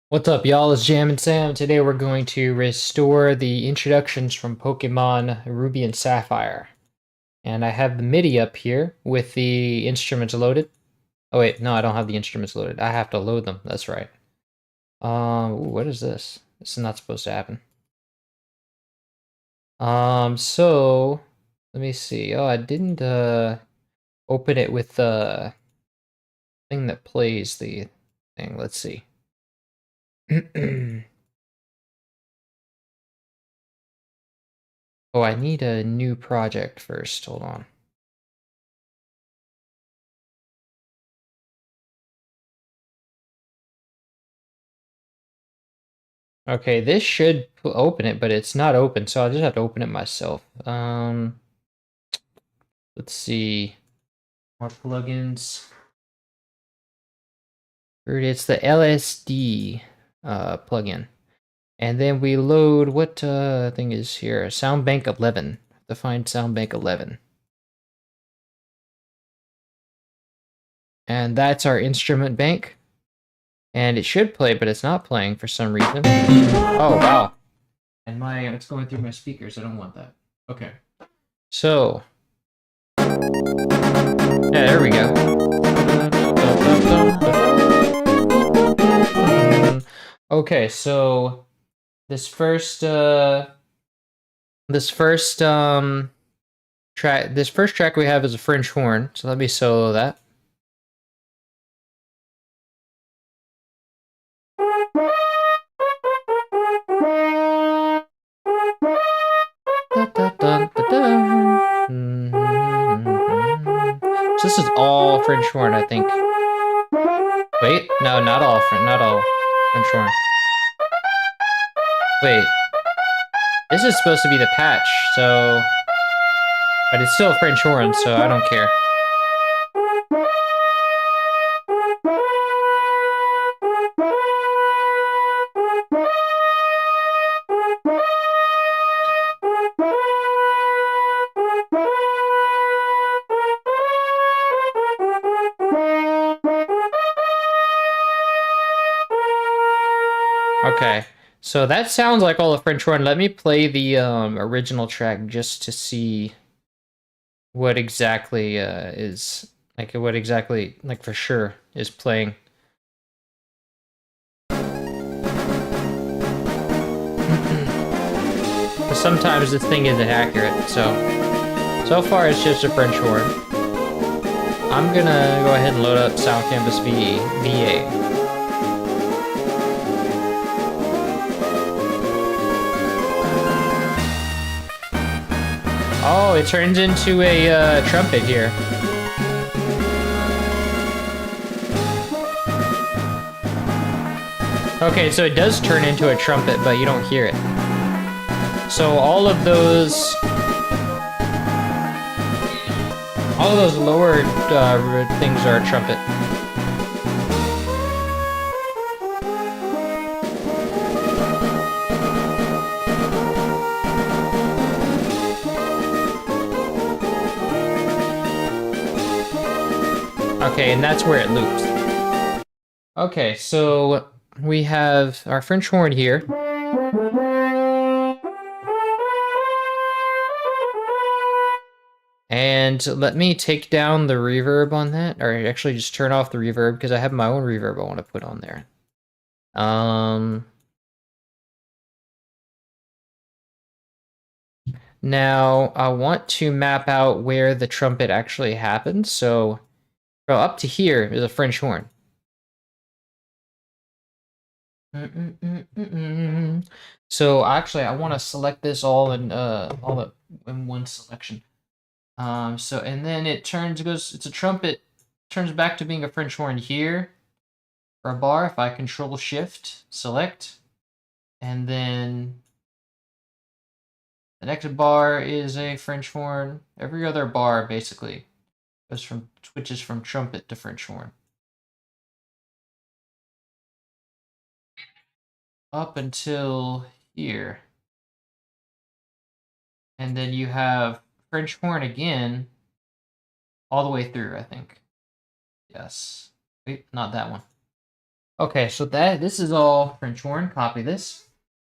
What's up, y'all? It's Jam and Sam. Today we're going to restore the introductions from Pokemon Ruby and Sapphire. And I have the MIDI up here with the instruments loaded. Oh wait, no, I don't have the instruments loaded. I have to load them. That's right. What is this? This is not supposed to happen. So let me see. Oh, I didn't open it with the thing that plays the thing. Let's see. Oh, I need a new project first. Hold on. Okay, this should open it, but it's not open, so I'll just have to open it myself. Let's see. More plugins. It's the LSD plugin. And then we load what thing is here? Soundbank 11. To find Soundbank 11. And that's our instrument bank. And it should play, but it's not playing for some reason. Oh, wow. And it's going through my speakers. I don't want that. Okay. So, yeah, there we go. Okay, so this first track we have is a French horn. So let me solo that. So this is all French horn, I think. Wait, no, not all French horn. Wait, this is supposed to be the patch, so, but it's still French horn, so I don't care. Okay, so that sounds like all the French horn. Let me play the original track just to see what exactly like for sure is playing. Sometimes this thing isn't accurate, so far it's just a French horn. I'm gonna go ahead and load up Sound Canvas VA. Oh, it turns into a trumpet here. Okay, so it does turn into a trumpet, but you don't hear it. So all of those lower things are a trumpet. Okay, and that's where it loops. Okay, so we have our French horn here. And let me take down the reverb on that, or actually just turn off the reverb because I have my own reverb I want to put on there. Now I want to map out where the trumpet actually happens. So, well, up to here is a French horn. So actually, I want to select this all in one selection. So and then it's a trumpet, turns back to being a French horn here for a bar. If I Control Shift select, and then the next bar is a French horn. Every other bar basically switches from trumpet to French horn. Up until here. And then you have French horn again all the way through, I think. Yes. Wait, not that one. Okay, so this is all French horn. Copy this.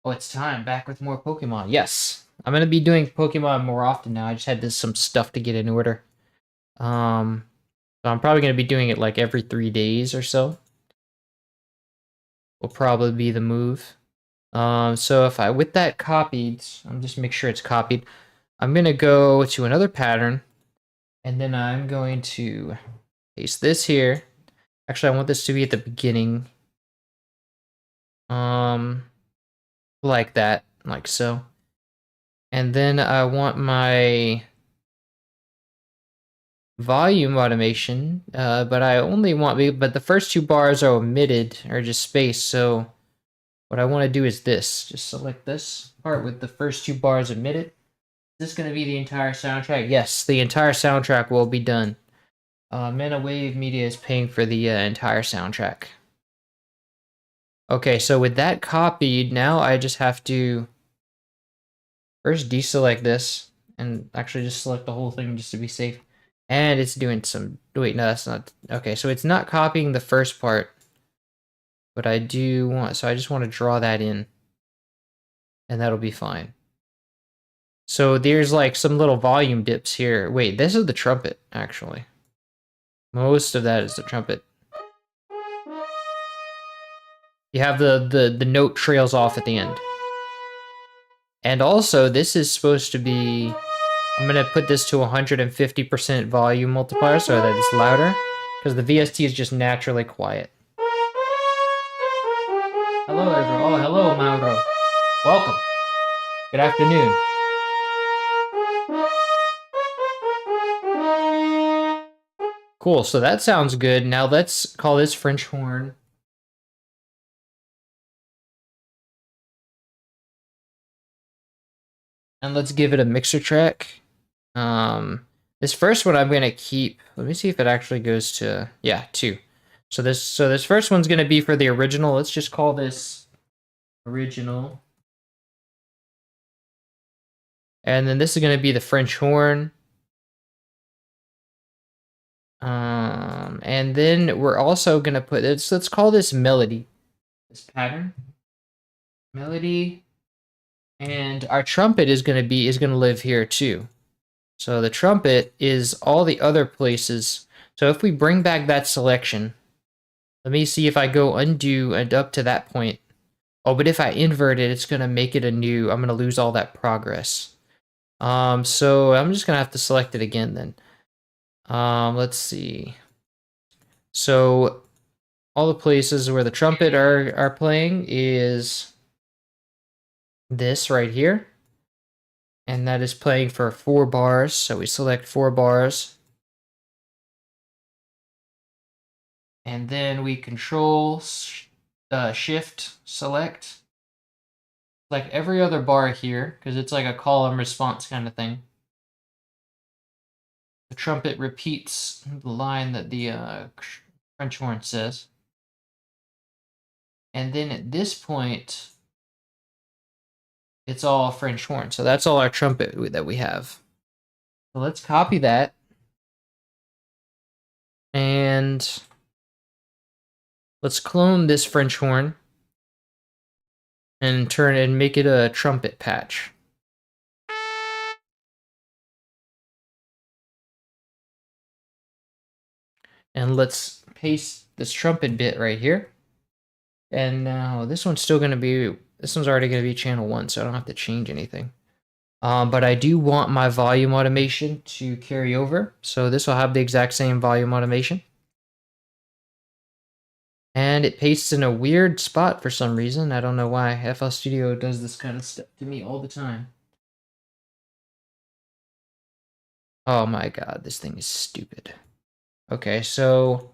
Oh, it's time. Back with more Pokemon. Yes. I'm gonna be doing Pokemon more often now. I just had some stuff to get in order. Um, so I'm probably gonna be doing it like every 3 days or so. Will probably be the move. So if I with that copied, I'm just make sure it's copied. I'm gonna go to another pattern, and then I'm going to paste this here. Actually, I want this to be at the beginning. Um, like that, like so. And then I want my volume automation, but I only want, but the first two bars are omitted, or just space, so what I want to do is this. Just select this part with the first two bars omitted. Is this going to be the entire soundtrack? Yes, the entire soundtrack will be done. Mana Wave Media is paying for the entire soundtrack. Okay, so with that copied, now I just have to first deselect this, and actually just select the whole thing just to be safe. And it's doing some, wait, no, that's not, okay, so it's not copying the first part, but I do want, so I just want to draw that in, and that'll be fine. So there's like some little volume dips here. Wait, this is the trumpet, actually. Most of that is the trumpet. You have the note trails off at the end. And also, this is supposed to be, I'm going to put this to 150% volume multiplier so that it's louder, because the VST is just naturally quiet. Hello, everyone. Oh, hello, Mauro. Welcome. Good afternoon. Cool, so that sounds good. Now let's call this French horn. And let's give it a mixer track. This first one I'm gonna keep. Let me see if it actually goes to, yeah, 2. So this first one's gonna be for the original. Let's just call this original. And then this is gonna be the French horn. And then we're also gonna put this. Let's call this melody. This pattern, melody, and our trumpet is gonna live here too. So the trumpet is all the other places. So if we bring back that selection, let me see if I go undo and up to that point. Oh, but if I invert it, it's gonna make it a new. I'm gonna lose all that progress. So I'm just gonna have to select it again then. Let's see. So all the places where the trumpet are playing is this right here. And that is playing for 4 bars. So we select 4 bars. And then we control shift select. Like every other bar here, because it's like a column response kind of thing. The trumpet repeats the line that the French horn says. And then at this point, it's all French horn. So that's all our trumpet that we have. So let's copy that. And let's clone this French horn and make it a trumpet patch. And let's paste this trumpet bit right here. And now this one's already going to be channel 1, so I don't have to change anything. But I do want my volume automation to carry over. So this will have the exact same volume automation. And it pastes in a weird spot for some reason. I don't know why. FL Studio does this kind of stuff to me all the time. Oh my god, this thing is stupid. Okay, so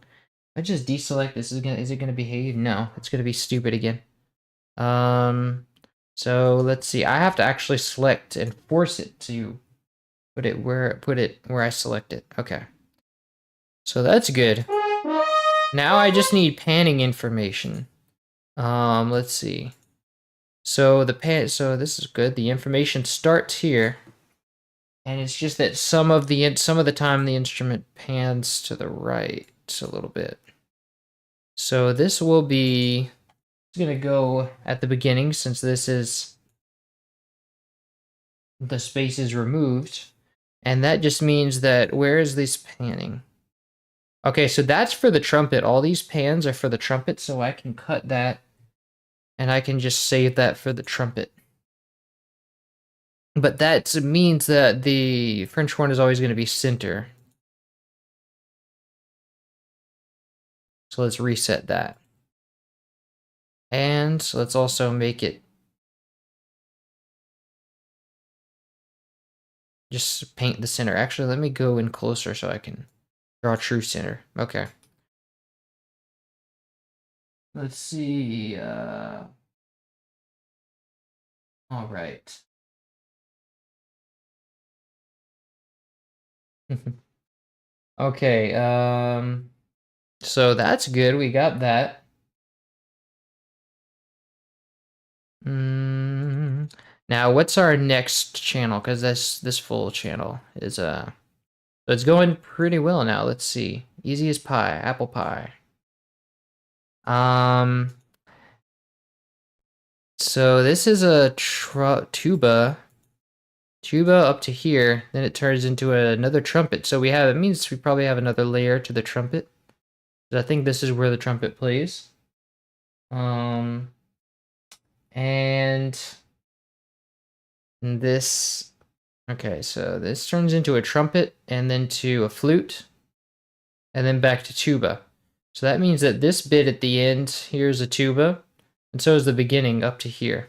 I just deselect this. Is it gonna behave? No, it's gonna be stupid again. So let's see. I have to actually select and force it to put it where I select it. Okay. So that's good. Now I just need panning information. Let's see. So so this is good. The information starts here. And it's just that some of the time the instrument pans to the right a little bit. So this will be, it's gonna go at the beginning since this is, the space is removed. And that just means that, where is this panning? Okay, so that's for the trumpet. All these pans are for the trumpet, so I can cut that and I can just save that for the trumpet. But that means that the French horn is always going to be center. So let's reset that. And let's also make it, just paint the center. Actually, let me go in closer so I can draw true center. Okay. Let's see. All right. Okay. So that's good. We got that. Now, what's our next channel? Because this full channel is so it's going pretty well now. Let's see. Easy as pie, apple pie. So this is a tuba up to here. Then it turns into another trumpet. So it means we probably have another layer to the trumpet. I think this is where the trumpet plays. And this, okay, so this turns into a trumpet and then to a flute and then back to tuba. So that means that this bit at the end, here's a tuba, and so is the beginning up to here.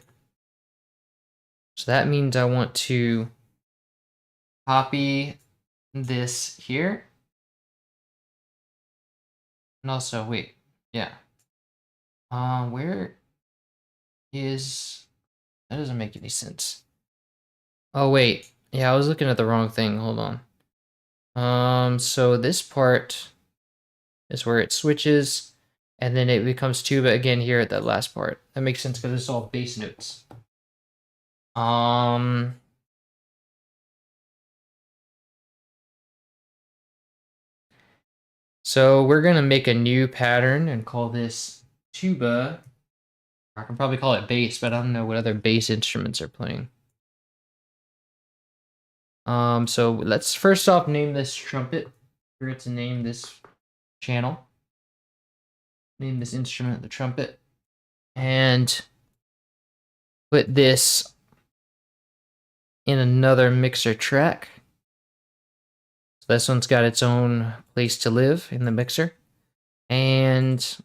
So that means I want to copy this here. And also, wait, yeah. Where is, that doesn't make any sense. Oh, wait. Yeah, I was looking at the wrong thing. Hold on. So this part is where it switches, and then it becomes tuba again here at that last part. That makes sense because it's all bass notes. So we're gonna make a new pattern and call this tuba. I can probably call it bass, but I don't know what other bass instruments are playing. So let's first off name this trumpet. We're to name this channel. Name this instrument the trumpet. And put this in another mixer track. So this one's got its own place to live in the mixer. And let's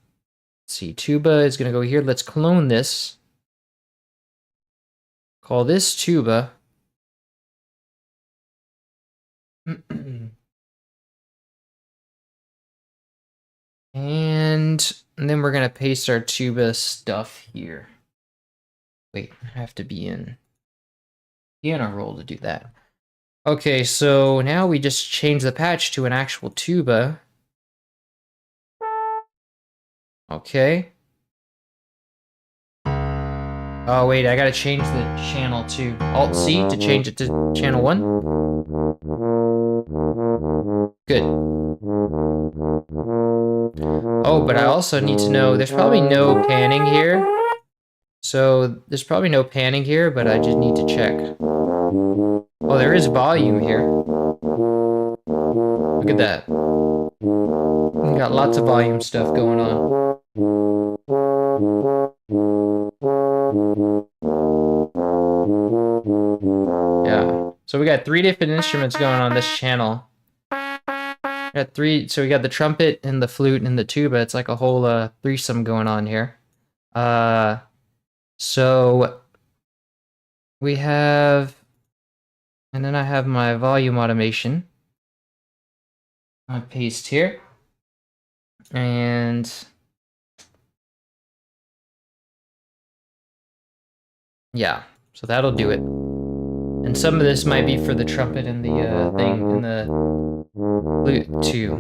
see, tuba is gonna go here. Let's clone this. Call this tuba. And then we're gonna paste our tuba stuff here. Wait, I have to be in piano roll to do that. Okay, so now we just change the patch to an actual tuba. Okay. Oh wait, I gotta change the channel to Alt-C to change it to channel 1. Good. Oh, but I also need to know, there's probably no panning here. So there's probably no panning here, but I just need to check. Oh, there is volume here. Look at that. We got lots of volume stuff going on. Yeah. So we got 3 different instruments going on this channel. We got 3, so we got the trumpet and the flute and the tuba. It's like a whole threesome going on here. So we have, and then I have my volume automation. I paste here. And yeah, so that'll do it. And some of this might be for the trumpet and the thing and the flute too.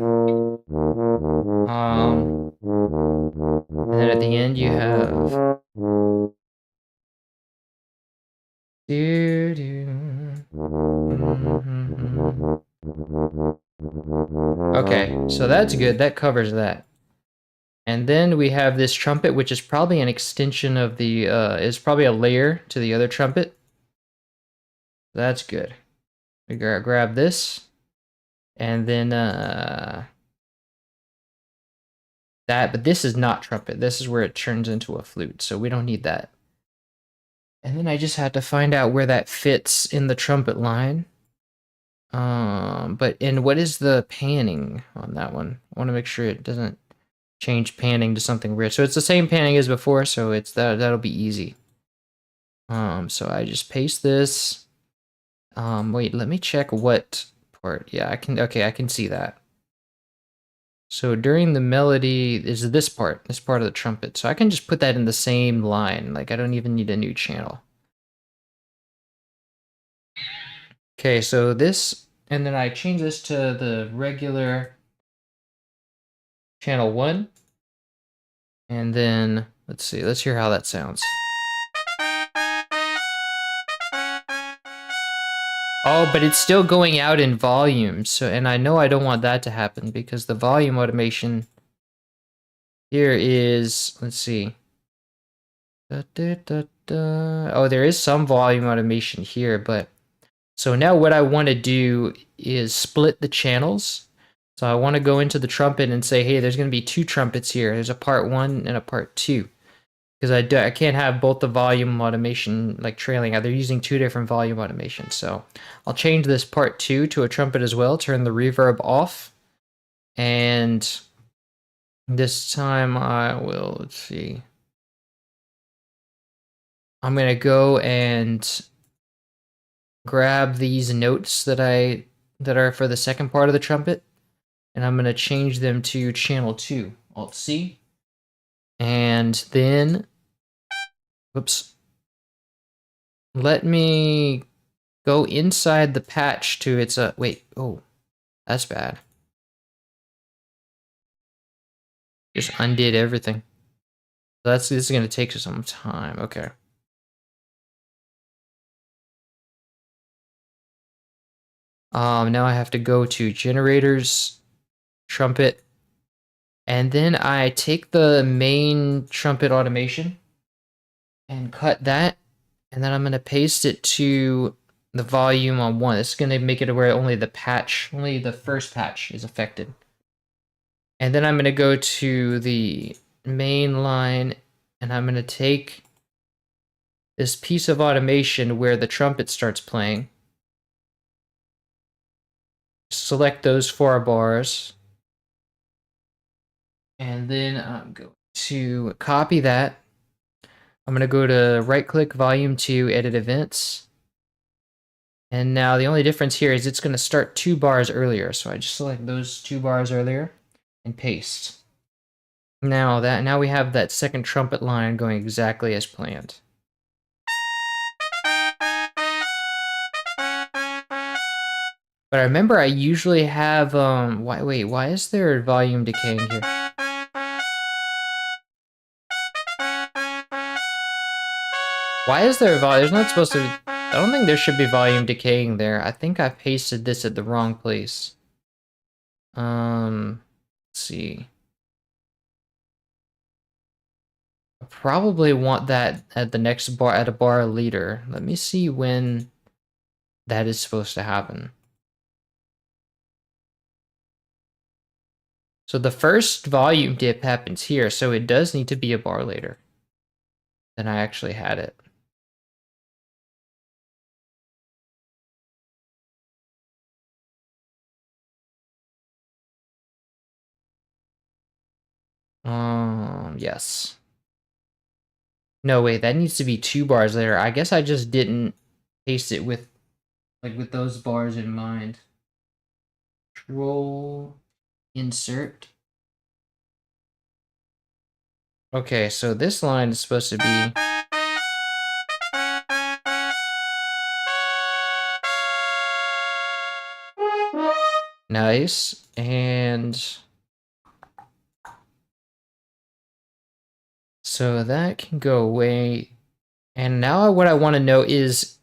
And then at the end you have Okay, so that's good. That covers that. And then we have this trumpet, which is probably an extension of the, is probably a layer to the other trumpet. That's good. We grab this, and then but this is not trumpet. This is where it turns into a flute, so we don't need that. And then I just had to find out where that fits in the trumpet line. And what is the panning on that one? I want to make sure it doesn't change panning to something weird. So it's the same panning as before, so it's that'll be easy. So I just paste this. Wait, let me check what part. Yeah, I can see that. So during the melody is this part of the trumpet. So I can just put that in the same line. Like I don't even need a new channel. Okay, so this, and then I change this to the regular channel 1. And then, let's see, let's hear how that sounds. Oh, but it's still going out in volume. So, and I know I don't want that to happen because the volume automation here is, let's see. Da, da, da, da. Oh, there is some volume automation here, but so now what I want to do is split the channels. So I want to go into the trumpet and say, hey, there's going to be 2 trumpets here. There's a part 1 and a part 2. Because I can't have both the volume automation like trailing out. They're using 2 different volume automations. So I'll change this part 2 to a trumpet as well. Turn the reverb off. And this time I will, let's see. I'm going to go and grab these notes that are for the second part of the trumpet. And I'm going to change them to channel 2. Alt C. And then, whoops. Let me go inside the patch to its, wait, oh, that's bad. Just undid everything. This is going to take some time, okay. Now I have to go to generators, trumpet, and then I take the main trumpet automation and cut that, and then I'm going to paste it to the volume on 1. This is going to make it where only the first patch is affected. And then I'm going to go to the main line, and I'm going to take this piece of automation where the trumpet starts playing. Select those 4 bars. And then I'm going to copy that. I'm going to go to right-click Volume 2, Edit Events. And now the only difference here is it's going to start 2 bars earlier. So I just select those 2 bars earlier and paste. Now we have that second trumpet line going exactly as planned. But I remember I usually have why is there volume decaying here? Why is there volume? There's not supposed to be, I don't think there should be volume decaying there. I think I pasted this at the wrong place. Let's see. I probably want that at the next bar, at a bar leader. Let me see when that is supposed to happen. So the first volume dip happens here, so it does need to be a bar later than I actually had it. Yes. No, wait, that needs to be 2 bars later. I guess I just didn't paste it with those bars in mind. Control insert. Okay, so this line is supposed to be nice, and so that can go away. And now what I want to know is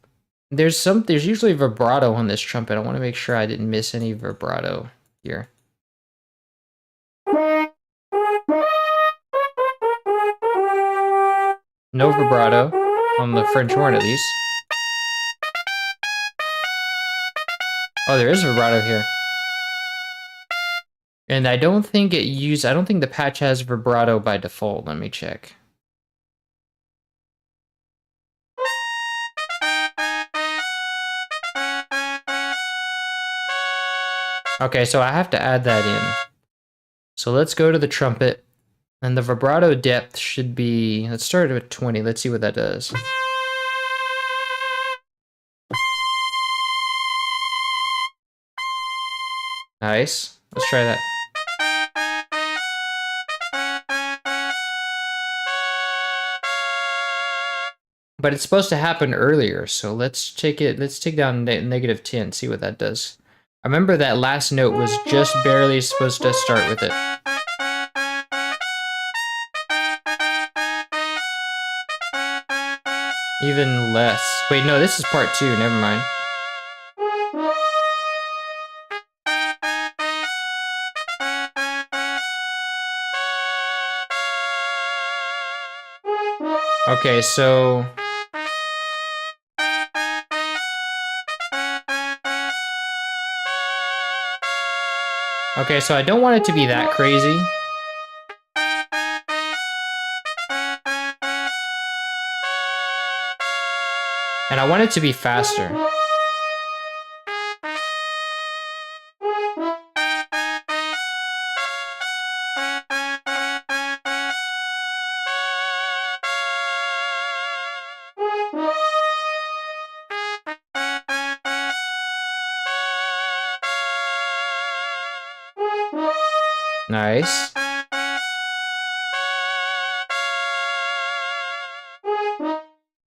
there's usually vibrato on this trumpet. I want to make sure I didn't miss any vibrato here. No vibrato on the French horn, at least. Oh, there is vibrato here. And I don't think I don't think the patch has vibrato by default. Let me check. Okay, so I have to add that in. So let's go to the trumpet. And the vibrato depth should be, let's start at 20. Let's see what that does. Nice. Let's try that. But it's supposed to happen earlier, so let's take down negative 10, see what that does. I remember that last note was just barely supposed to start with it. Even less. Wait, no, this is part 2, never mind. Okay, so... Okay, so I don't want it to be that crazy. And I want it to be faster. Nice.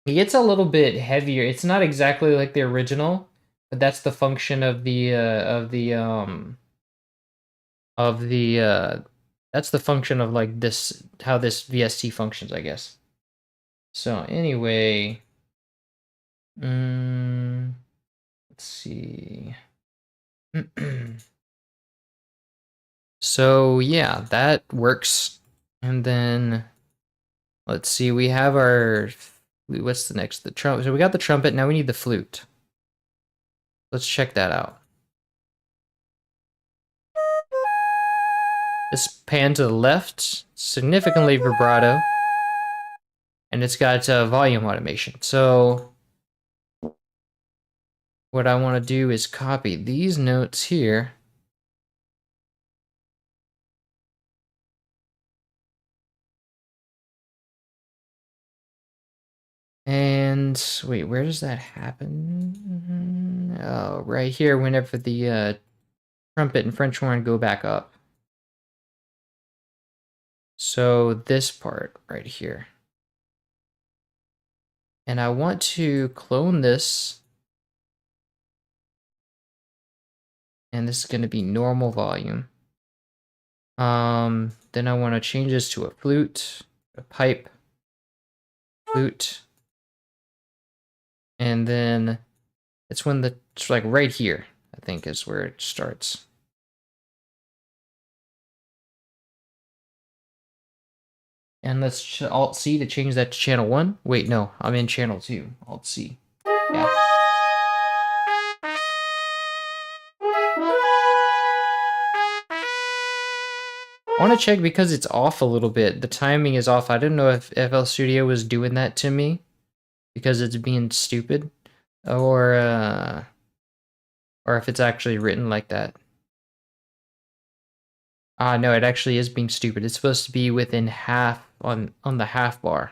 It gets a little bit heavier. It's not exactly like the original, but that's the function of the that's the function of like this, how this VST functions, I guess. So anyway, let's see. So yeah, that works. And then let's see, we have our, what's the next? The trumpet. So we got the trumpet, now we need the flute. Let's check that out. This pan to the left, significantly vibrato, and it's got volume automation. So what I want to do is copy these notes here. And wait, where does that happen? Oh, right here, whenever the trumpet and French horn go back up. So this part right here. And I want to clone this. And this is going to be normal volume. Then I want to change this to a flute, a pipe, flute. And then it's when it's like right here, I think is where it starts. And let's Alt C to change that to channel 1. Wait, no, I'm in channel 2. Alt C. Yeah. I want to check because it's off a little bit. The timing is off. I didn't know if FL Studio was doing that to me because it's being stupid, or if it's actually written like that. No, it actually is being stupid. It's supposed to be within half on the half bar.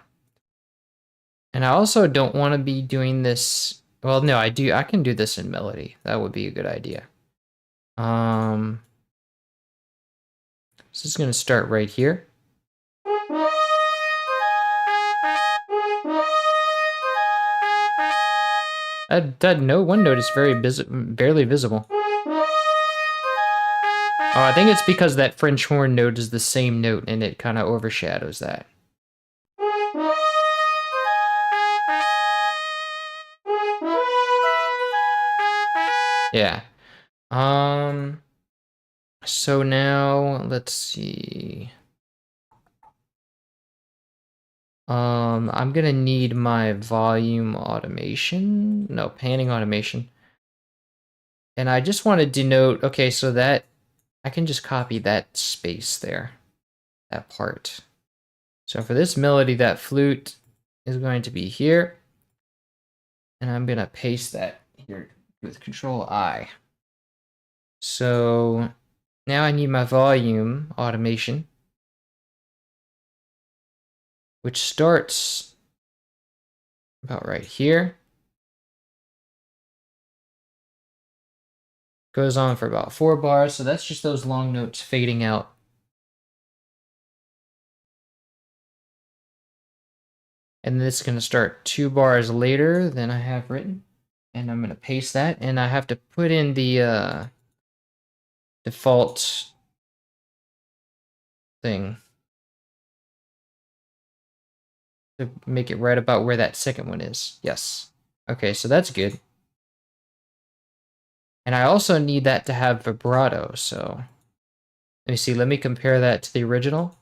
And I also don't want to be doing this. Well, no, I can do this in melody. That would be a good idea. This is going to start right here. That one note is barely visible. Oh, I think it's because that French horn note is the same note and it kind of overshadows that. Yeah. So now let's see. I'm gonna need my volume automation. No, panning automation. And I just want to denote, okay, so that I can just copy that space there, that part. So for this melody, that flute is going to be here. And I'm gonna paste that here with Control I. So now I need my volume automation, which starts about right here. Goes on for about 4 bars, so that's just those long notes fading out. And this is going to start 2 bars later than I have written. And I'm going to paste that, and I have to put in the default thing to make it right about where that second one is. Yes. Okay, so that's good. And I also need that to have vibrato, so let me see, let me compare that to the original.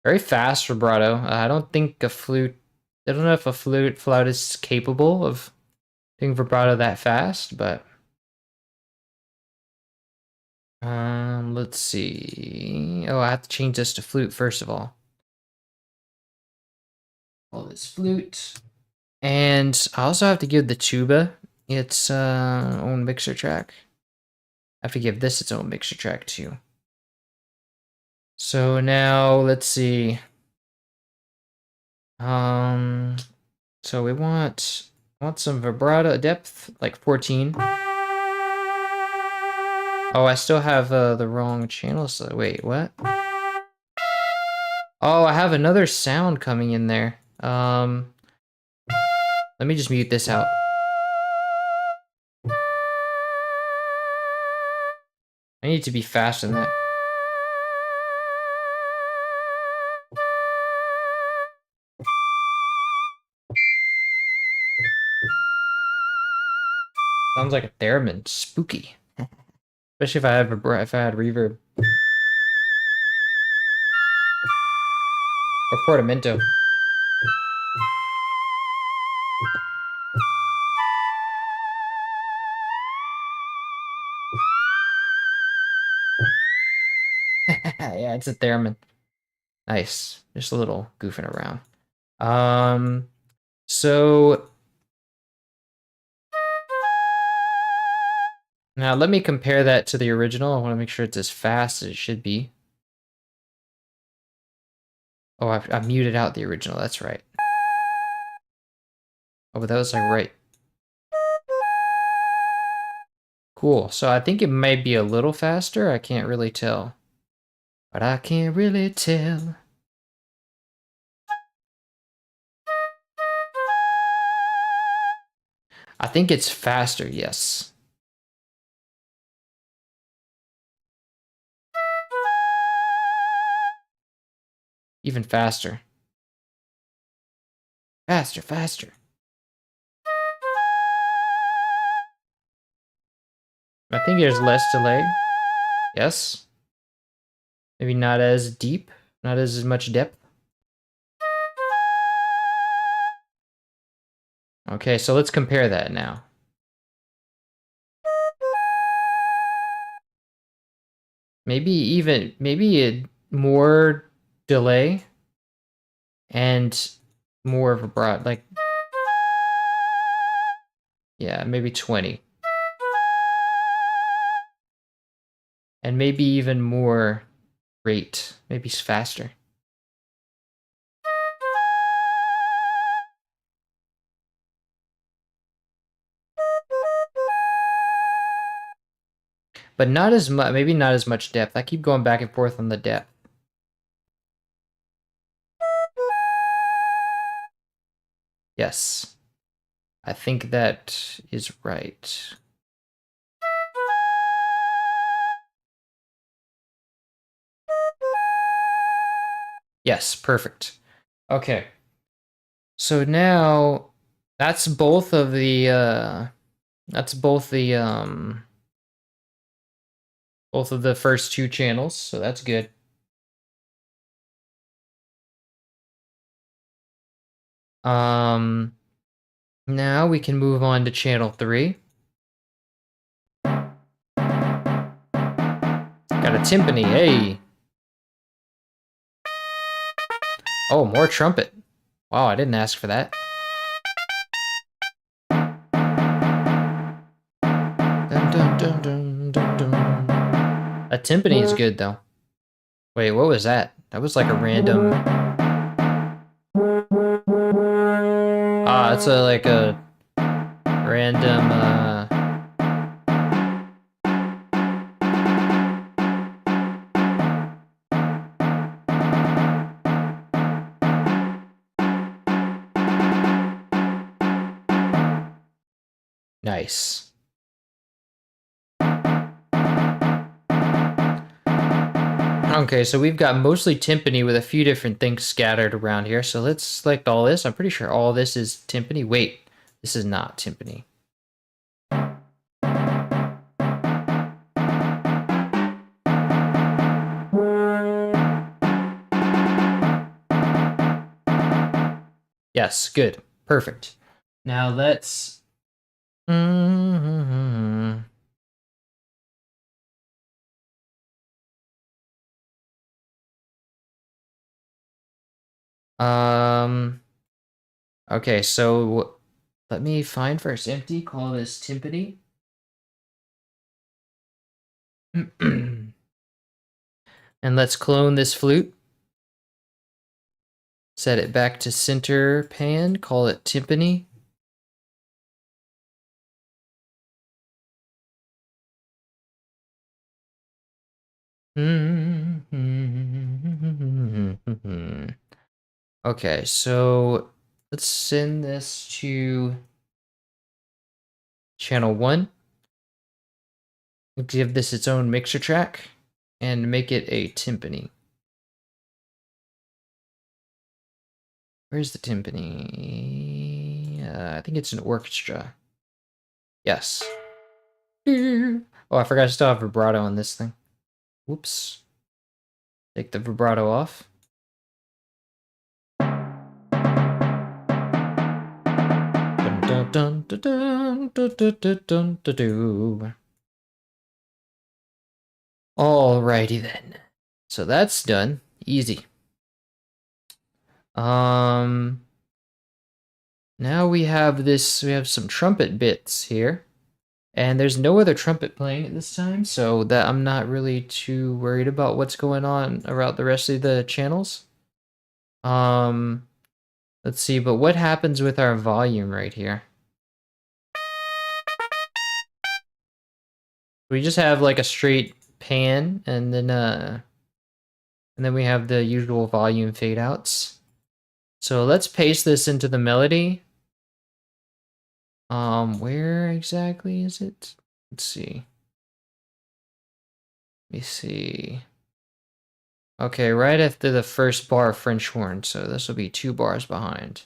Very fast vibrato. I don't think a flute, I don't know if a flute is capable of doing vibrato that fast, but let's see. Oh, I have to change this to flute first of all. Call this flute. And I also have to give the tuba its own mixer track. I have to give this its own mixer track too. So now let's see. So we want some vibrato depth, like 14. Oh, I still have the wrong channel. So wait, what? Oh, I have another sound coming in there. Let me just mute this out. I need to be faster than that. Sounds like a theremin. Spooky. Especially if I had reverb. Or portamento. Yeah, it's a theremin. Nice. Just a little goofing around. So now let me compare that to the original. I want to make sure it's as fast as it should be. Oh, I muted out the original. That's right. Oh, but that was like right. Cool. So I think it might be a little faster. I can't really tell. But I can't really tell. I think it's faster, yes. Even faster. Faster, faster. I think there's less delay. Yes. Maybe not as deep, not as much depth. Okay, so let's compare that now. Maybe a more delay and more of a broad, like, yeah, maybe 20. And maybe even more rate, maybe faster. But not as much, maybe not as much depth. I keep going back and forth on the depth. Yes. I think that is right. Yes, perfect. Okay. So now that's both of the both of the first 2 channels, so that's good. Now we can move on to channel 3. Got a timpani, hey! Oh, more trumpet. Wow, I didn't ask for that. Dun, dun, dun, dun, dun, dun. A timpani is good, though. Wait, what was that? That was like a random... Ah, it's like a random, Nice. Okay, so we've got mostly timpani with a few different things scattered around here. So let's select all this. I'm pretty sure all this is timpani. Wait, this is not timpani. Yes, good. Perfect. Now let's... Okay, so let me find first empty, call this timpani. And let's clone this flute. Set it back to center pan, call it timpani. Okay, so let's send this to channel 1. Give this its own mixer track and make it a timpani. Where's the timpani? I think it's an orchestra. Yes. Oh, I forgot to still have vibrato on this thing. Whoops. Take the vibrato off. Dun, dun, dun, dun, dun, dun, dun, dun, dun, dun. Alrighty then. So that's done. Easy. Now we have this, we have some trumpet bits here. And there's no other trumpet playing at this time, so that I'm not really too worried about what's going on around the rest of the channels. Let's see, but what happens with our volume right here? We just have like a straight pan and then we have the usual volume fade outs. So let's paste this into the melody. Where exactly is it? Let's see. Let me see. Okay, right after the first bar of French horn, so this will be 2 bars behind.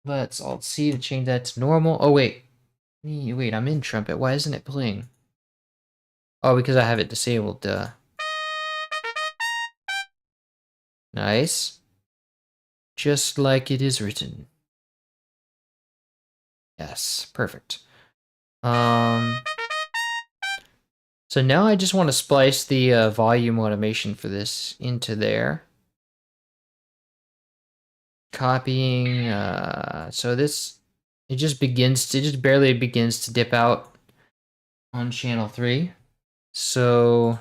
Let's Alt C to change that to normal. Oh wait, wait, I'm in trumpet. Why isn't it playing? Oh, because I have it disabled. Duh. Nice. Just like it is written. Yes, perfect. So now I just want to splice the volume automation for this into there. Copying, so this, it just barely begins to dip out on channel 3. So,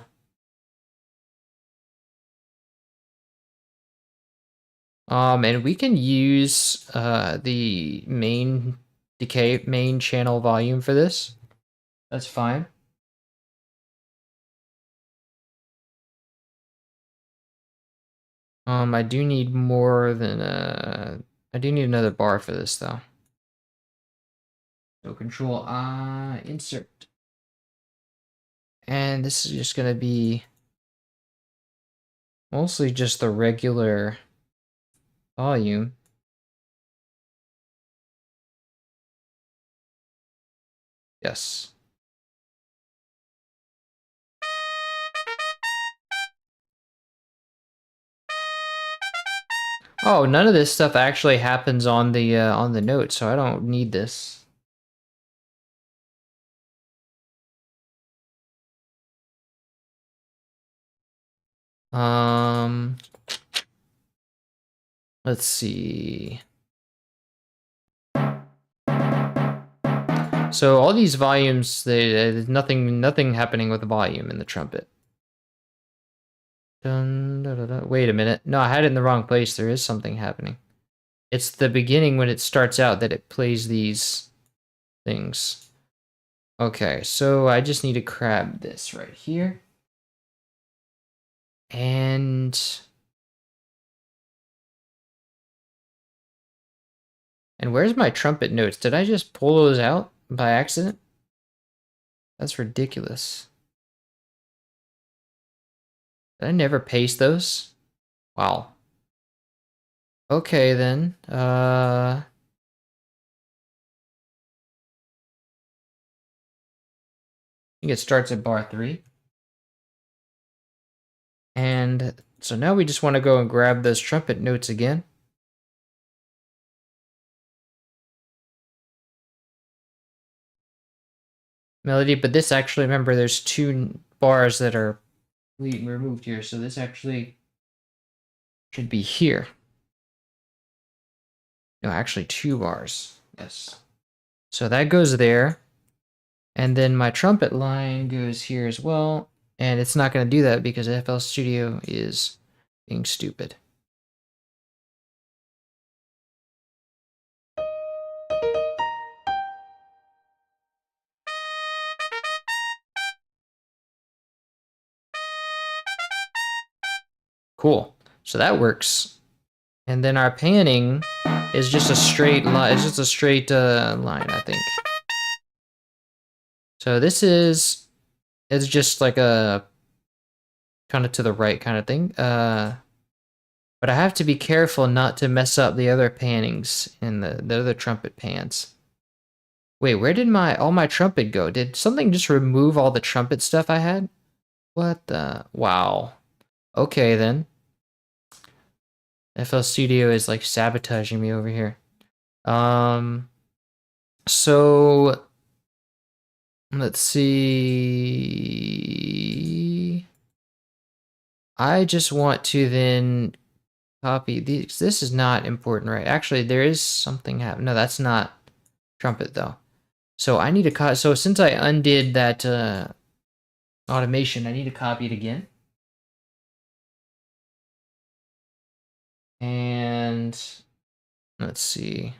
and we can use the main channel volume for this. That's fine. I do need more than I do need another bar for this though. So Control I, insert. And this is just gonna be mostly just the regular volume. Yes. Oh, none of this stuff actually happens on the note, so I don't need this. Um, let's see. So all these volumes, there's nothing happening with the volume in the trumpet. Dun, da, da, da. Wait a minute. No, I had it in the wrong place. There is something happening. It's the beginning when it starts out that it plays these things. Okay, so I just need to grab this right here. And where's my trumpet notes? Did I just pull those out by accident? That's ridiculous. Did I never paste those? Wow. Okay then. I think it starts at bar 3. And so now we just want to go and grab those trumpet notes again. Melody, but this actually, remember, there's 2 bars that are removed here, so this actually should be here. No, actually 2 bars. Yes. So that goes there. And then my trumpet line goes here as well. And it's not going to do that because FL Studio is being stupid. Cool. So that works. And then our panning is just a straight line. It's just a straight line, I think. So this is, it's just like a kind of to the right kind of thing. But I have to be careful not to mess up the other pannings in the other trumpet pans. Wait, where did all my trumpet go? Did something just remove all the trumpet stuff I had? What the? Wow. Okay then. FL Studio is like sabotaging me over here. So let's see. I just want to then copy these. This is not important, right? Actually, there is something happening. No, that's not trumpet though. So I need to so since I undid that automation, I need to copy it again. And let's see.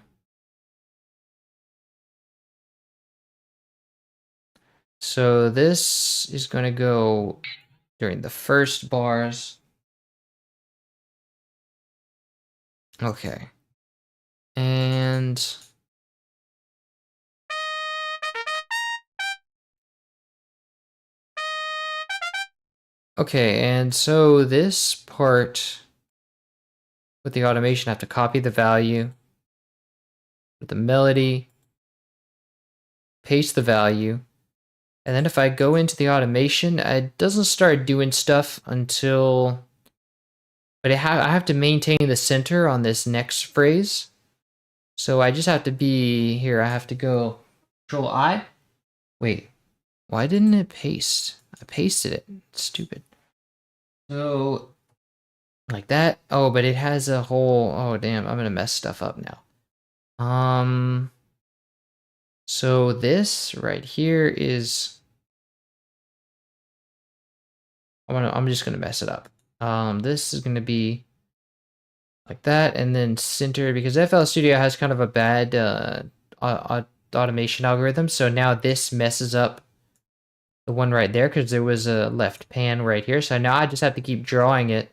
So this is going to go during the first bars. Okay. And okay, and so this part with the automation, I have to copy the value with the melody, paste the value, and then if I go into the automation, it doesn't start doing stuff until, but I have to maintain the center on this next phrase. So I just have to be here. I have to go Control I. Wait, why didn't it paste? I pasted it. Stupid. So like that. Oh, but it has a whole. Oh damn! I'm gonna mess stuff up now. So this right here is. I'm just gonna mess it up. This is gonna be like that, and then center because FL Studio has kind of a bad automation algorithm. So now this messes up the one right there because there was a left pan right here. So now I just have to keep drawing it.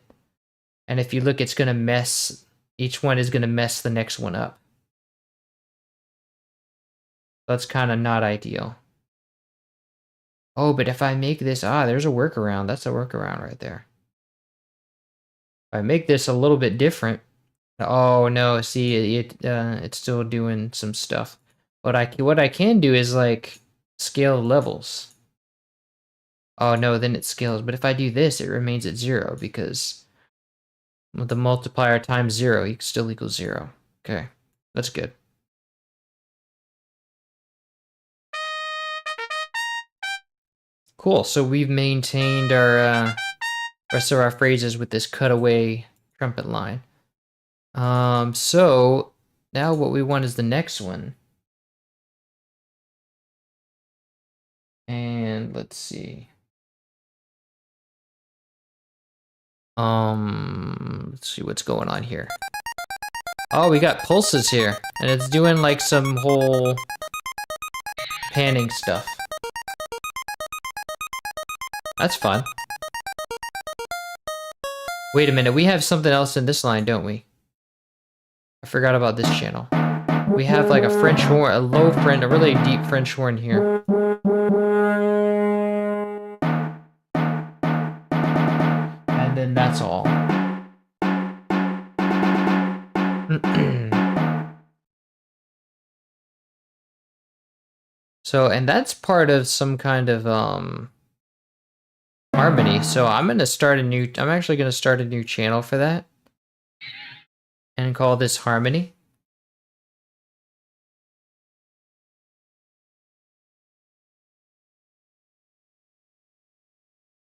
And if you look, it's going to mess, each one is going to mess the next one up. That's kind of not ideal. Oh, but if I make this, there's a workaround. That's a workaround right there. If I make this a little bit different, oh no, see, it's still doing some stuff. What I can do is like scale levels. Oh no, then it scales. But if I do this, it remains at 0 because With the multiplier times 0 still equals 0. Okay, that's good. Cool, so we've maintained our rest of our phrases with this cutaway trumpet line. So now what we want is the next one. And let's see. Let's see what's going on here. Oh, we got pulses here, and it's doing like some whole panning stuff. That's fun. Wait a minute, we have something else in this line, don't we? I forgot about this channel. We have like a French horn, a really deep French horn here. And then that's all. So, and that's part of some kind of harmony. So I'm actually gonna start a new channel for that. And call this harmony.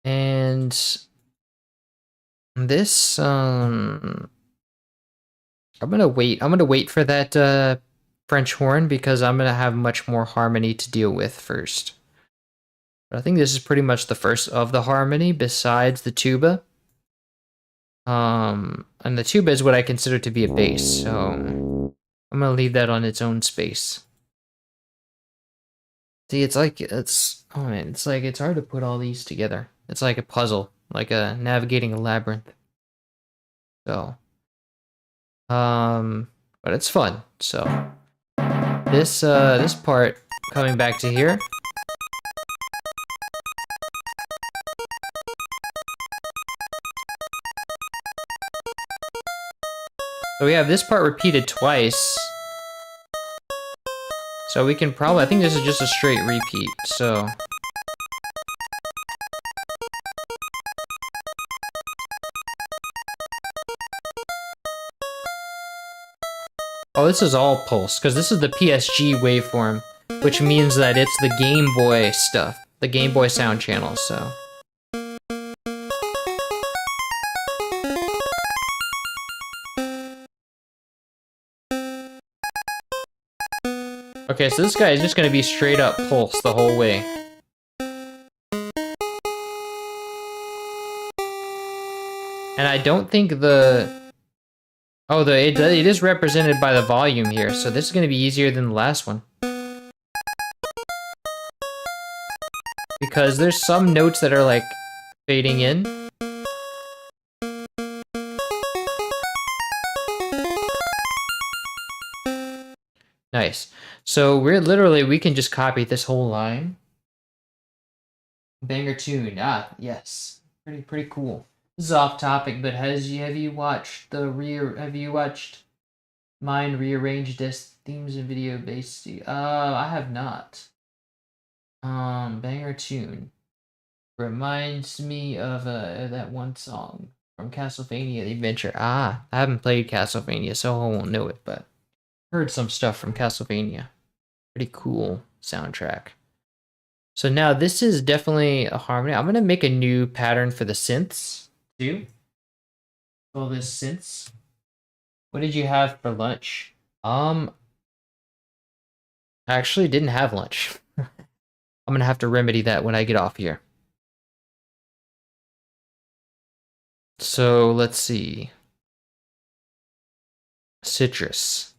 And this I'm gonna wait for that French horn because I'm gonna have much more harmony to deal with first. But I think this is pretty much the first of the harmony besides the tuba. And the tuba is what I consider to be a bass, so I'm gonna leave that on its own space. See, it's like it's hard to put all these together. It's like a puzzle, like navigating a labyrinth. So, but it's fun. So, this part coming back to here. So we have this part repeated twice. So we can probably, I think this is just a straight repeat, so. Oh, this is all pulse, because this is the PSG waveform, which means that it's the Game Boy stuff, the Game Boy sound channel, so. Okay, so this guy is just going to be straight up pulse the whole way. And I don't think it is represented by the volume here, so this is going to be easier than the last one. Because there's some notes that are like fading in. Nice. So we can just copy this whole line. Banger tune. Ah, yes. Pretty cool. This is off topic, but have you watched mine rearranged this themes and video based? I have not. Banger tune. Reminds me of that one song from Castlevania The Adventure. Ah, I haven't played Castlevania, so I won't know it, but heard some stuff from Castlevania. Pretty cool soundtrack. So now this is definitely a harmony. I'm gonna make a new pattern for the synths too. Call this synths. What did you have for lunch? I actually didn't have lunch. I'm gonna have to remedy that when I get off here. So let's see. Citrus.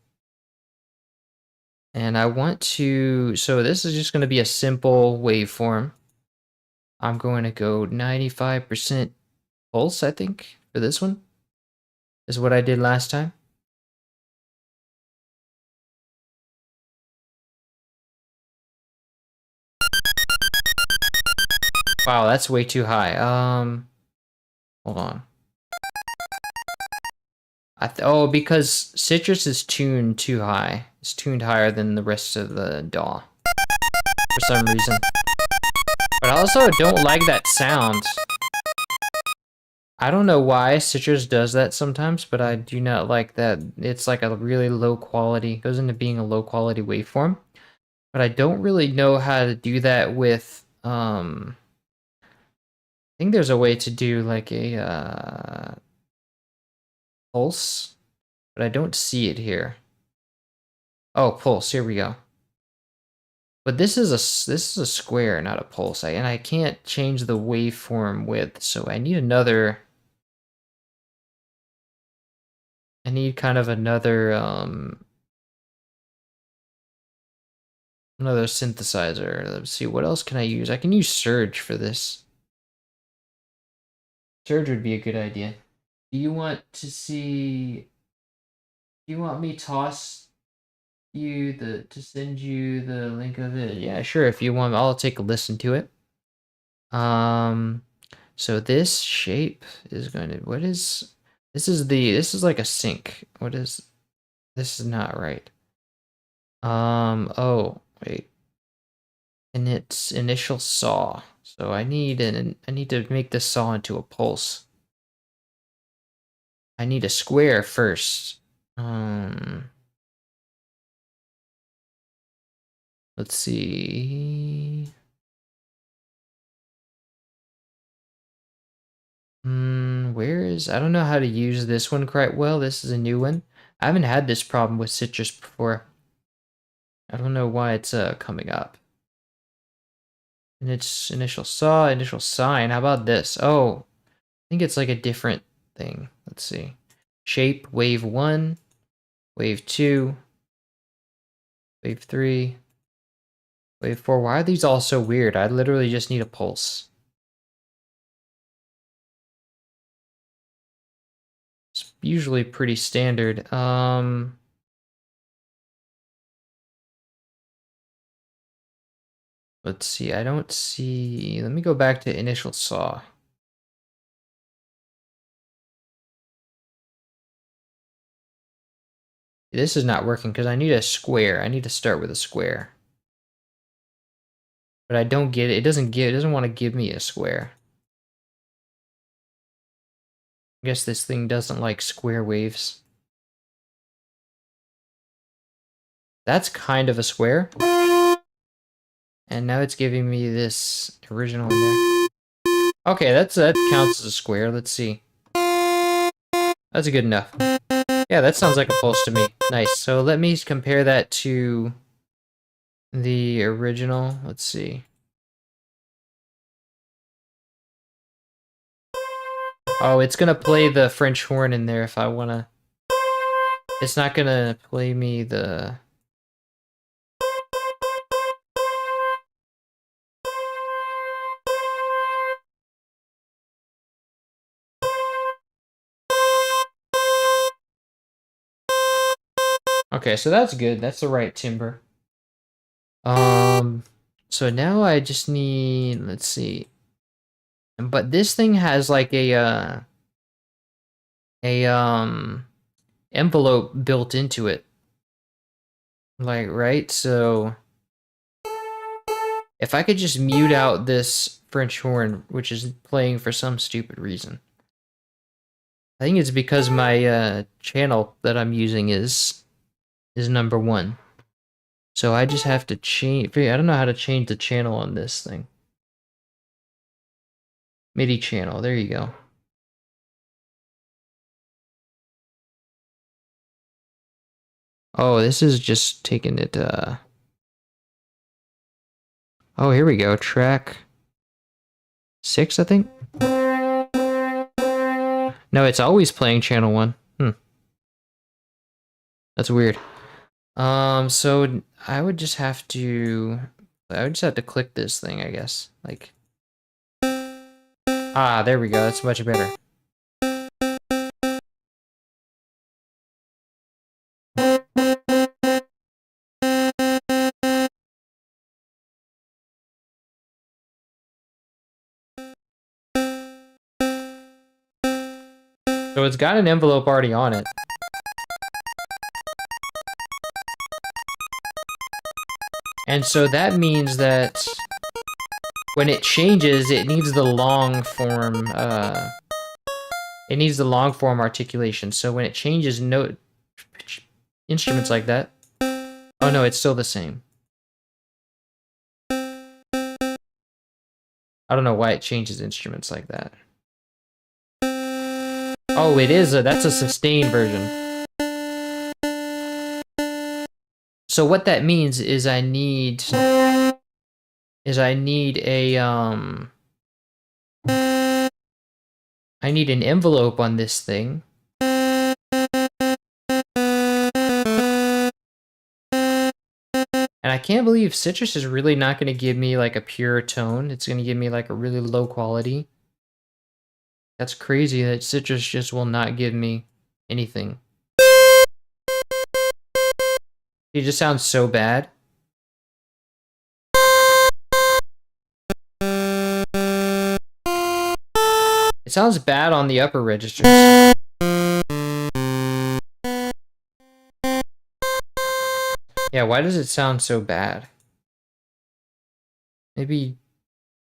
And I want to, so this is just going to be a simple waveform. I'm going to go 95% pulse, I think, for this one. Is what I did last time. Wow, that's way too high. Hold on. Because Citrus is tuned too high. It's tuned higher than the rest of the DAW for some reason. But I also don't like that sound. I don't know why Citrus does that sometimes, but I do not like that. It's like a really low quality, goes into being a low quality waveform. But I don't really know how to do that with, I think there's a way to do like a pulse, but I don't see it here. Oh, pulse, here we go. But this is a square, not a pulse. And I can't change the waveform width, so I need another. I need kind of another another synthesizer. Let's see, what else can I use? I can use Surge for this. Surge would be a good idea. Do you want to see? Do you want me toss you to send you the link of it? Yeah, sure. If you want, I'll take a listen to it. So this shape is going to, what is, this is like a sync. What is, this is not right. Oh, wait. And it's initial saw. So I need to make this saw into a pulse. I need a square first. Let's see. Where is, I don't know how to use this one quite well. This is a new one. I haven't had this problem with Citrus before. I don't know why it's coming up. And it's initial saw, initial sign. How about this? Oh, I think it's like a different thing. Let's see. Shape, wave 1, wave 2, wave 3, wave 4. Why are these all so weird? I literally just need a pulse. It's usually pretty standard. Let's see. I don't see. Let me go back to initial saw. This is not working because I need a square. I need to start with a square. But I don't get it. It doesn't want to give me a square. I guess this thing doesn't like square waves. That's kind of a square. And now it's giving me this original in there. Okay, that counts as a square. Let's see. That's good enough. Yeah, that sounds like a pulse to me. Nice. So let me compare that to the original. Let's see. Oh, it's gonna play the French horn in there if I wanna. It's not gonna play me the. Okay, so that's good. That's the right timbre. So now I just need, let's see. But this thing has like a envelope built into it. Like, right? So if I could just mute out this French horn, which is playing for some stupid reason. I think it's because my channel that I'm using is number 1. So I just have to change. I don't know how to change the channel on this thing. MIDI channel. There you go. Oh, this is just taking it. Oh, here we go. Track 6, I think. No, it's always playing channel 1. That's weird. So I would just have to. I would just have to click this thing, I guess. Like. Ah, there we go. That's much better. So it's got an envelope already on it. And so that means that when it changes, it needs the long form It needs the long form articulation. So when it changes note instruments like that, oh no, it's still the same. I don't know why it changes instruments like that. Oh, it is that's a sustained version. So what that means is I need a I need an envelope on this thing. And I can't believe Citrus is really not going to give me like a pure tone. It's going to give me like a really low quality. That's crazy that Citrus just will not give me anything. It just sounds so bad. It sounds bad on the upper registers. Yeah, why does it sound so bad? Maybe,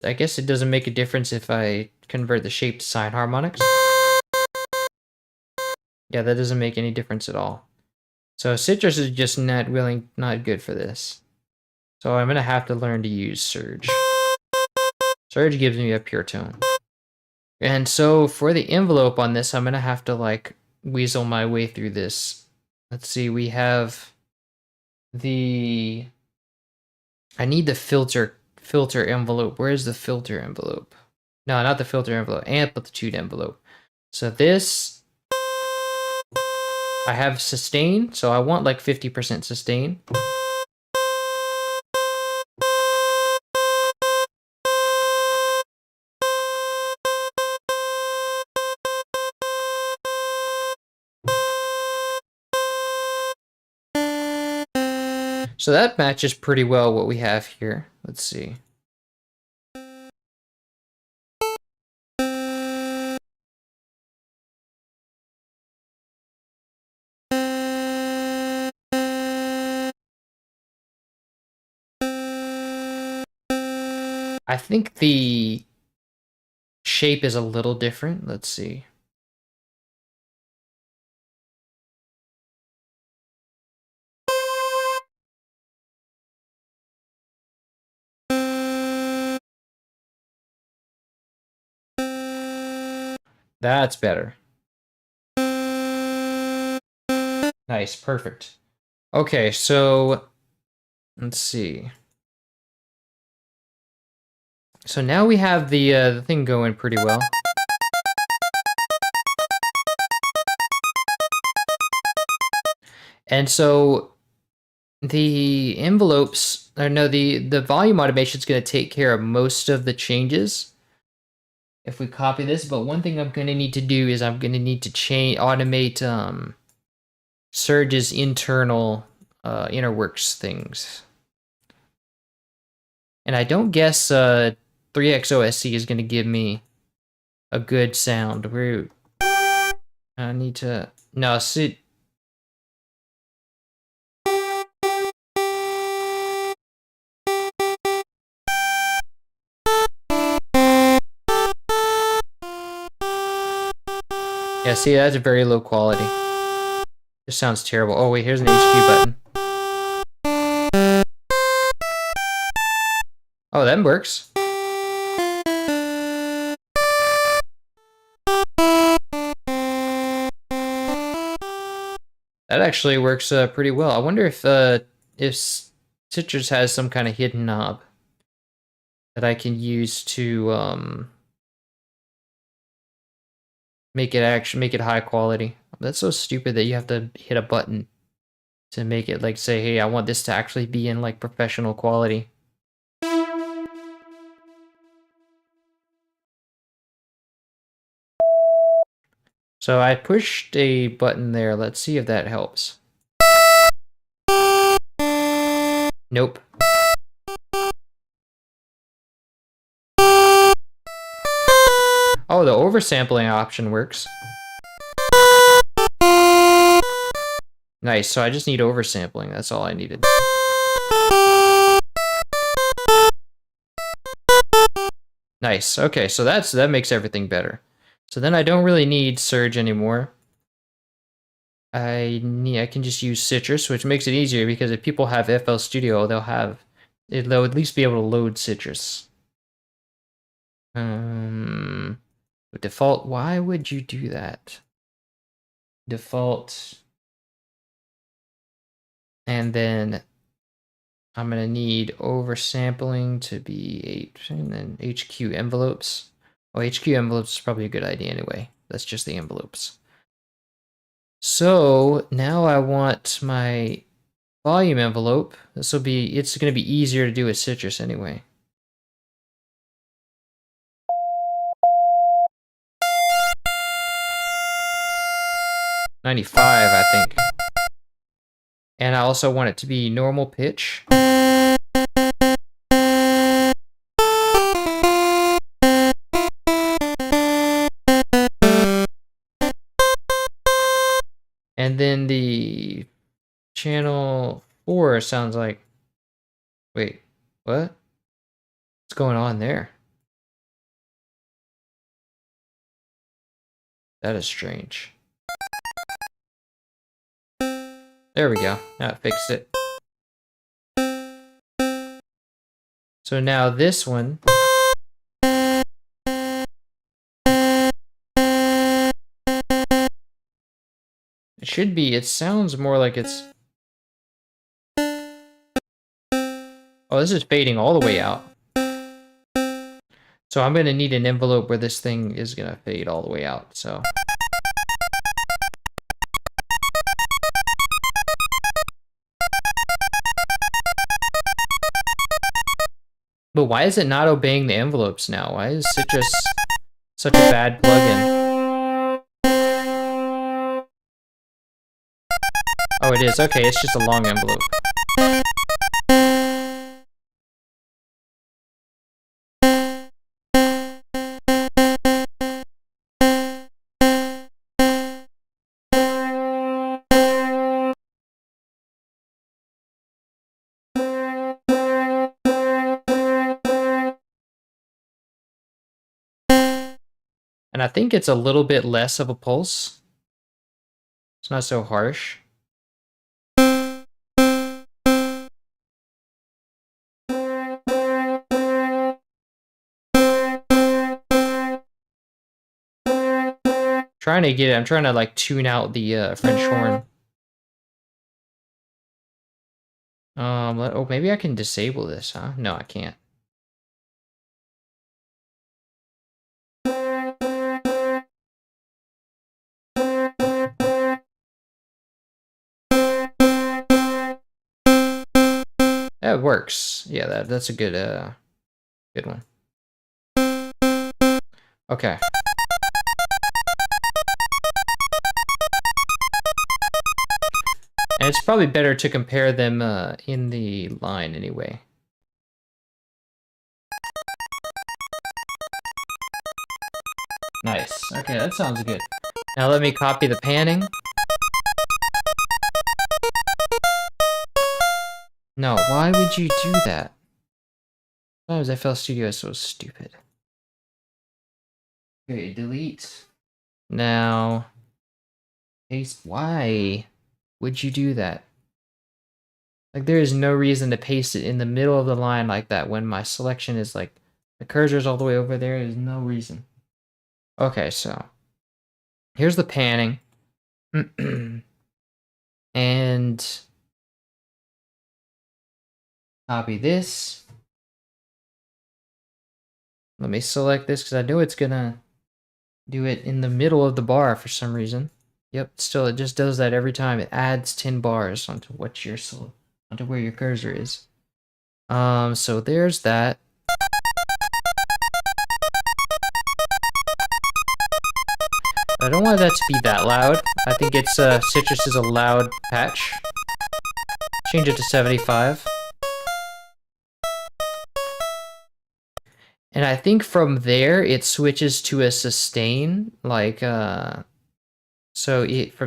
I guess it doesn't make a difference if I convert the shape to sine harmonics. Yeah, that doesn't make any difference at all. So Citrus is just not good for this. So I'm gonna have to learn to use Surge. Surge gives me a pure tone. And so for the envelope on this, I'm gonna have to like weasel my way through this. Let's see, we have I need the filter envelope. Where's the filter envelope? No, not the filter envelope, amplitude envelope. So this, I have sustain, so I want like 50% sustain. So that matches pretty well what we have here. Let's see. I think the shape is a little different. Let's see. That's better. Nice, perfect. Okay, so let's see. So now we have the thing going pretty well. And so the envelopes, or no, the volume automation is going to take care of most of the changes if we copy this. But one thing I'm going to need to do is I'm going to need to automate Surge's internal inner works things. And I don't guess 3XOSC is going to give me a good sound. I need to, no, see. Yeah, see, that's a very low quality. This sounds terrible. Oh wait, here's an HQ button. Oh, that works. That actually works pretty well. I wonder if Citrus has some kind of hidden knob that I can use to make it high quality. That's so stupid that you have to hit a button to make it like say, hey, I want this to actually be in like professional quality. So I pushed a button there. Let's see if that helps. Nope. Oh, the oversampling option works. Nice, so I just need oversampling. That's all I needed. Nice. Okay, so that makes everything better. So then I don't really need surge anymore. I can just use Citrus, which makes it easier because if people have FL Studio, they'll at least be able to load Citrus. Default, why would you do that? Default. And then I'm gonna need oversampling to be 8, and then HQ envelopes. Oh, HQ envelopes is probably a good idea anyway. That's just the envelopes. So now I want my volume envelope. It's gonna be easier to do with Citrus anyway. $95, I think. And I also want it to be normal pitch. And then the channel 4 sounds like... Wait, what? What's going on there? That is strange. There we go. That fixed it. So now this one... it sounds more like it's... Oh, this is fading all the way out. So I'm gonna need an envelope where this thing is gonna fade all the way out, so... But why is it not obeying the envelopes now? Why is Citrus such a bad plugin? Oh, it is. Okay, it's just a long envelope. And I think it's a little bit less of a pulse. It's not so harsh. I'm trying to like tune out the French horn. Oh, maybe I can disable this, huh? No, I can't. That works. Yeah, that's a good one. Okay. And it's probably better to compare them in the line anyway. Nice. Okay, that sounds good. Now let me copy the panning. No, why would you do that? Sometimes FL Studio is so stupid. Okay, delete. Now, paste. Why would you do that? Like, there is no reason to paste it in the middle of the line like that when my selection is like, the cursor's all the way over there. There's no reason. Okay, so here's the panning. And copy this. Let me select this because I know it's gonna do it in the middle of the bar for some reason. Yep, still it just does that every time. It adds 10 bars onto onto where your cursor is. So there's that. I don't want that to be that loud. I think it's Citrus is a loud patch. Change it to 75. And I think from there it switches to a sustain, like from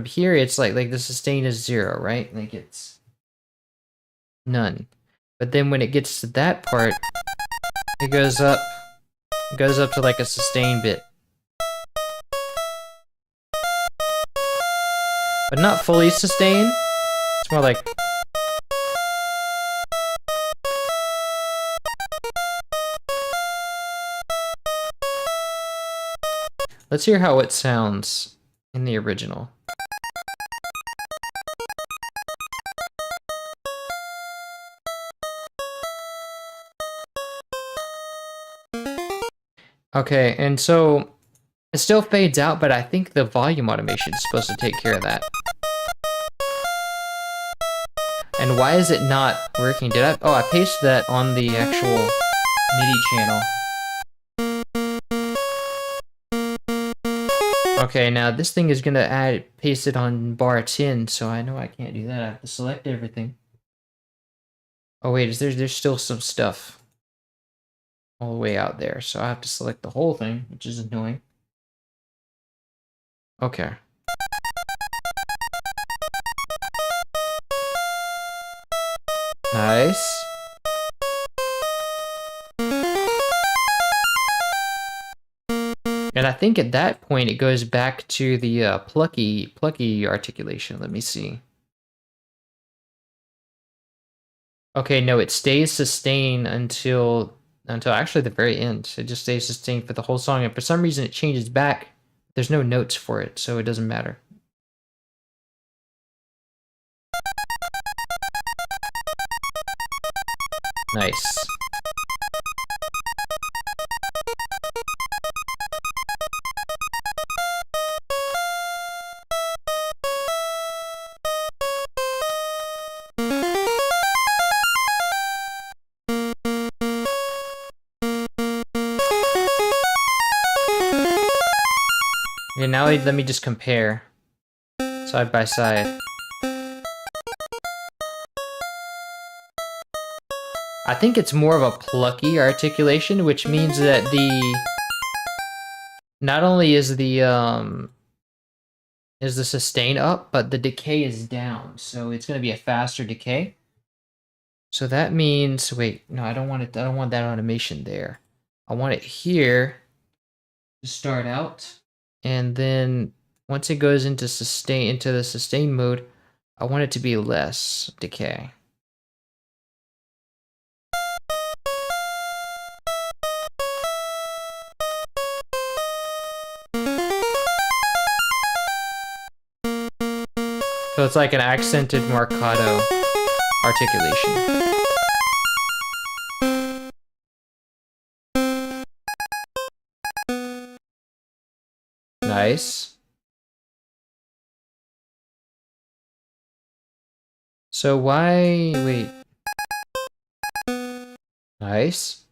here it's like the sustain is 0, right? Like it's none. But then when it gets to that part, it goes up to like a sustain bit. but not fully sustain. It's more like... Let's hear how it sounds in the original. Okay, and so it still fades out, but I think the volume automation is supposed to take care of that. And why is it not working? Did I? Oh, I pasted that on the actual MIDI channel. Okay, now this thing is gonna paste it on bar 10, so I know I can't do that. I have to select everything. Oh wait, there's still some stuff all the way out there, so I have to select the whole thing, which is annoying. Okay. Nice. And I think at that point it goes back to the plucky articulation. Let me see. Okay, no, it stays sustained until actually the very end. It just stays sustained for the whole song, and for some reason it changes back. There's no notes for it, so it doesn't matter. Nice. Okay, now let me just compare side by side. I think it's more of a plucky articulation, which means that not only is the sustain up, but the decay is down. So it's gonna be a faster decay. So that means, wait, no, I don't want it. I don't want that automation there. I want it here to start out, and then once it goes into the sustain mode, I want it to be less decay. So it's like an accented marcato articulation. Nice. So why, wait. Nice.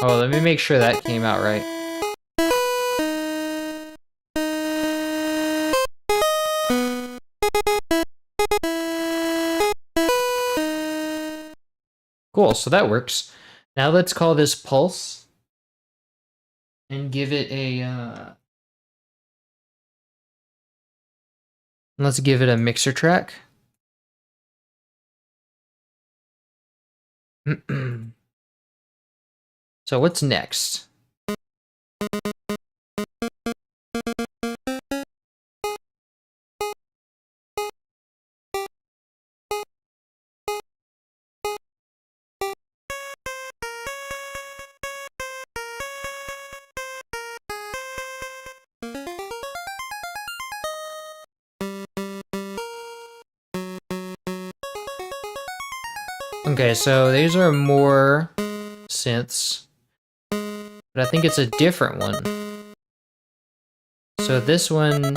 Oh, let me make sure that came out right. Cool, so that works. Now let's call this pulse and give it a let's give it a mixer track. So what's next? Okay, so these are more synths, but I think it's a different one. So this one's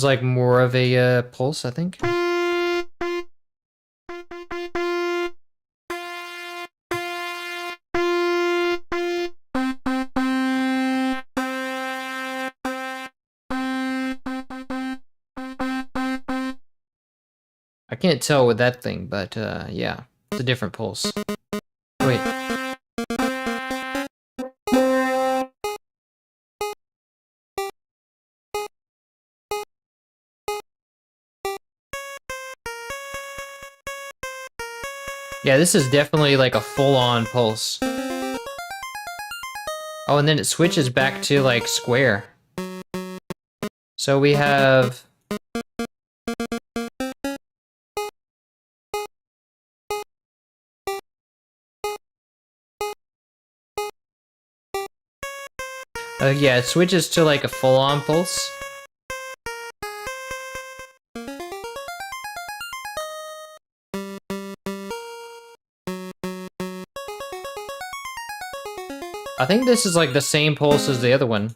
like more of a pulse, I think. I can't tell with that thing, but yeah, it's a different pulse. Wait. Yeah, this is definitely like a full-on pulse. Oh, and then it switches back to like square. So we have... yeah, it switches to like a full-on pulse. I think this is like the same pulse as the other one.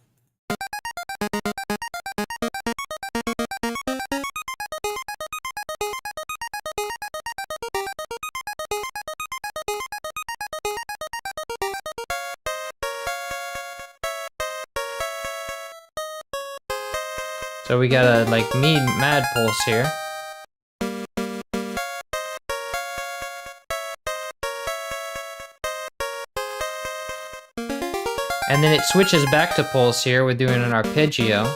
So we got a like mad pulse here. And then it switches back to pulse here. We're doing an arpeggio.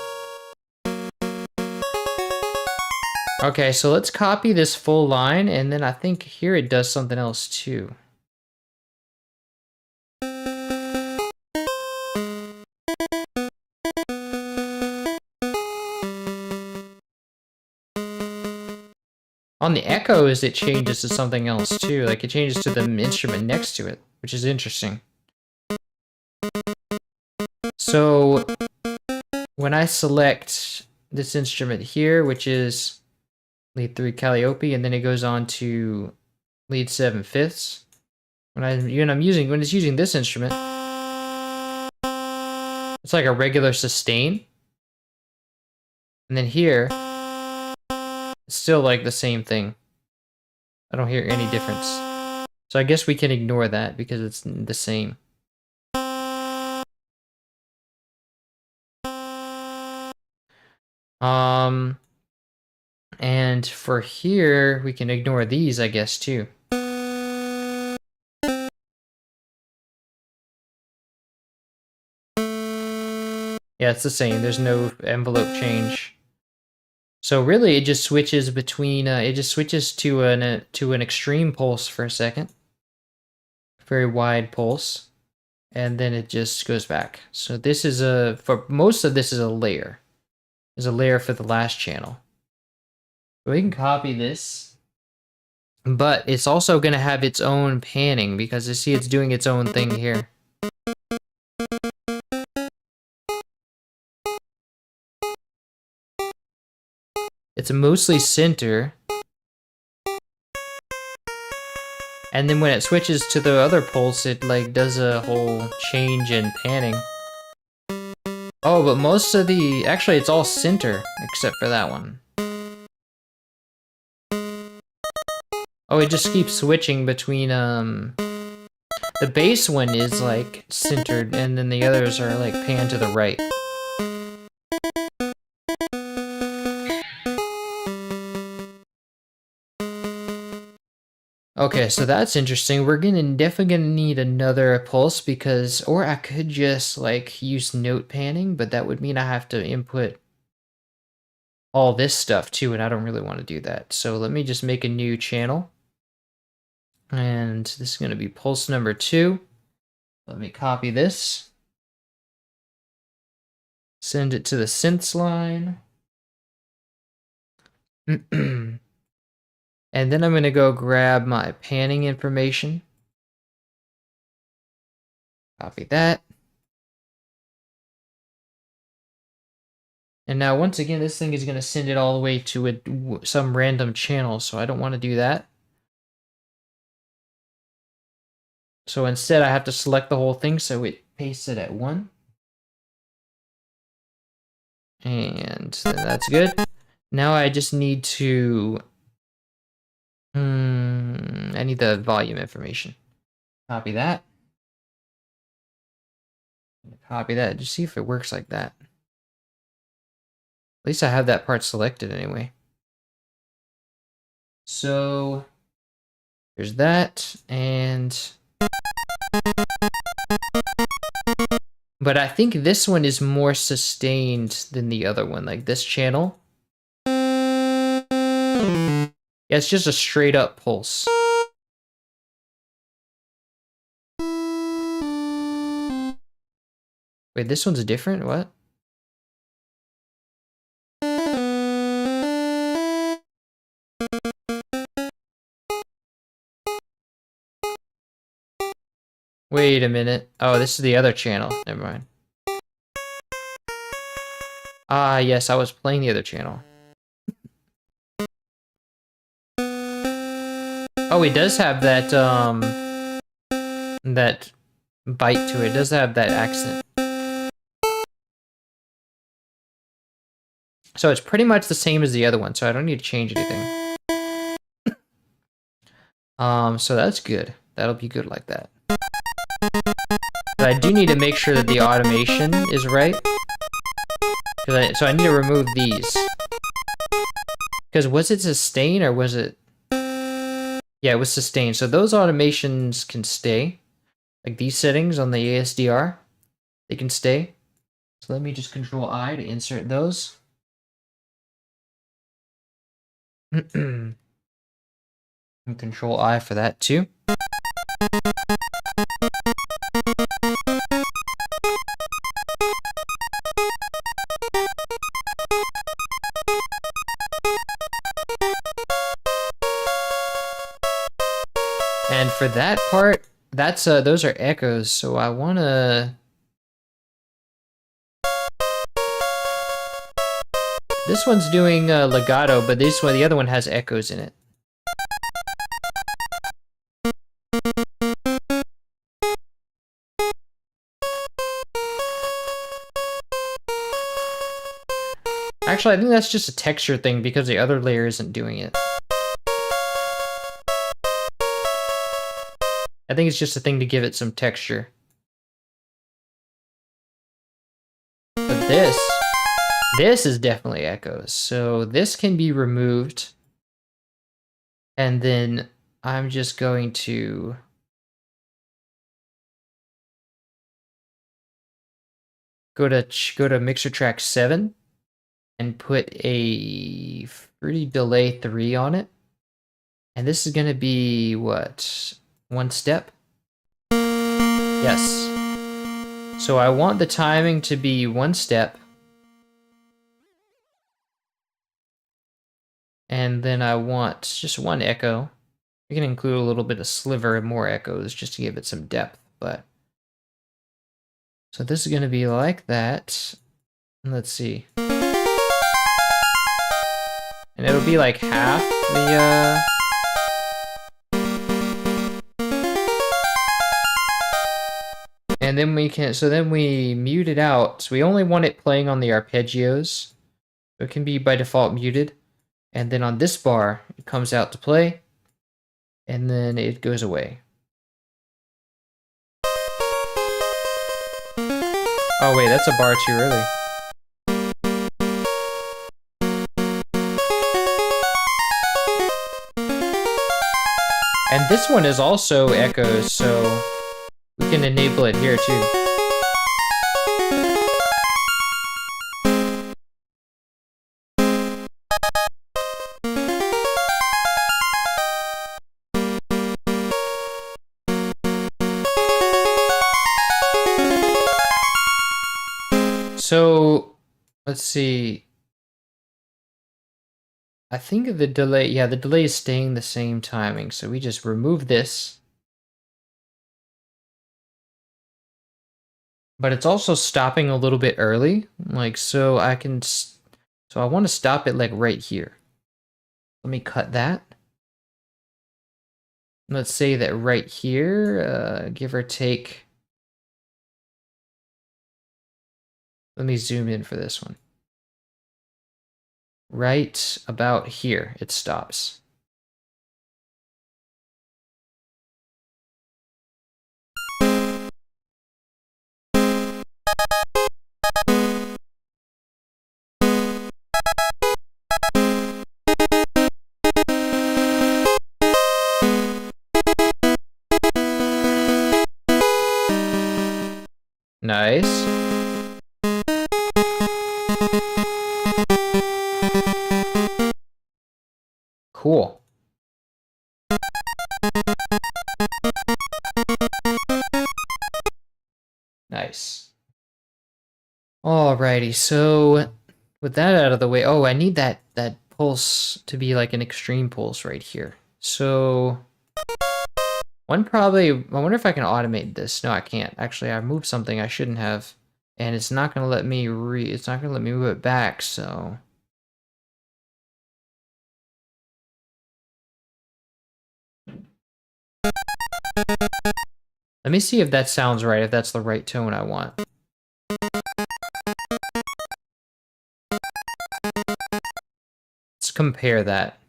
Okay, so let's copy this full line, and then I think here it does something else too. On the echoes, it changes to something else too. Like it changes to the instrument next to it, which is interesting. So when I select this instrument here, which is lead 3 Calliope, and then it goes on to lead 7 fifths. When it's using this instrument, it's like a regular sustain. And then here, it's still like the same thing. I don't hear any difference. So I guess we can ignore that because it's the same. And for here, we can ignore these, I guess, too. Yeah, it's the same. There's no envelope change. So really, it just switches between. It just switches to an extreme pulse for a second, very wide pulse, and then it just goes back. So this is for most of this is a layer. There's a layer for the last channel. So we can copy this, but it's also going to have its own panning because you see it's doing its own thing here. It's mostly center. And then when it switches to the other pulse, it like does a whole change in panning. Oh, but most of actually it's all center except for that one. Oh, it just keeps switching between, the bass one is like centered and then the others are like panned to the right. Okay, so that's interesting. We're definitely gonna need another pulse because, or I could just like use note panning, but that would mean I have to input all this stuff too, and I don't really want to do that. So let me just make a new channel. And this is gonna be pulse number 2. Let me copy this. Send it to the synths line. And then I'm going to go grab my panning information. Copy that. And now once again, this thing is going to send it all the way to some random channel, so I don't want to do that. So instead I have to select the whole thing so it pastes it at 1. And that's good. Now I just need to... I need the volume information. Copy that. Copy that. Just see if it works like that. At least I have that part selected anyway. So there's that, and but I think this one is more sustained than the other one, like this channel. Yeah, it's just a straight up pulse. Wait, this one's different? What? Wait a minute. Oh, this is the other channel. Never mind. Ah, yes, I was playing the other channel. Oh, it does have that, that bite to it. It does have that accent. So it's pretty much the same as the other one, so I don't need to change anything. So that's good. That'll be good like that. But I do need to make sure that the automation is right. So I need to remove these. Because was it sustain or was it... Yeah, it was sustain. So those automations can stay. Like these settings on the ASDR, they can stay. So let me just Control I to insert those. And Control I for that too. And for that part, that's those are echoes, so I wanna... This one's doing legato, but the other one has echoes in it. Actually, I think that's just a texture thing because the other layer isn't doing it. I think it's just a thing to give it some texture. But this is definitely echoes. So this can be removed. And then I'm just going to go to mixer track 7 and put a fruity delay 3 on it. And this is going to be what? 1 step? Yes. So I want the timing to be 1 step. And then I want just 1 echo. We can include a little bit of sliver and more echoes just to give it some depth, but... So this is going to be like that. Let's see. And it'll be like half the, And then we can, so then we mute it out. So we only want it playing on the arpeggios. So it can be by default muted. And then on this bar, it comes out to play. And then it goes away. Oh wait, that's a bar too early. And this one is also echoes, so we can enable it here too. So, let's see. I think the delay, yeah, the delay is staying the same timing. So we just remove this. But it's also stopping a little bit early. Like, so I can, so I want to stop it like right here. Let me cut that. Let's say that right here, give or take. Let me zoom in for this one. Right about here, it stops. Nice. Cool. Nice. Alrighty, so with that out of the way, oh, I need that pulse to be like an extreme pulse right here. So I wonder if I can automate this. No, I can't. Actually, I moved something I shouldn't have, and it's not gonna let me it's not gonna let me move it back, so. Let me see if that sounds right, if that's the right tone I want. Let's compare that.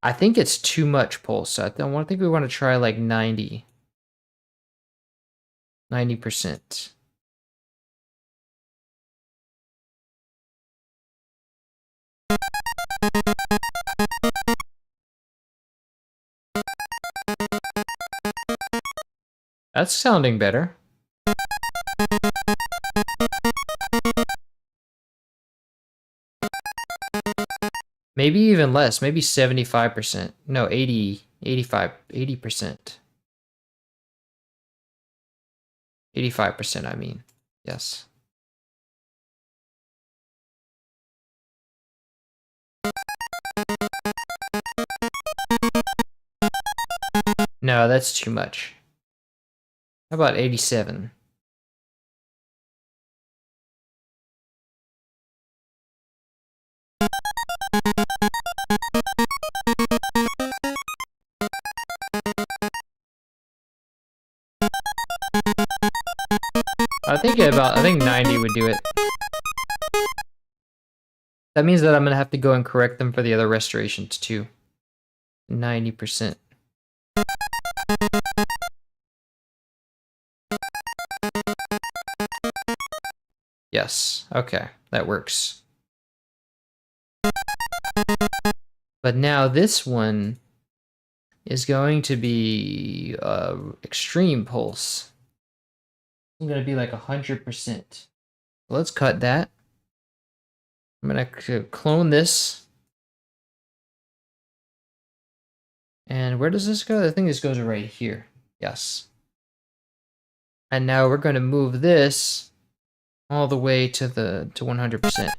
I think it's too much pulse. I think we want to try like 90%. That's sounding better. Maybe even less, maybe 75%. No, 80, 85, 80%. 85%, I mean. Yes. No, that's too much. How about 87? I think 90 would do it. That means that I'm gonna have to go and correct them for the other restorations too. 90%. Yes, okay, that works. But now this one is going to be extreme pulse. It's gonna be like 100%. Let's cut that. I'm gonna clone this. And where does this go? I think this goes right here. Yes. And now we're gonna move this all the way to 100%.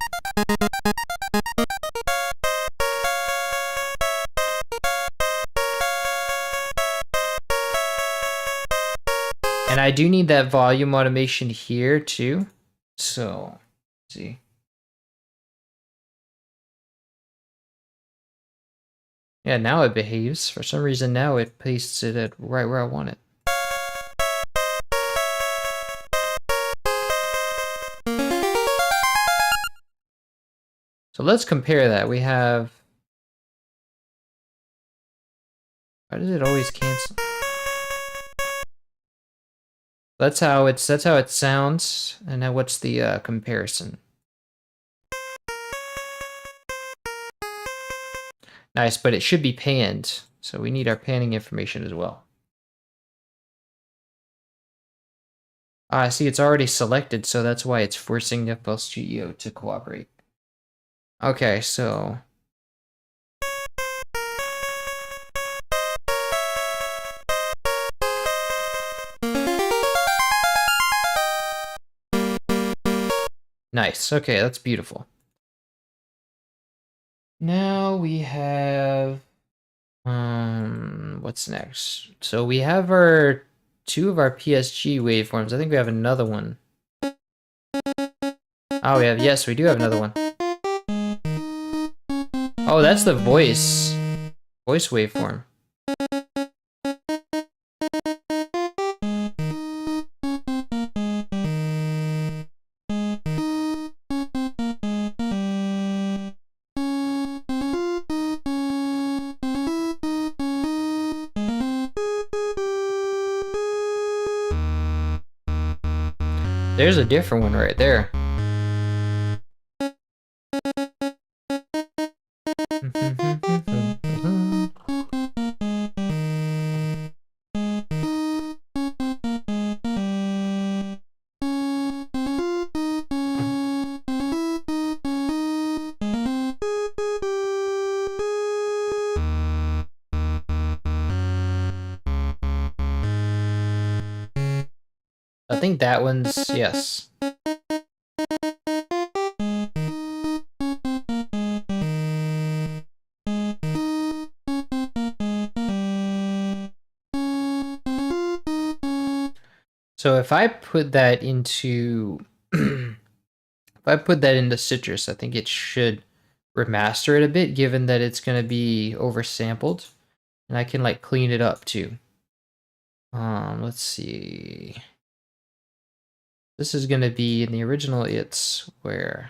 And I do need that volume automation here too. So, let's see. Yeah, now it behaves. For some reason now it pastes it at right where I want it. So let's compare that. We have... Why does it always cancel? That's how it sounds. And now what's the comparison? Nice, but it should be panned. So we need our panning information as well. I see it's already selected, so that's why it's forcing FL Studio to cooperate. Okay, so... Nice, okay, that's beautiful. Now we have... what's next? So we have our... 2 of our PSG waveforms. I think we have another one. Oh, yes, we do have another one. Oh, that's the voice waveform. There's a different one right there. I think that one's, yes. So if I put that into, if I put that into Citrus, I think it should remaster it a bit, given that it's going to be oversampled. And I can like clean it up too. Let's see. This is going to be in the original, it's where?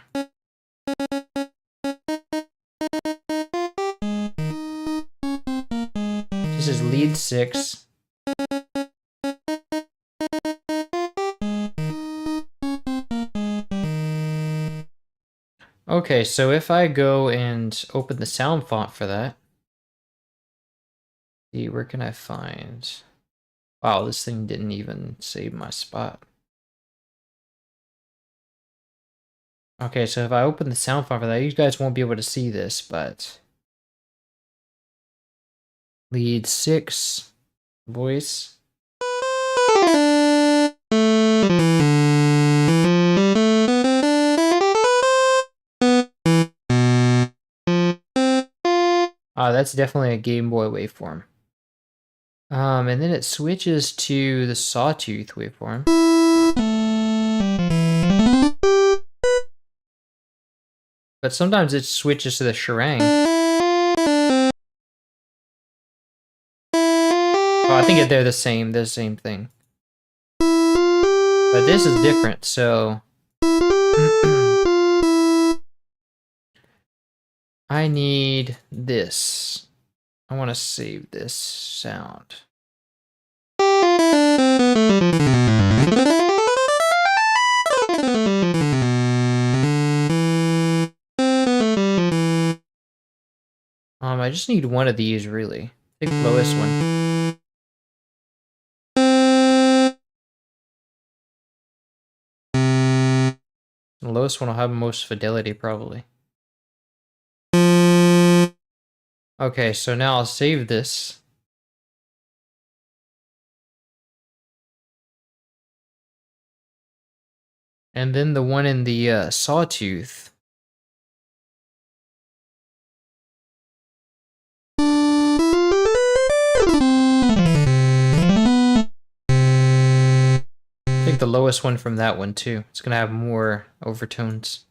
This is lead 6. Okay, so if I go and open the sound font for that, see, where can I find? Wow, this thing didn't even save my spot. Okay, so if I open the sound font for that, you guys won't be able to see this, but lead 6, voice. Ah, that's definitely a Game Boy waveform. And then it switches to the sawtooth waveform. But sometimes it switches to the Sharang. Oh, I think they're the same thing. But this is different, so I need this. I want to save this sound. I just need one of these, really. Pick the lowest one. The lowest one will have most fidelity, probably. Okay, so now I'll save this. And then the one in the sawtooth. Take the lowest one from that one too. It's gonna have more overtones.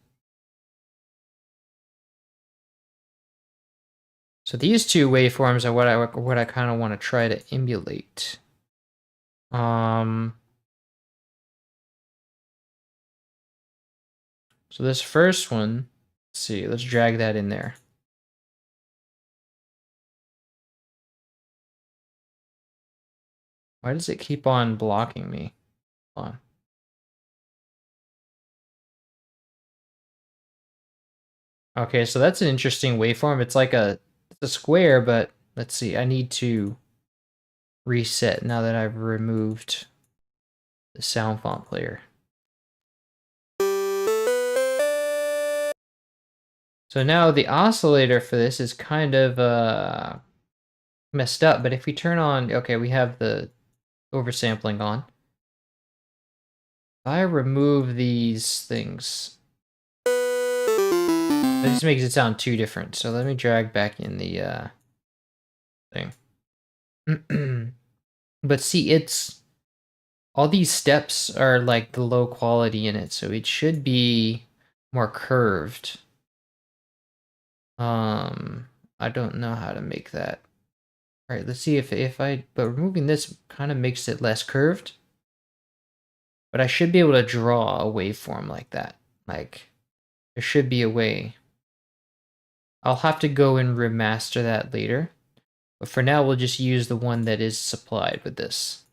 So these two waveforms are what I kind of want to try to emulate. So this first one, let's see, let's drag that in there. Why does it keep on blocking me? Hold on. Okay, so that's an interesting waveform. It's like it's a square, but let's see, I need to reset now that I've removed the sound font player. So now the oscillator for this is kind of messed up, but if we turn on, okay, we have the oversampling on. If I remove these things, that just makes it sound too different. So let me drag back in the thing. But see, it's all these steps are like the low quality in it, so it should be more curved. I don't know how to make that. All right, let's see but removing this kind of makes it less curved. But I should be able to draw a waveform like that. Like, there should be a way. I'll have to go and remaster that later. But for now, we'll just use the one that is supplied with this.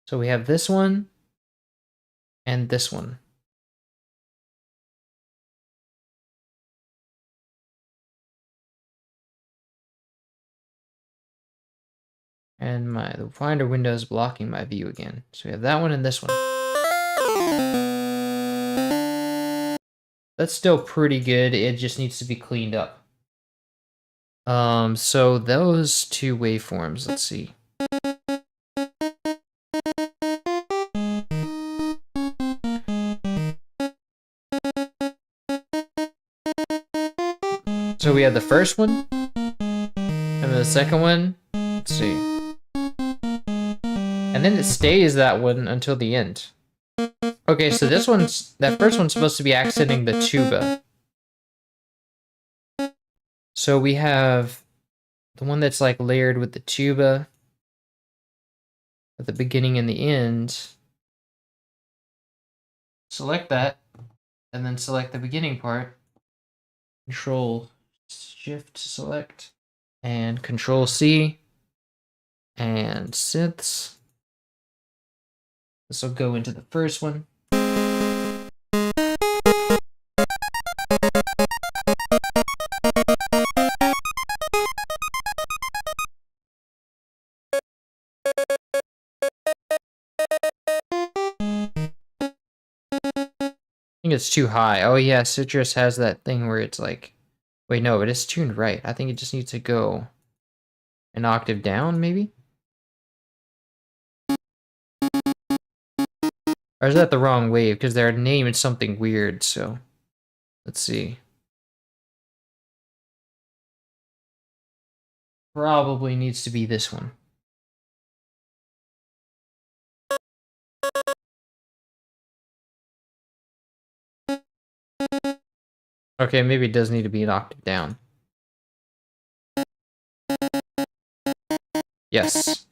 So we have this one and this one. And the Finder window is blocking my view again. So we have that one and this one. That's still pretty good. It just needs to be cleaned up. So those two waveforms, let's see. So we have the first one, and then the second one. Let's see. And then it stays that one until the end. Okay, so that first one's supposed to be accenting the tuba. So we have the one that's like layered with the tuba at the beginning and the end. Select that, and then select the beginning part. Control Shift select, and Control C, and synths. This will go into the first one. I think it's too high. Oh yeah, Citrus has that thing where it's like, wait, no, but it's tuned right. I think it just needs to go an octave down, maybe? Or is that the wrong wave? Because their name is something weird, so let's see. Probably needs to be this one. Okay, maybe it does need to be an octave down. Yes.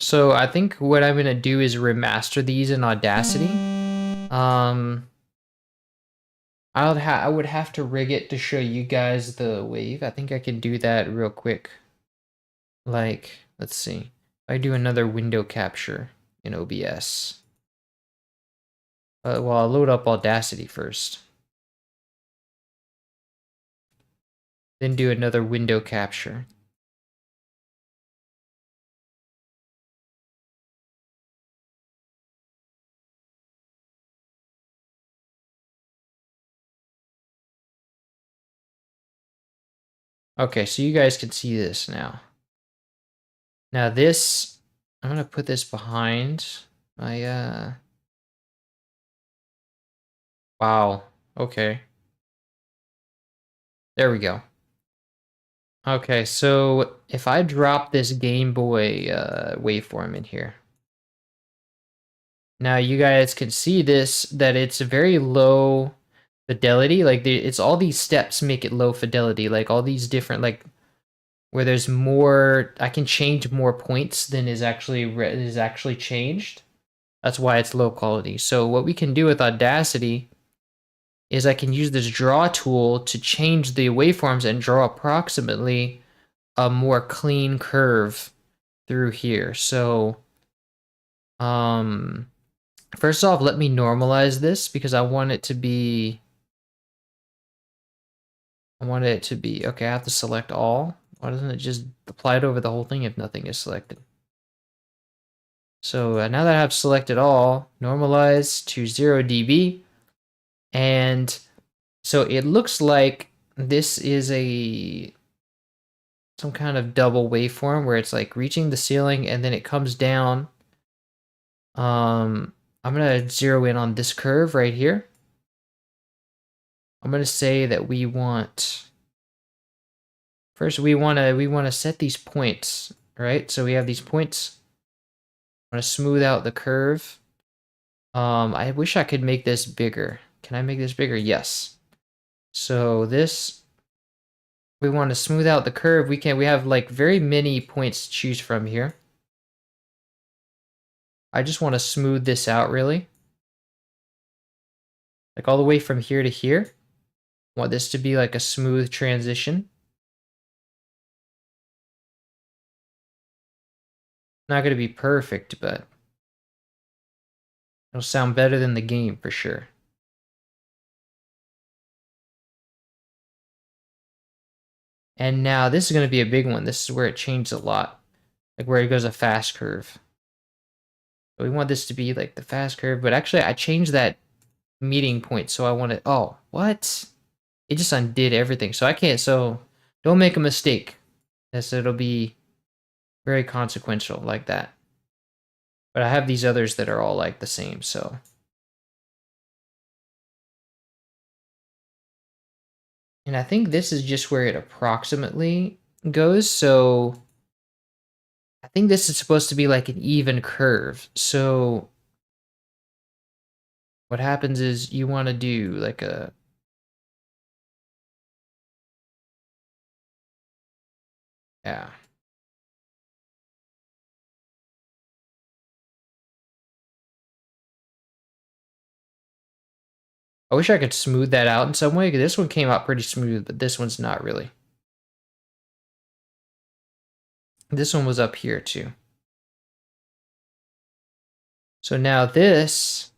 So I think what I'm gonna do is remaster these in Audacity. I would have to rig it to show you guys the wave. I think I can do that real quick. Like, let's see. I do another window capture in OBS. Well, I'll load up Audacity first. Then do another window capture. Okay, so you guys can see this now. Now this, I'm gonna put this behind my, wow, okay. There we go. Okay, so if I drop this Game Boy waveform in here, now you guys can see this, that it's a very low fidelity. Like it's all these steps make it low fidelity. Like all these different, like where there's more, I can change more points than is actually changed. That's why it's low quality. So what we can do with Audacity is I can use this draw tool to change the waveforms and draw approximately a more clean curve through here. So, first off, let me normalize this because I want it to be, okay, I have to select all. Why doesn't it just apply it over the whole thing if nothing is selected? So now that I have selected all, normalize to 0 dB. And so it looks like this is some kind of double waveform where it's like reaching the ceiling and then it comes down. I'm gonna zero in on this curve right here. I'm gonna say that we want, first we wanna set these points, right? So we have these points. I'm gonna smooth out the curve. I wish I could make this bigger. Can I make this bigger? Yes. So this, we want to smooth out the curve. We have like very many points to choose from here. I just want to smooth this out really. Like all the way from here to here. I want this to be like a smooth transition. Not going to be perfect, but it'll sound better than the game for sure. And now this is going to be a big one. This is where it changes a lot. Like where it goes a fast curve. So we want this to be like the fast curve, but actually I changed that meeting point. So I want it, oh, what? It just undid everything. So I can't, so don't make a mistake. Yes, it'll be very consequential like that. But I have these others that are all like the same, so. And I think this is just where it approximately goes. So I think this is supposed to be like an even curve. So what happens is you want to do like a, yeah. I wish I could smooth that out in some way. This one came out pretty smooth, but this one's not really. This one was up here too. So now this,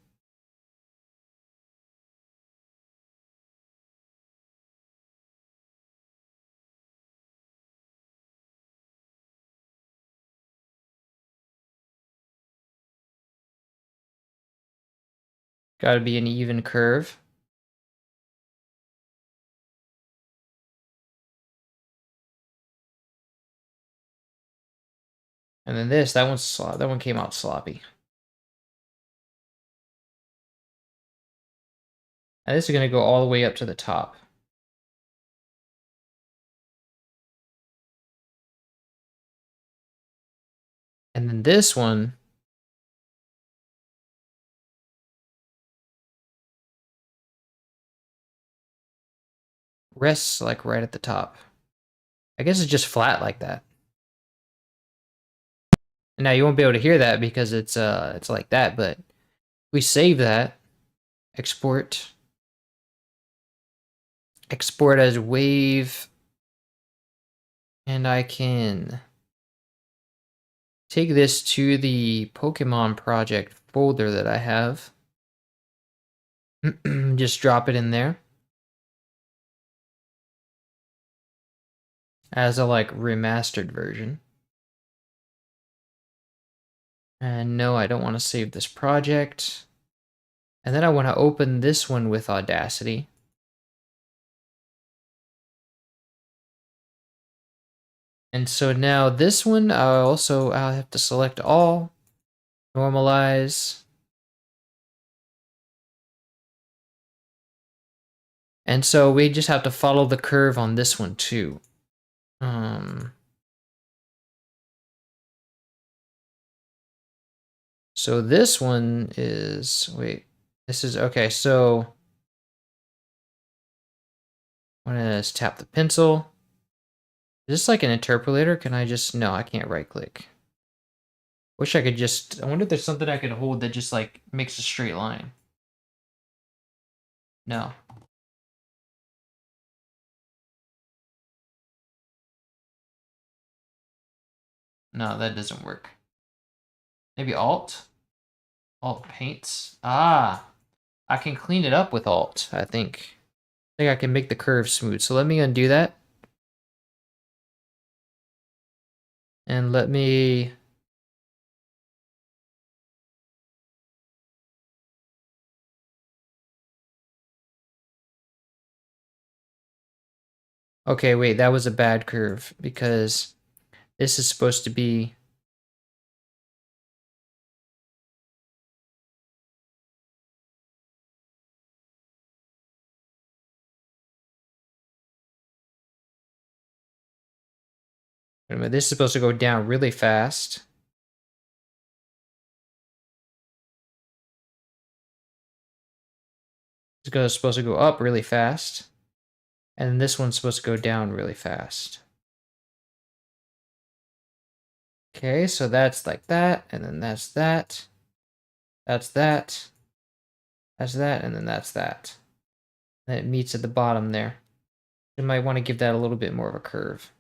got to be an even curve. And then this, that one came out sloppy. And this is going to go all the way up to the top. And then this one, rests like right at the top. I guess it's just flat like that. And now you won't be able to hear that because it's like that, but we save that, export as wave, and I can take this to the Pokemon project folder that I have. Just drop it in there as a like remastered version. And no, I don't want to save this project. And then I want to open this one with Audacity. And so now this one, I'll have to select all, normalize. And so we just have to follow the curve on this one too. So this one is, wait, this is, okay, so I'm gonna tap the pencil. Is this like an interpolator? Can I just, no, I can't right click. Wish I could just, I wonder if there's something I could hold that just like makes a straight line. No. No, that doesn't work. Maybe Alt? Alt paints? Ah, I can clean it up with Alt, I think. I think I can make the curve smooth. So let me undo that. And let me, okay, wait, that was a bad curve because this is supposed to be, wait a minute, this is supposed to go down really fast. It's supposed to go up really fast. And this one's supposed to go down really fast. Okay, so that's like that, and then that's that. That's that. That's that, and then that's that. And it meets at the bottom there. You might want to give that a little bit more of a curve.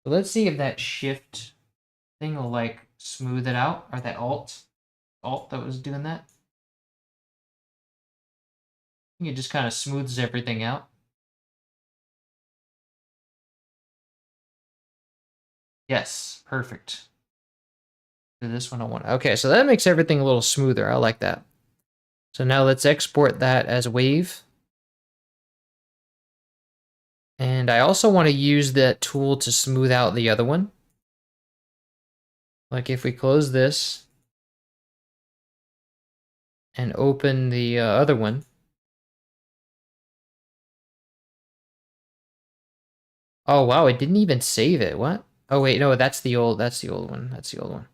So let's see if that shift thing will like smooth it out, or that alt that was doing that. I think it just kind of smooths everything out. Yes, perfect. Do this one I want. Okay, so that makes everything a little smoother. I like that. So now let's export that as wave. And I also want to use that tool to smooth out the other one. Like if we close this and open the other one, Oh wow, it didn't even save it. What? Oh wait, no, that's the old one. That's the old one.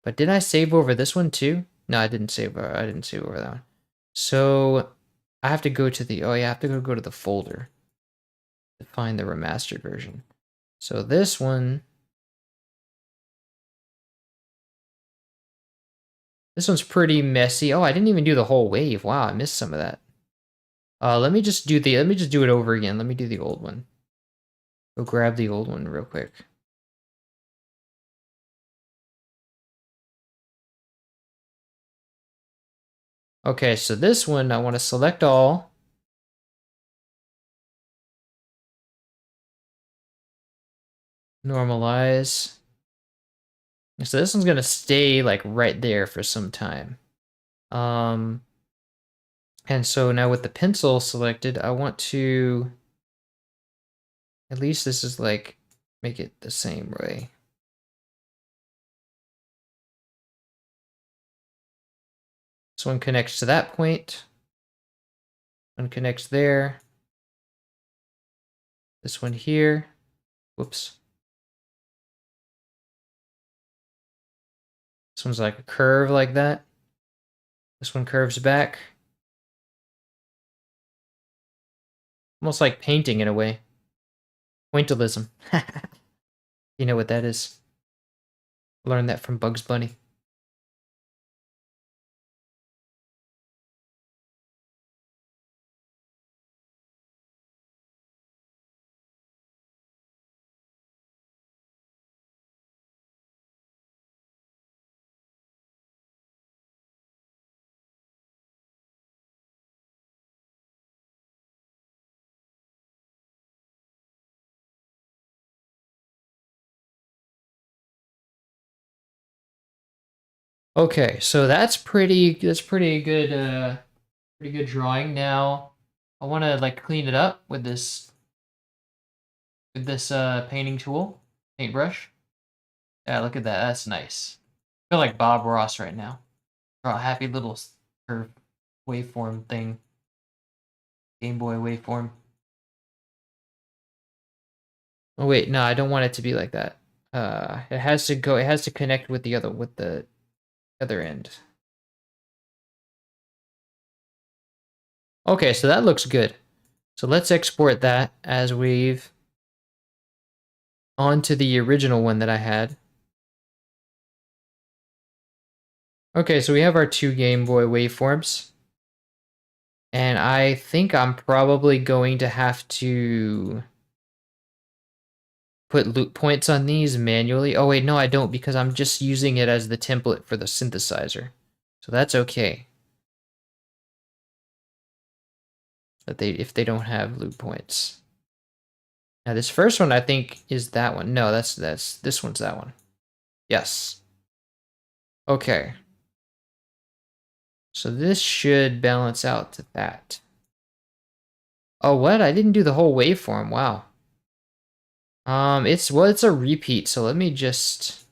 But did I save over this one too? No, I didn't save over that one. So I have to go to the, oh yeah, I have to go to the folder to find the remastered version. So this one's pretty messy. Oh, I didn't even do the whole wave. Wow, I missed some of that. Let me just do it over again. Let me do the old one. Go grab the old one real quick. Okay, so this one, I want to select all. Normalize. So this one's gonna stay like right there for some time. Um, and so now with the pencil selected, I want to, at least this is like, make it the same way. This one connects to that point. One connects there. This one here. Whoops. This one's like a curve like that. This one curves back. Almost like painting in a way. Pointillism. You know what that is. Learned that from Bugs Bunny. Okay, so pretty good drawing. Now I wanna like clean it up with this painting tool, paintbrush. Yeah, look at that. That's nice. I feel like Bob Ross right now. Draw a happy little curve waveform thing. Game Boy waveform. Oh wait, no, I don't want it to be like that. It has to connect with the other end. Okay, so that looks good. So let's export that as wave onto the original one that I had. Okay, so we have our two Game Boy waveforms. And I think I'm probably going to have to put loop points on these manually. Oh wait, no, I don't, because I'm just using it as the template for the synthesizer. So that's okay. That if they don't have loop points. Now this first one I think is that one. No, that's this one's that one. Yes. Okay. So this should balance out to that. Oh, what? I didn't do the whole waveform. Wow. It's a repeat, so let me just,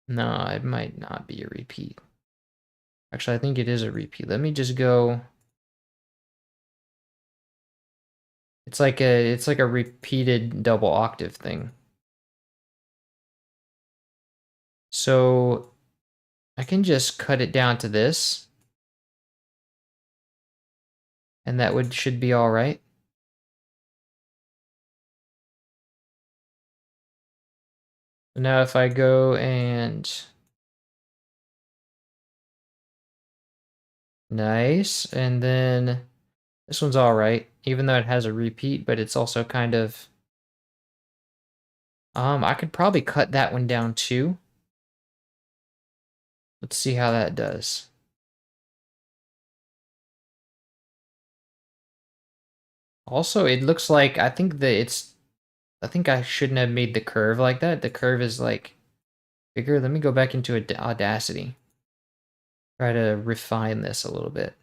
no, it might not be a repeat. Actually, I think it is a repeat. Let me just go. It's like a repeated double octave thing. So I can just cut it down to this, and that should be all right. Now if I go and nice, and then this one's all right, even though it has a repeat, but it's also kind of, I could probably cut that one down too. Let's see how that does. Also, it looks like, I think I shouldn't have made the curve like that. The curve is like bigger. Let me go back into Audacity. Try to refine this a little bit.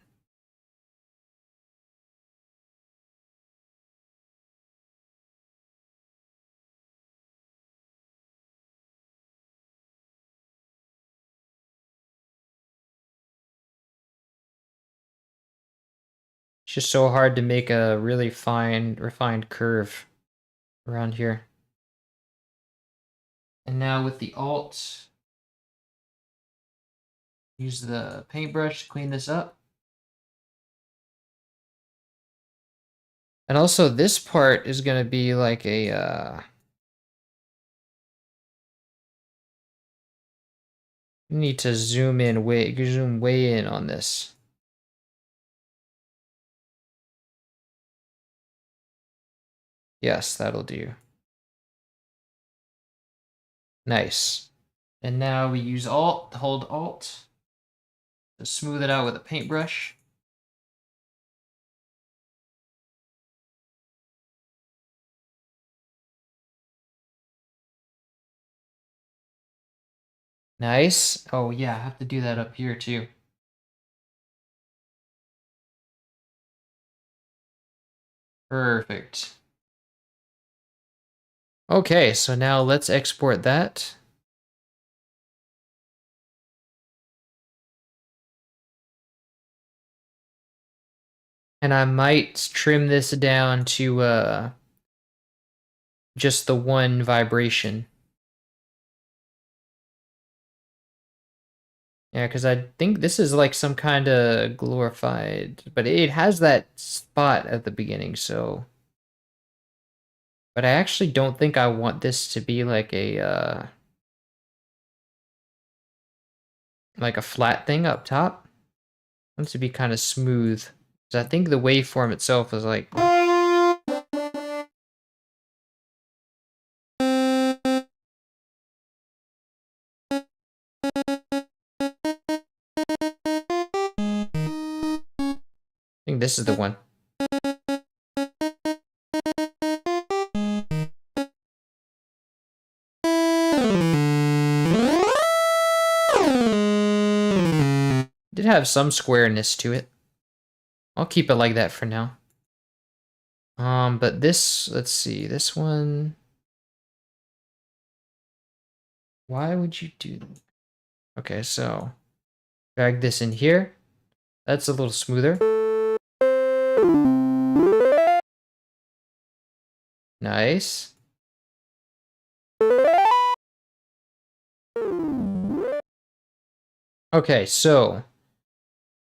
It's just so hard to make a really refined curve. around here. And now with the alt, use the paintbrush to clean this up. And also this part is going to be like a, you need to zoom way in on this. Yes, that'll do. Nice. And now we use Alt, hold Alt to smooth it out with a paintbrush. Nice. Oh yeah, I have to do that up here too. Perfect. Okay, so now let's export that. And I might trim this down to just the one vibration. Yeah, because I think this is like some kind of glorified, but it has that spot at the beginning, so. But I actually don't think I want this to be like a flat thing up top. I want it to be kind of smooth. Because I think the waveform itself is like. I think this is the one. Did have some squareness to it. I'll keep it like that for now. But this, let's see, this one. Why would you do that? Okay, so drag this in here. That's a little smoother. Nice. Okay, so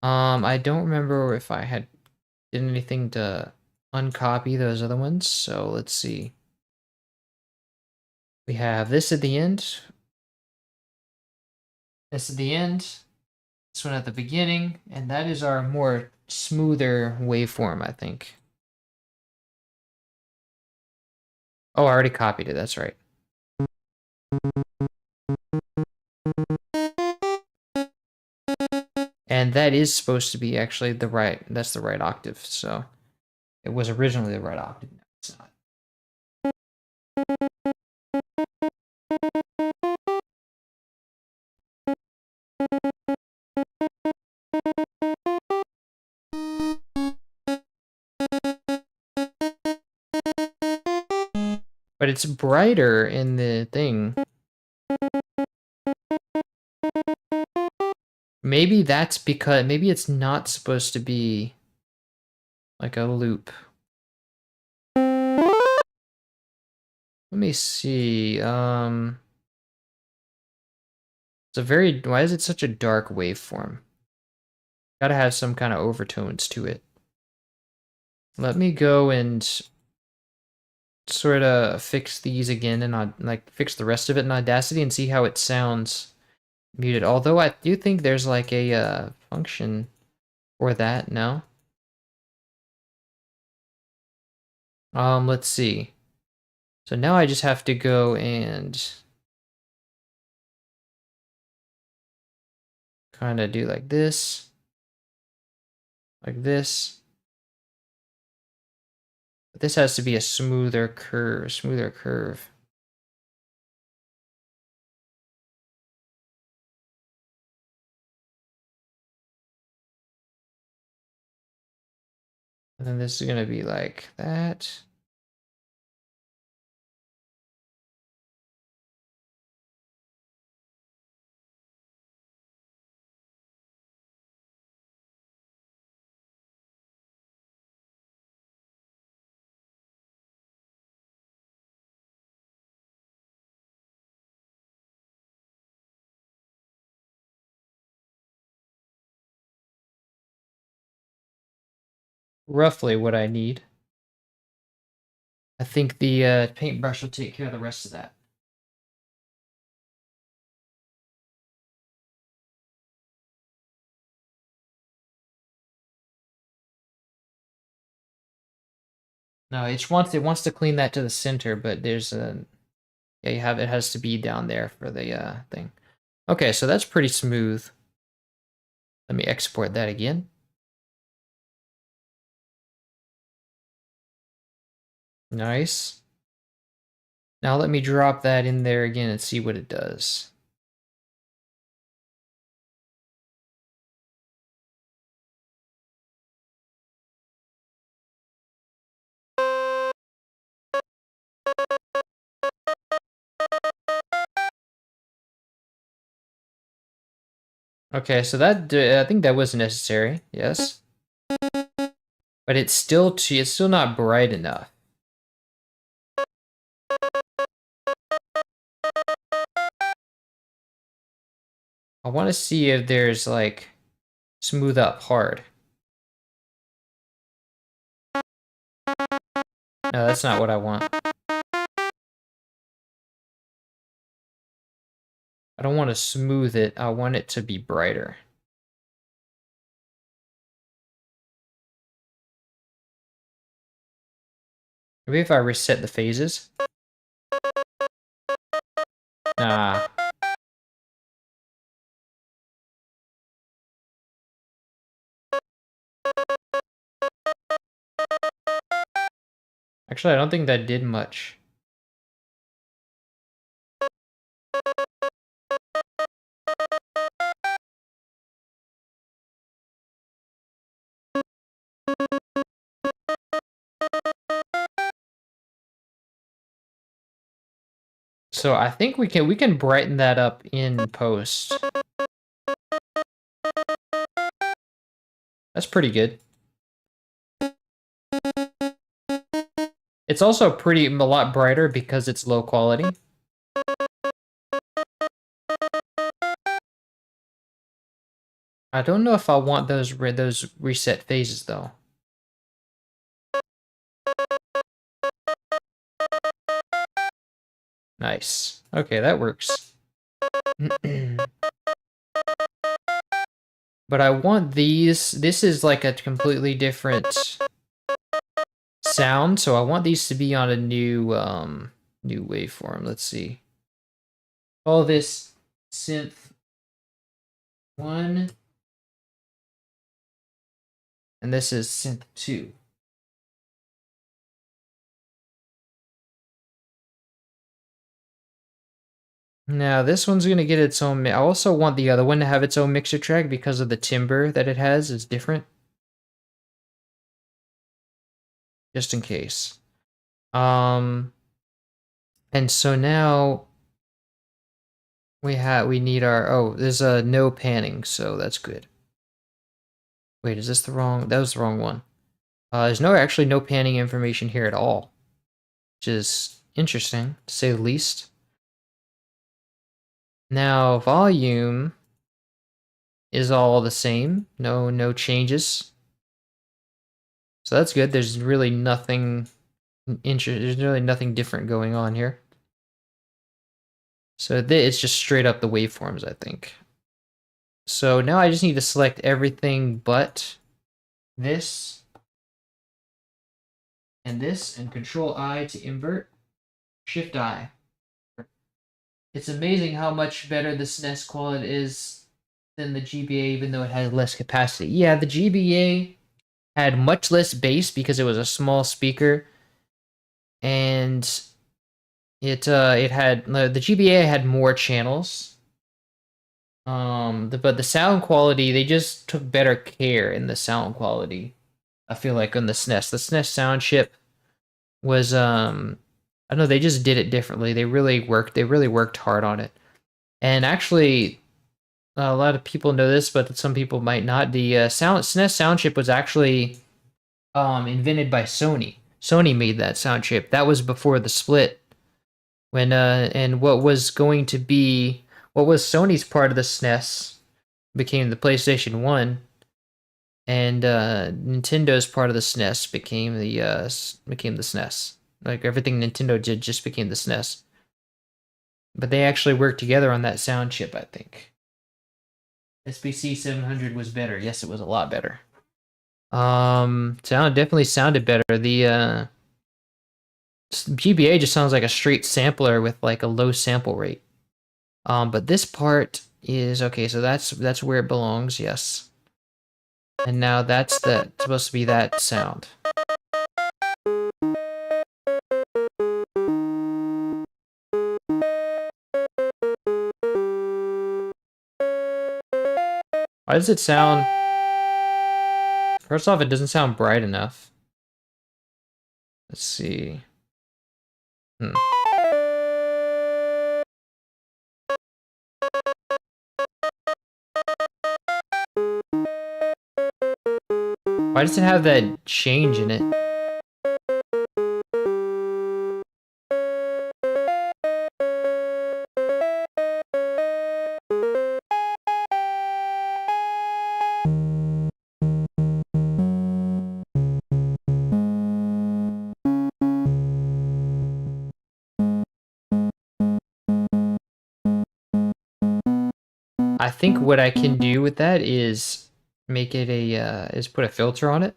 I don't remember if I had did anything to uncopy those other ones, so let's see. We have this at the end. This at the end. This one at the beginning, and that is our more smoother waveform, I think. Oh, I already copied it, that's right. And that is supposed to be actually that's the right octave, so it was originally the right octave, no, it's not. But it's brighter in the thing. Maybe that's because, maybe it's not supposed to be like a loop. Let me see, why is it such a dark waveform? Gotta have some kind of overtones to it. Let me go and sort of fix these again and like fix the rest of it in Audacity and see how it sounds muted. Although I do think there's like a function for that now. Let's see. So now I just have to go and kind of do like this. Like this. But this has to be a smoother curve. And then this is gonna be like that. roughly what I need. I think the paintbrush will take care of the rest of that. No, it wants to clean that to the center, but there's a yeah, it has to be down there for the thing. Okay, so that's pretty smooth. Let me export that again. Nice. Now let me drop that in there again and see what it does. Okay, so that I think that was necessary. Yes. But it's still not bright enough. I want to see if there's like smooth up hard. No, that's not what I want. I don't want to smooth it. I want it to be brighter. Maybe if I reset the phases. Nah. Actually, I don't think that did much. So I think we can brighten that up in post. That's pretty good. It's also a lot brighter because it's low quality. I don't know if I want those reset phases though. Nice. Okay, that works. But I want these. This is like a completely different sound, so I want these to be on a new new waveform. Let's see. Call this synth 1, and this is synth 2. Now this one's gonna get its own. I also want the other one to have its own mixer track because of the timbre that it has is different. Just in case. And so now we need our there's a no panning, so that's good. Wait, is this the wrong? That was the wrong one. There's actually no panning information here at all, which is interesting to say the least. Now volume is all the same, no changes. So that's good. There's really nothing there's really nothing different going on here. So it's just straight up the waveforms, I think. So now I just need to select everything but this and this, and Control I to invert, Shift I. It's amazing how much better the SNES quality is than the GBA, even though it has less capacity. Yeah, the GBA had much less bass because it was a small speaker, and it had the GBA had more channels. But the sound quality, they just took better care in the sound quality. I feel like on the SNES, the SNES sound chip was I don't know, they just did it differently. They really worked hard on it. And actually, a lot of people know this, but some people might not. The SNES sound chip was actually invented by Sony. Sony made that sound chip. That was before the split. When and what was Sony's part of the SNES became the PlayStation 1. and Nintendo's part of the SNES became the SNES. Like everything Nintendo did just became the SNES. But they actually worked together on that sound chip, I think. SBC 700 was better. Yes, it was a lot better. Definitely sounded better. The GBA just sounds like a straight sampler with like a low sample rate. But this part is okay, so that's where it belongs, yes. And now that's supposed to be that sound. Why does it sound... First off, it doesn't sound bright enough. Let's see. Why does it have that change in it? I think what I can do with that is make it is put a filter on it.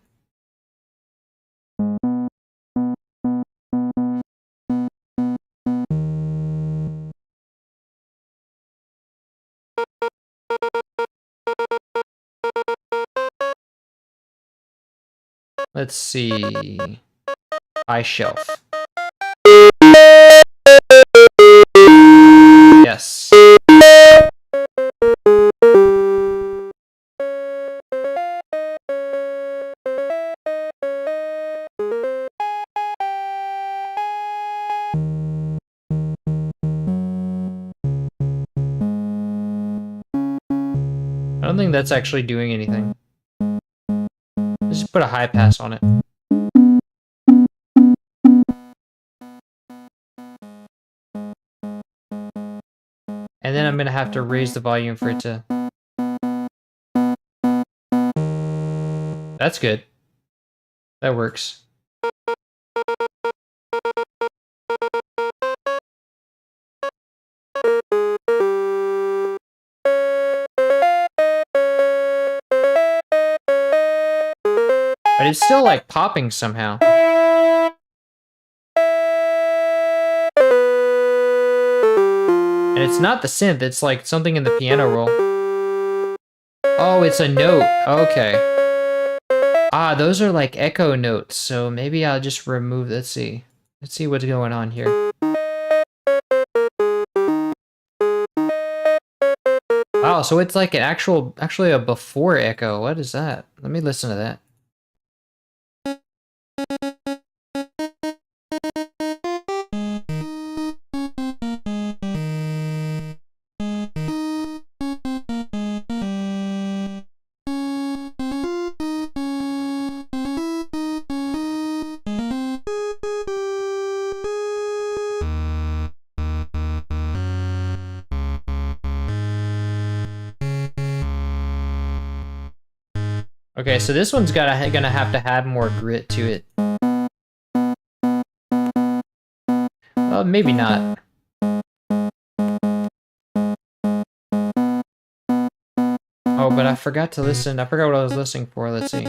Let's see. High shelf. Yes. I don't think that's actually doing anything. Just put a high pass on it. And then I'm gonna have to raise the volume for it to... That's good. That works. But it's still like popping somehow. And it's not the synth, it's like something in the piano roll. Oh, it's a note. Okay. Ah, those are like echo notes, so maybe I'll just remove... Let's see. Let's see what's going on here. Oh, so it's like an actually a before echo. What is that? Let me listen to that. Okay, so this one's gonna have to have more grit to it. Well, maybe not. Oh, but I forgot to listen. I forgot what I was listening for. Let's see.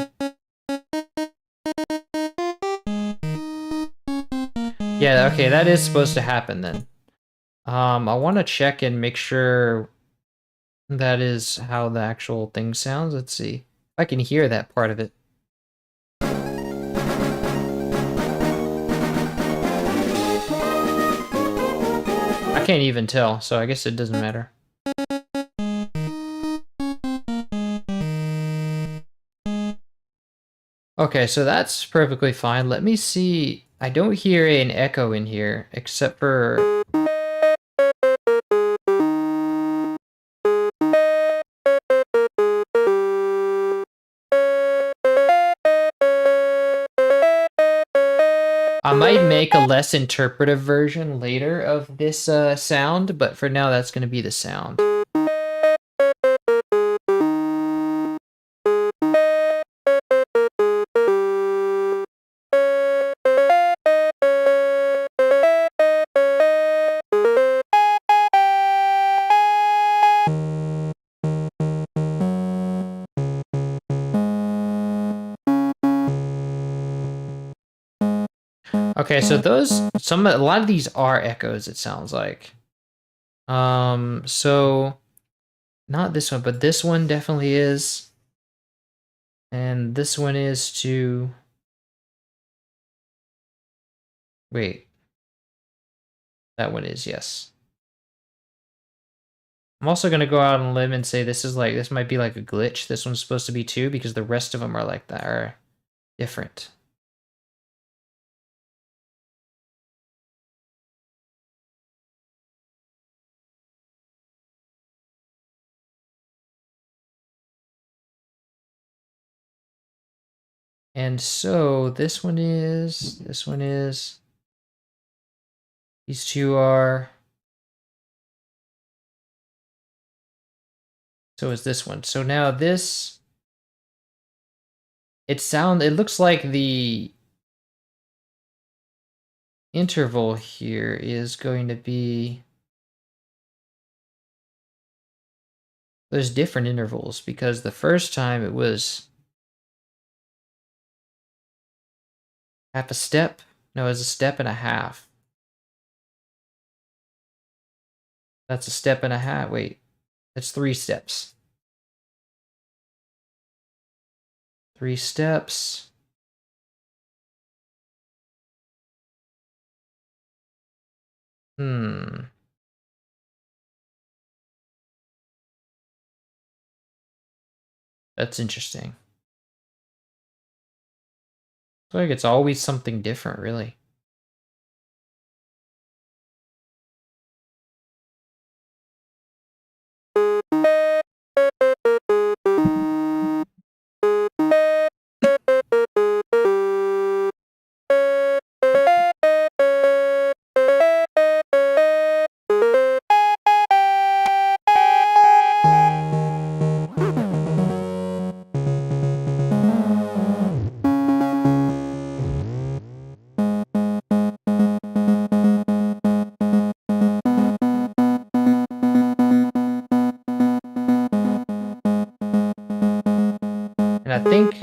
Yeah, okay, that is supposed to happen then. I want to check and make sure that is how the actual thing sounds. Let's see if I can hear that part of it. I can't even tell, so I guess it doesn't matter. Okay, so that's perfectly fine. Let me see. I don't hear an echo in here, except for... I might make a less interpretive version later of this sound, but for now that's going to be the sound. Okay, so a lot of these are echoes, it sounds like. So not this one, but this one definitely is. And this one is too. Wait. That one is, yes. I'm also gonna go out on a limb and say this might be like a glitch. This one's supposed to be too, because the rest of them are like that, are different. And so this one is, these two are, so is this one. So now this, it looks like the interval here is going to be, there's different intervals because the first time it was half a step. No, it's a step and a half. That's a step and a half. Wait, that's 3 steps. 3 steps. That's interesting. I feel like it's always something different, really. And I think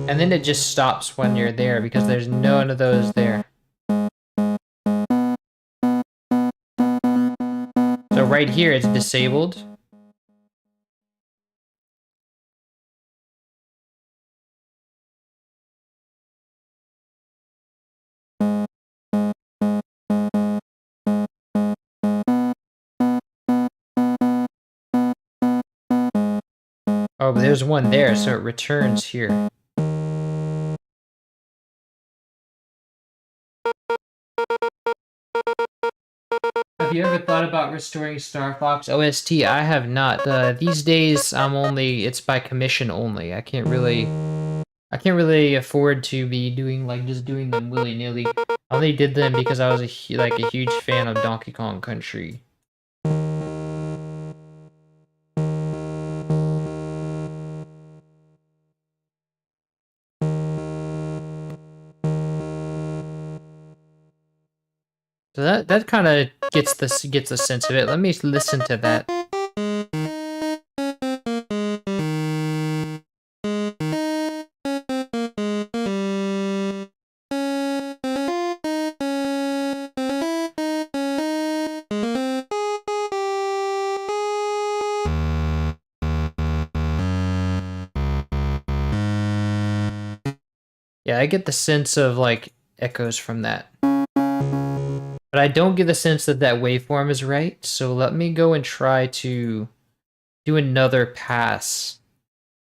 and then it just stops when you're there because there's none of those there. So right here it's disabled. Oh, but there's one there, so it returns here. Have you ever thought about restoring Star Fox OST? I have not. These days, it's by commission only. I can't really afford to be just doing them willy-nilly. I only did them because I was a huge fan of Donkey Kong Country. So that kind of gets the sense of it. Let me listen to that. Yeah, I get the sense of like echoes from that. But I don't get the sense that that waveform is right, so let me go and try to do another pass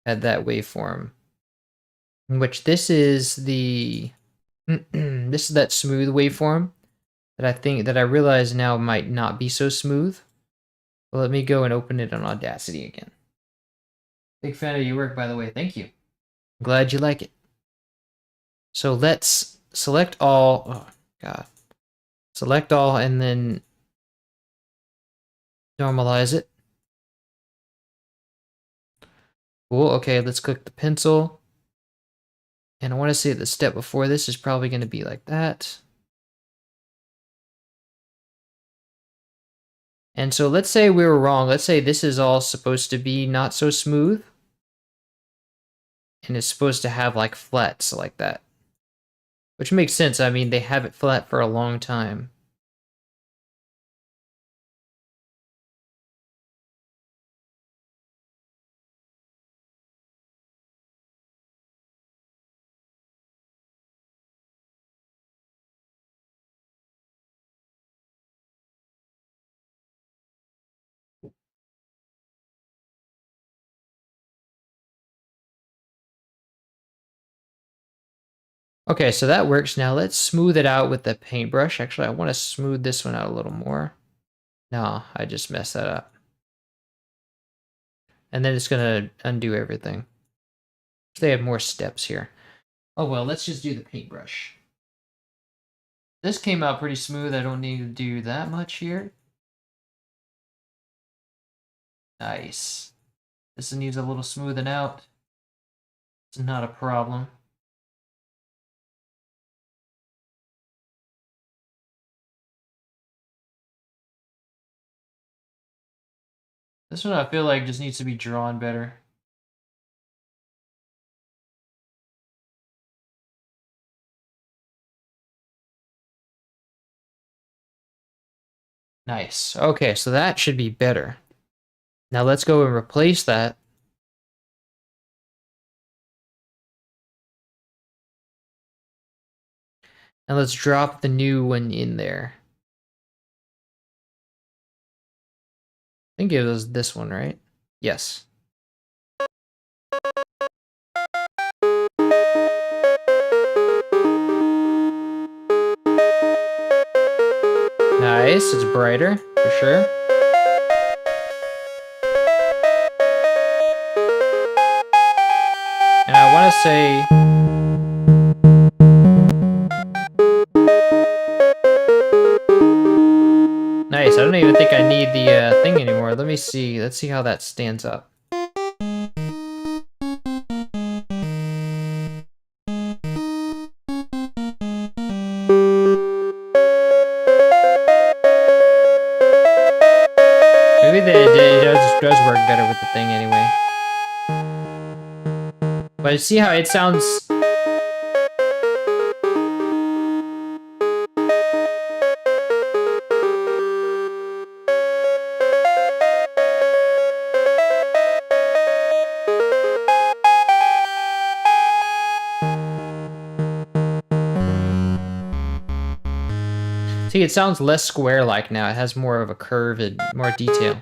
at that waveform. In which this is the this is that smooth waveform that I realize now might not be so smooth. But let me go and open it on Audacity again. Big fan of your work, by the way. Thank you. Glad you like it. So let's select all. Oh, God. Select all and then normalize it. Cool, okay, let's click the pencil. And I want to say the step before this is probably going to be like that. And so let's say we were wrong. Let's say this is all supposed to be not so smooth. And it's supposed to have like flats like that. Which makes sense. I mean, they have it flat for a long time. Okay, so that works. Now let's smooth it out with the paintbrush. Actually, I want to smooth this one out a little more. No, I just messed that up. And then it's going to undo everything. They have more steps here. Oh well, let's just do the paintbrush. This came out pretty smooth. I don't need to do that much here. Nice. This needs a little smoothing out. It's not a problem. This one I feel like just needs to be drawn better. Nice. Okay, so that should be better. Now let's go and replace that. And let's drop the new one in there. I think it was this one, right? Yes. Nice, it's brighter, for sure. And I want to say... Nice, I don't even think I need the thing anymore. Let me see, let's see how that stands up. Maybe it does work better with the thing anyway. But see how it sounds... See, it sounds less square-like now. It has more of a curve and more detail.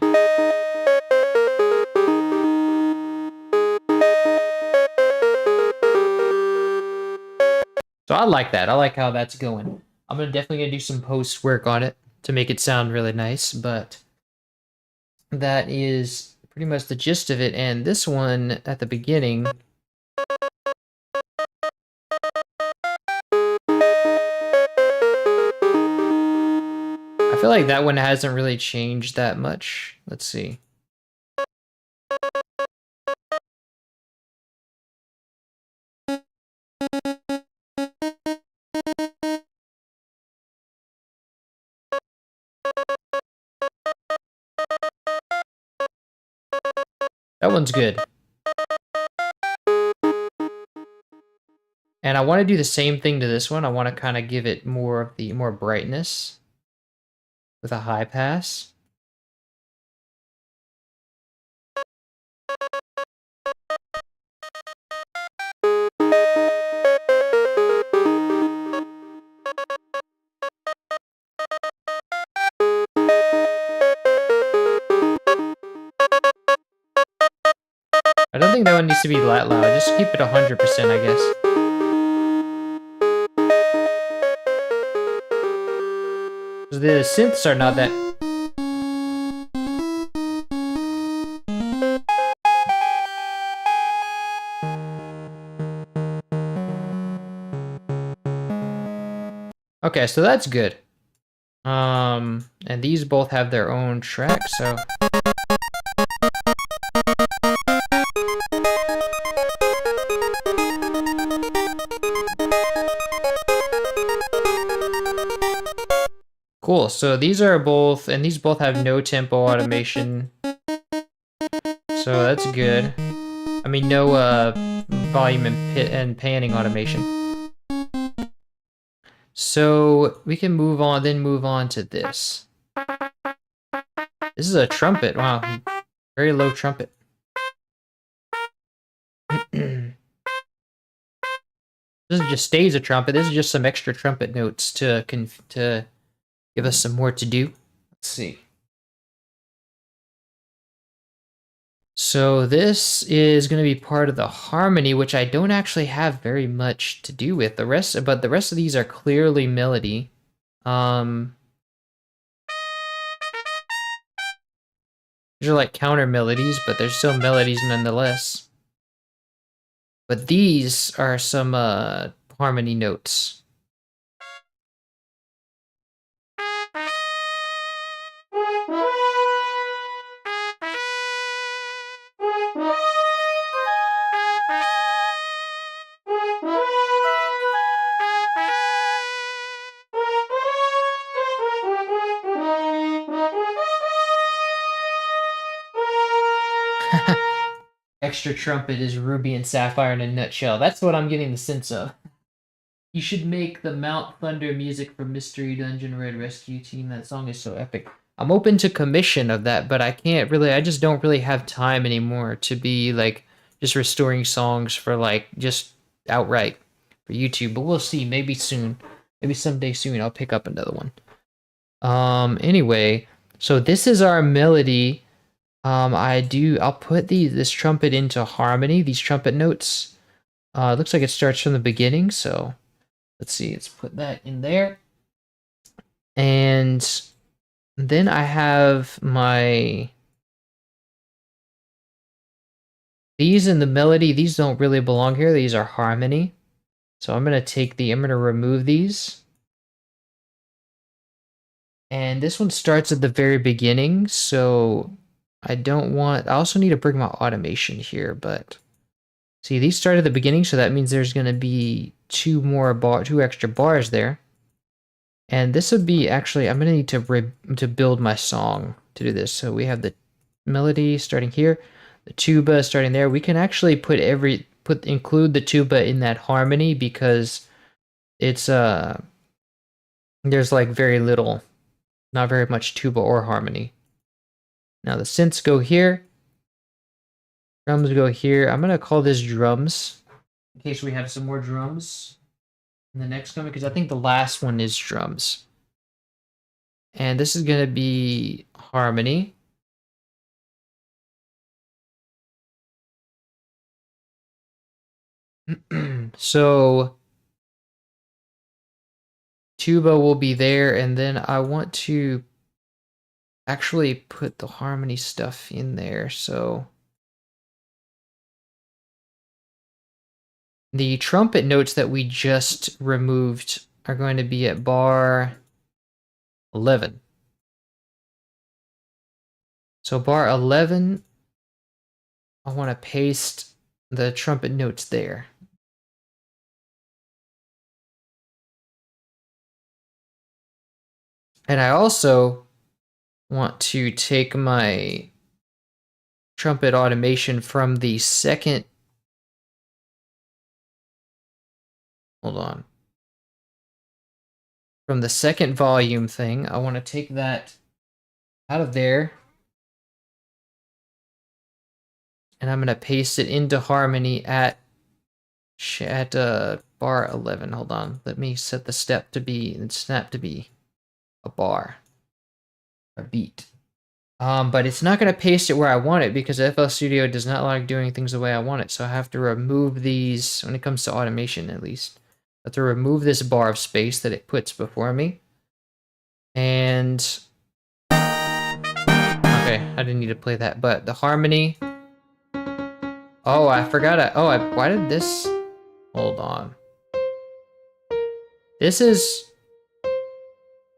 So I like that. I like how that's going. I'm definitely gonna do some post work on it to make it sound really nice, but that is pretty much the gist of it. And this one at the beginning, I feel like that one hasn't really changed that much. Let's see. That one's good. And I want to do the same thing to this one. I want to kind of give it more of the more brightness with a high pass. I don't think that one needs to be that loud. Just keep it 100%, I guess. The synths are not that... Okay, so that's good. And these both have their own track, so... Cool. So these are both, and these both have no tempo automation. So that's good. I mean, no volume and panning automation. So we can move on, then move on to this. This is a trumpet. Wow, very low trumpet. This just stays a trumpet. This is just some extra trumpet notes to give us some more to do. Let's see. So this is going to be part of the harmony, which I don't actually have very much to do with. But the rest of these are clearly melody. These are like counter melodies, but they're still melodies nonetheless. But these are some harmony notes. Extra trumpet is Ruby and Sapphire in a nutshell. That's what I'm getting the sense of. You should make the Mount Thunder music for Mystery Dungeon Red Rescue Team. That song is so epic. I'm open to commission of that, but I just don't really have time anymore to be like just restoring songs for like just outright for YouTube. But we'll see. Maybe soon. Maybe someday soon I'll pick up another one. Anyway, so this is our melody. I'll put this trumpet into harmony, these trumpet notes. It looks like it starts from the beginning, so let's see, let's put that in there. And then I have these in the melody, these don't really belong here, these are harmony. So I'm gonna remove these. And this one starts at the very beginning, so I also need to bring my automation here, but see, these start at the beginning, so that means there's going to be two extra bars there. And this would be actually, I'm going to need to build my song to do this. So we have the melody starting here, the tuba starting there. We can actually include the tuba in that harmony because it's there's like not very much tuba or harmony. Now the synths go here. Drums go here. I'm going to call this drums in case we have some more drums in the next one, because I think the last one is drums. And this is going to be harmony. So tuba will be there, and then I want to actually put the harmony stuff in there. So the trumpet notes that we just removed are going to be at bar 11. So bar 11, I want to paste the trumpet notes there. And I also want to take my trumpet automation from the second. Hold on. From the second volume thing, I want to take that out of there. And I'm going to paste it into harmony at bar 11. Hold on. Let me set the snap to be a bar, a beat. But it's not going to paste it where I want it because FL Studio does not like doing things the way I want it. So I have to remove these when it comes to automation, at least. I have to remove this bar of space that it puts before me. And okay, I didn't need to play that, but the harmony. Oh, I forgot. Why did this? Hold on.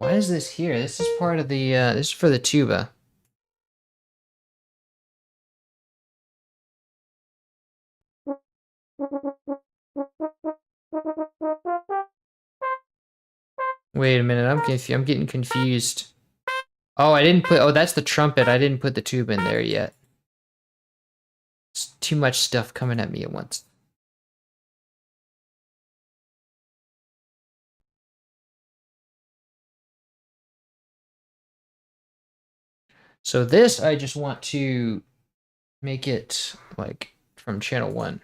Why is this here? This is part of the, this is for the tuba. Wait a minute, I'm getting confused. Oh, I didn't put, oh, that's the trumpet. I didn't put the tube in there yet. It's too much stuff coming at me at once. So this, I just want to make it like from channel 1.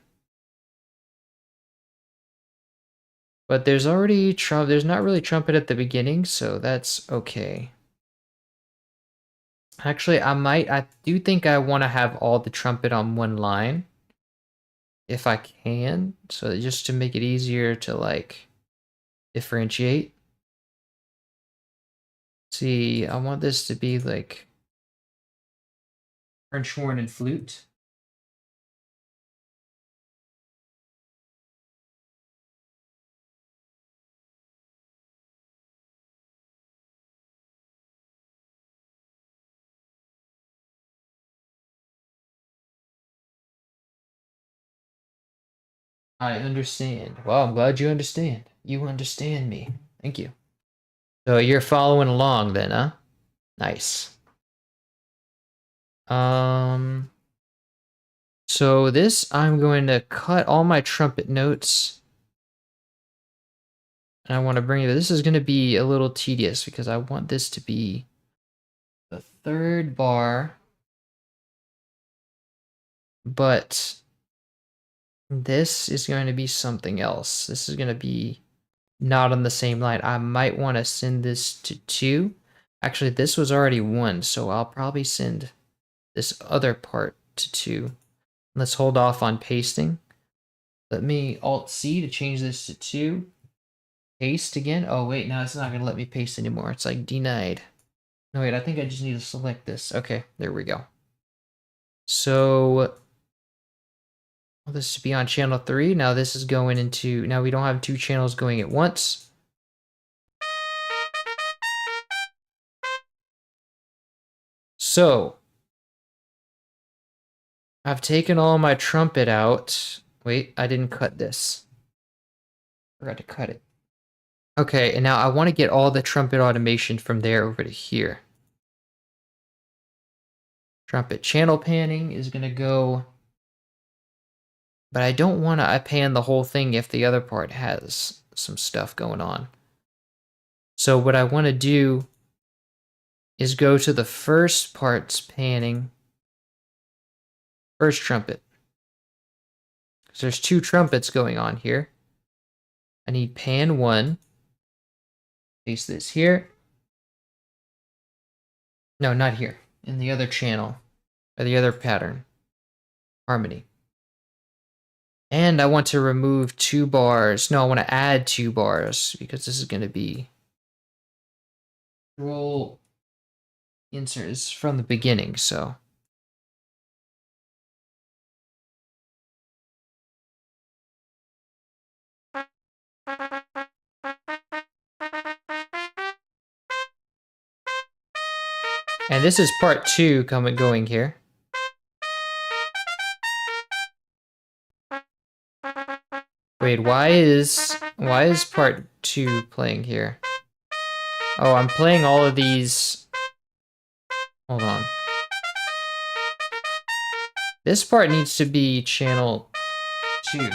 But there's already there's not really trumpet at the beginning, so that's okay. Actually, I do think I want to have all the trumpet on one line. If I can, so just to make it easier to like differentiate. See, I want this to be like French horn and flute. I understand. Well, I'm glad you understand. You understand me. Thank you. So you're following along then, huh? Nice. So this, I'm going to cut all my trumpet notes. And I want to bring it, this is going to be a little tedious because I want this to be the 3rd bar. But this is going to be something else. This is going to be not on the same line. I might want to send this to 2. Actually, this was already 1, so I'll probably send this other part to 2. Let's hold off on pasting. Let me Alt-C to change this to 2. Paste again. Oh, wait, now it's not going to let me paste anymore. It's like denied. No, wait, I think I just need to select this. Okay, there we go. So this should be on channel 3. Now this is going into, now we don't have 2 channels going at once. So I've taken all my trumpet out. Wait, I didn't cut this. Forgot to cut it. Okay, and now I want to get all the trumpet automation from there over to here. Trumpet channel panning is going to go, but I don't want to pan the whole thing if the other part has some stuff going on. So what I want to do is go to the first part's panning, first trumpet. Because there's 2 trumpets going on here. I need pan 1. Paste this here. No, not here. In the other channel. Or the other pattern. Harmony. And I want to remove 2 bars. No, I want to add 2 bars. Because this is going to be roll inserts from the beginning, so. And this is part 2 going here. Wait, why is part 2 playing here? Oh, I'm playing all of these. Hold on. This part needs to be channel 2.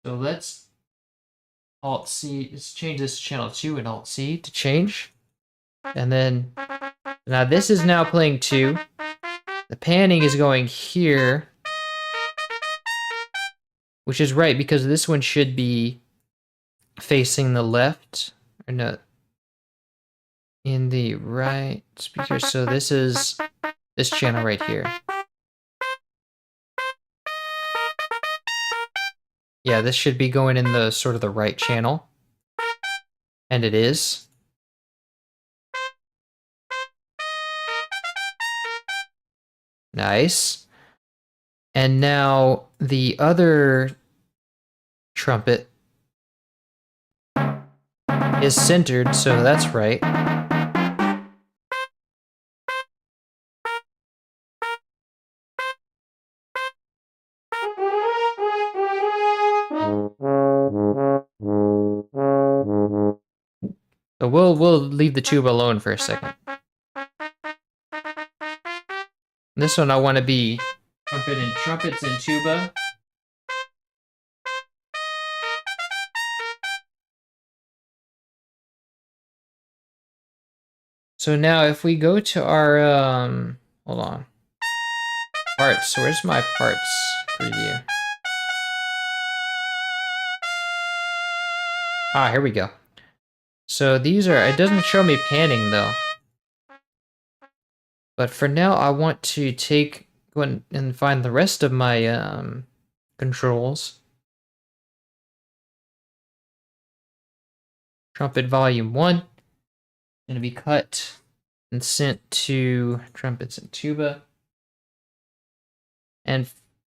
So let's Alt-C, let's change this to channel 2 and Alt-C to change. And then, now this is now playing 2. The panning is going here. Which is right, because this one should be facing the left. Or no, in the right speaker. So this is this channel right here. Yeah, this should be going in the sort of the right channel. And it is. Nice. And now the other trumpet is centered, so that's right. So we'll leave the tuba alone for a second. This one I want to be trumpets and tuba. So now if we go to our hold on. Parts. Where's my parts preview? Ah, here we go. So these are, it doesn't show me panning though. But for now, I want to go and find the rest of my controls. Trumpet volume 1. Going to be cut and sent to trumpets and tuba. And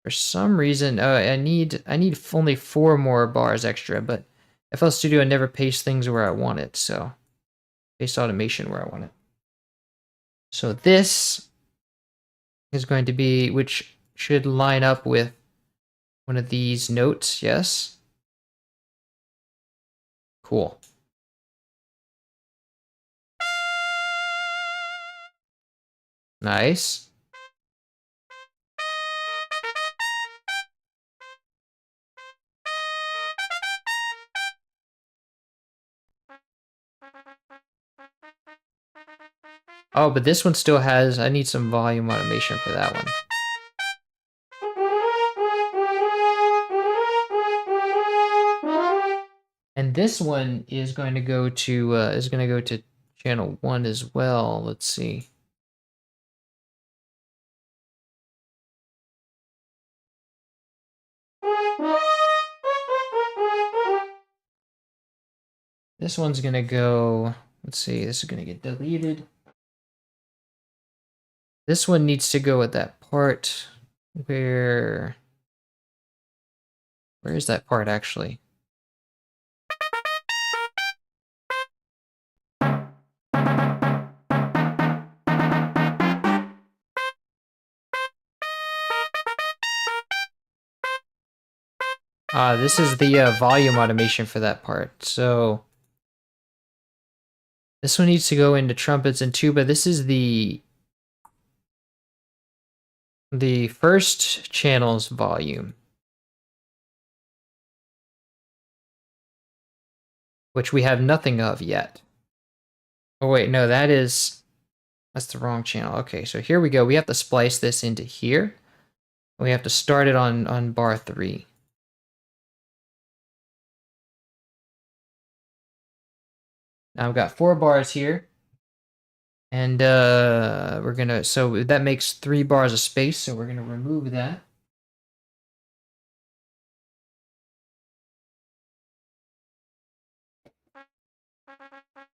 for some reason, I need only 4 more bars extra, but FL Studio never pastes things where I want it, so paste automation where I want it. So this is going to be, which should line up with one of these notes, yes? Cool. Nice. Oh, but this one still has, I need some volume automation for that one. And this one is going to go to channel 1 as well. Let's see. This one's gonna go, let's see, this is gonna get deleted. This one needs to go with that part where is that part actually? This is the volume automation for that part. So this one needs to go into trumpets and tuba. This is the first channel's volume, which we have nothing of yet. Oh wait, no, that's the wrong channel. Okay, so here we go. We have to splice this into here. We have to start it on bar 3. Now I've got 4 bars here. And we're gonna, so that makes 3 bars of space, so we're gonna remove that.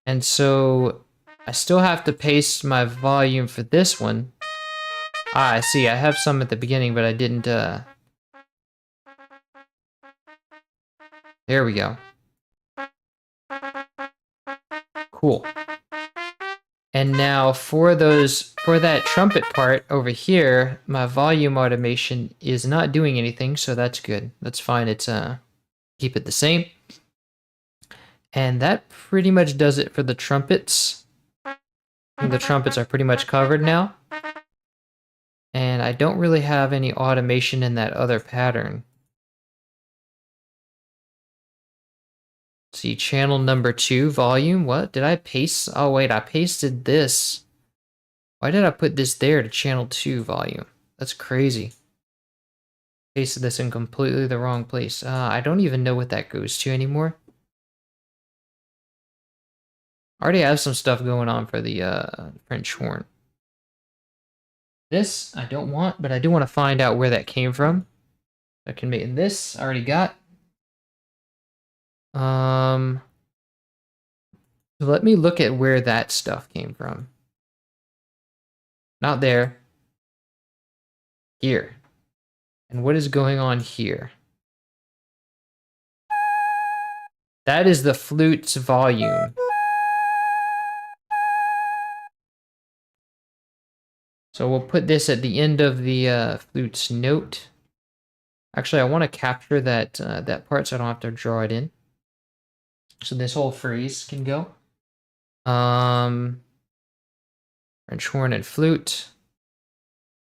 And so I still have to paste my volume for this one. I see, I have some at the beginning, but I didn't, there we go. Cool. And now for that trumpet part over here, my volume automation is not doing anything, so that's good. That's fine. It's keep it the same. And that pretty much does it for the trumpets. The trumpets are pretty much covered now. And I don't really have any automation in that other pattern. See, channel number 2, volume. What? Did I paste? Oh, wait, I pasted this. Why did I put this there to channel 2 volume? That's crazy. Pasted this in completely the wrong place. I don't even know what that goes to anymore. I already have some stuff going on for the French horn. This I don't want, but I do want to find out where that came from. I can make this. I already got. So let me look at where that stuff came from. Not there. Here. And what is going on here? That is the flute's volume. So we'll put this at the end of the flute's note. Actually, I want to capture that that part so I don't have to draw it in. So this whole phrase can go. French horn and flute.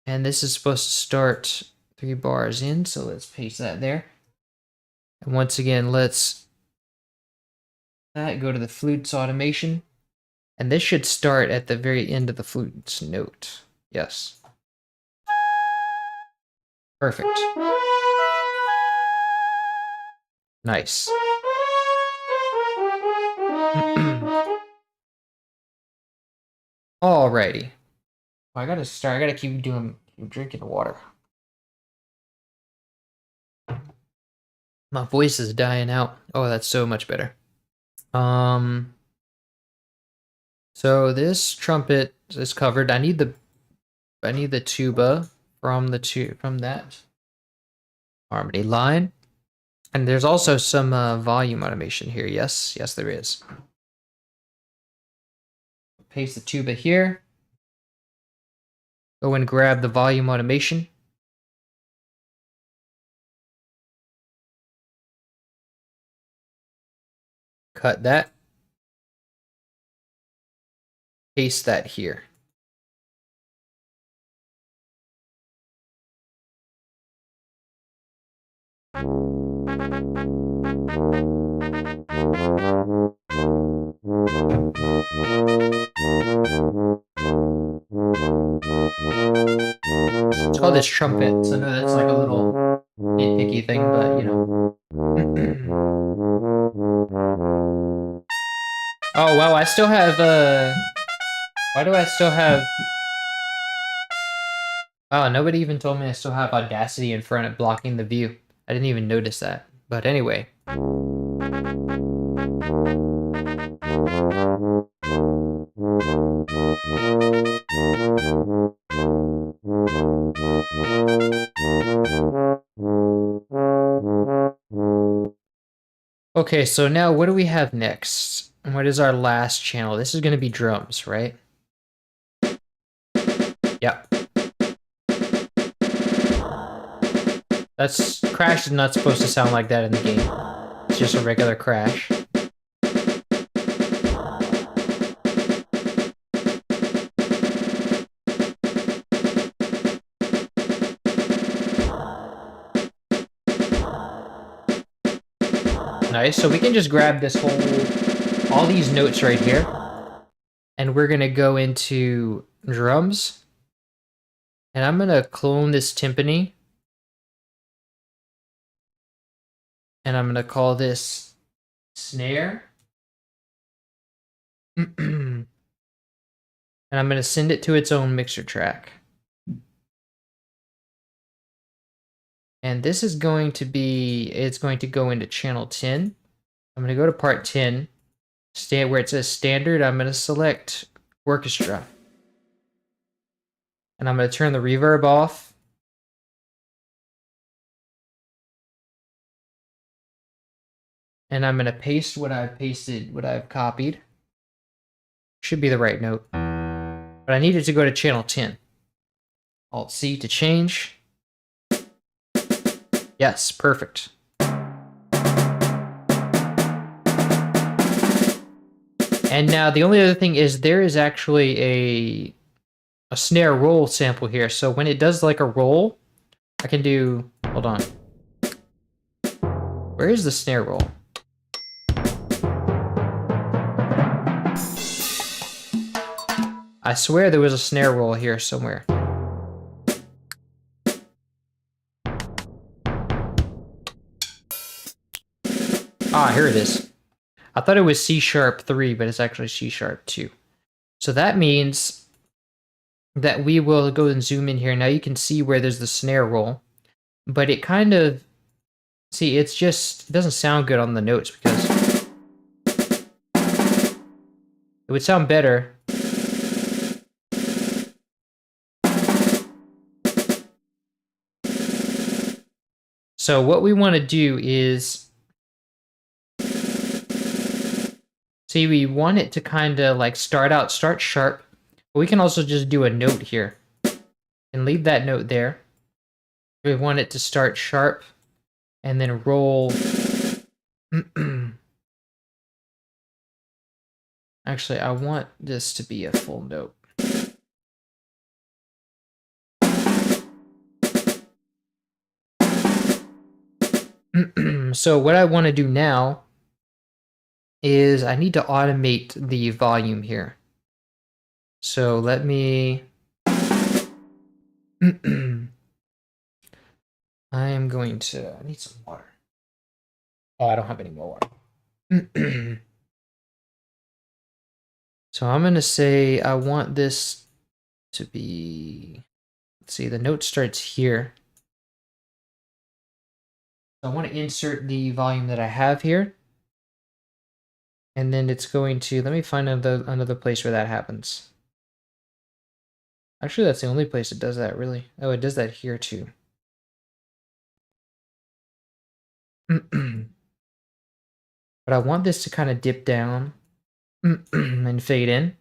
And this is supposed to start 3 bars in, so let's paste that there. And once again, let's go to the flute's automation. And this should start at the very end of the flute's note. Yes. Perfect. Nice. Alrighty. I gotta keep drinking the water. My voice is dying out. Oh, that's so much better. So this trumpet is covered. I need the tuba from that harmony line. And there's also some volume automation here. Yes, there is. Paste the tuba here. Go and grab the volume automation. Cut that. Paste that here. Let's call this trumpet. So I know that's like a little nitpicky thing, but you know. Oh wow, I still have why do I still have... Oh, nobody even told me I still have Audacity in front of blocking the view. I didn't even notice that. But anyway. Okay, so now what do we have next? What is our last channel? This is going to be drums, right? Yep. Crash is not supposed to sound like that in the game. It's just a regular crash. Nice, so we can just grab this all these notes right here, and we're gonna go into drums, and I'm gonna clone this timpani, and I'm gonna call this snare, and I'm gonna send it to its own mixer track. And this is going to go into channel 10. I'm going to go to part 10, where it says standard. I'm going to select orchestra. And I'm going to turn the reverb off. And I'm going to paste what I've copied. Should be the right note. But I need it to go to channel 10. Alt-C to change. Yes, perfect. And now the only other thing is there is actually a snare roll sample here. So when it does like a roll, I can do... Hold on. Where is the snare roll? I swear there was a snare roll here somewhere. Ah, here it is. I thought it was C#3, but it's actually C#2. So that means that we will go and zoom in here. Now you can see where there's the snare roll, but it kind of... See, it doesn't sound good on the notes because it would sound better. So what we want to do is... See, we want it to kind of like start sharp. But we can also just do a note here and leave that note there. We want it to start sharp and then roll. Actually, I want this to be a full note. So what I want to do now is I need to automate the volume here. So let me... I am going to... I need some water. Oh, I don't have any more water. So I'm going to say I want this to be... Let's see, the note starts here. So I want to insert the volume that I have here. And then it's going to... Let me find another place where that happens. Actually, that's the only place it does that, really. Oh, it does that here, too. But I want this to kind of dip down and fade in.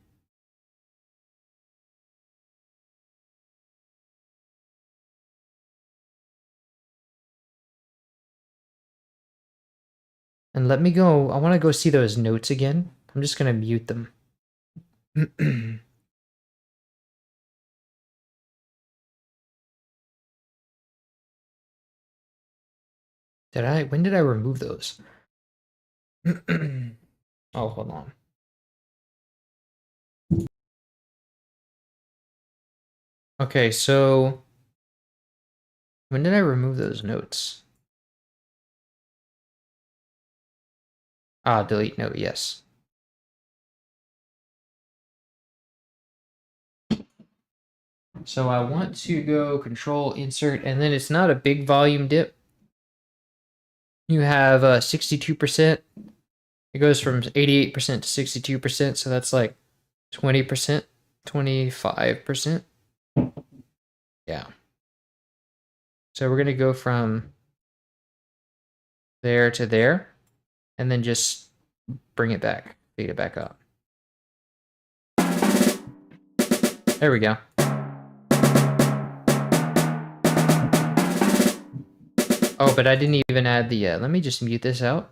And let me go, I want to go see those notes again. I'm just going to mute them. When did I remove those? Oh, hold on. Okay, so when did I remove those notes? Ah, delete note, yes. So I want to go control insert, and then it's not a big volume dip. You have 62%. It goes from 88% to 62%, so that's like 20%, 25%. Yeah. So we're going to go from there to there, and then just bring it back, feed it back up. There we go. Oh, but I didn't even add the, let me just mute this out.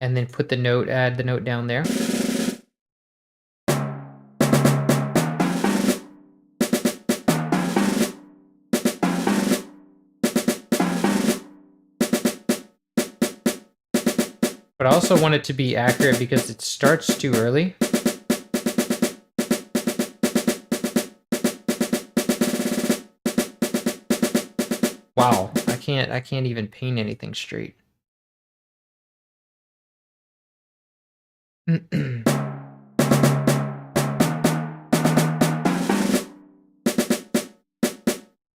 And then put the note, add the note down there. But I also want it to be accurate because it starts too early. Wow, I can't even paint anything straight.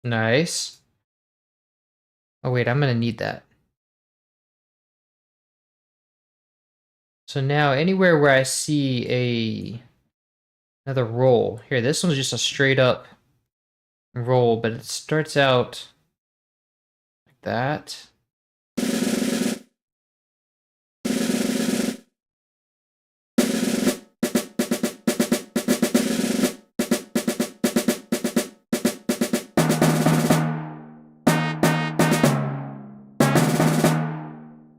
Nice. Oh wait, I'm gonna need that. So now anywhere where I see another roll, here, this one's just a straight up roll, but it starts out like that.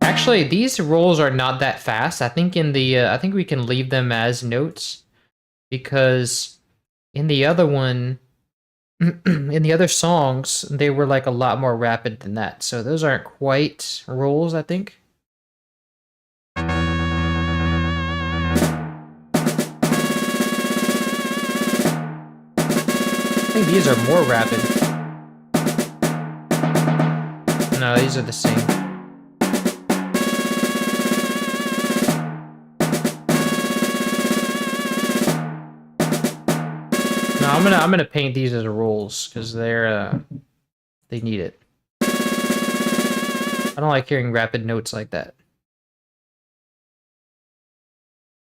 Actually, these rolls are not that fast. I think I think we can leave them as notes because in the other one, in the other songs, they were like a lot more rapid than that. So those aren't quite rolls, I think. I think these are more rapid. No, these are the same. No, I'm gonna paint these as rolls because they need it. I don't like hearing rapid notes like that.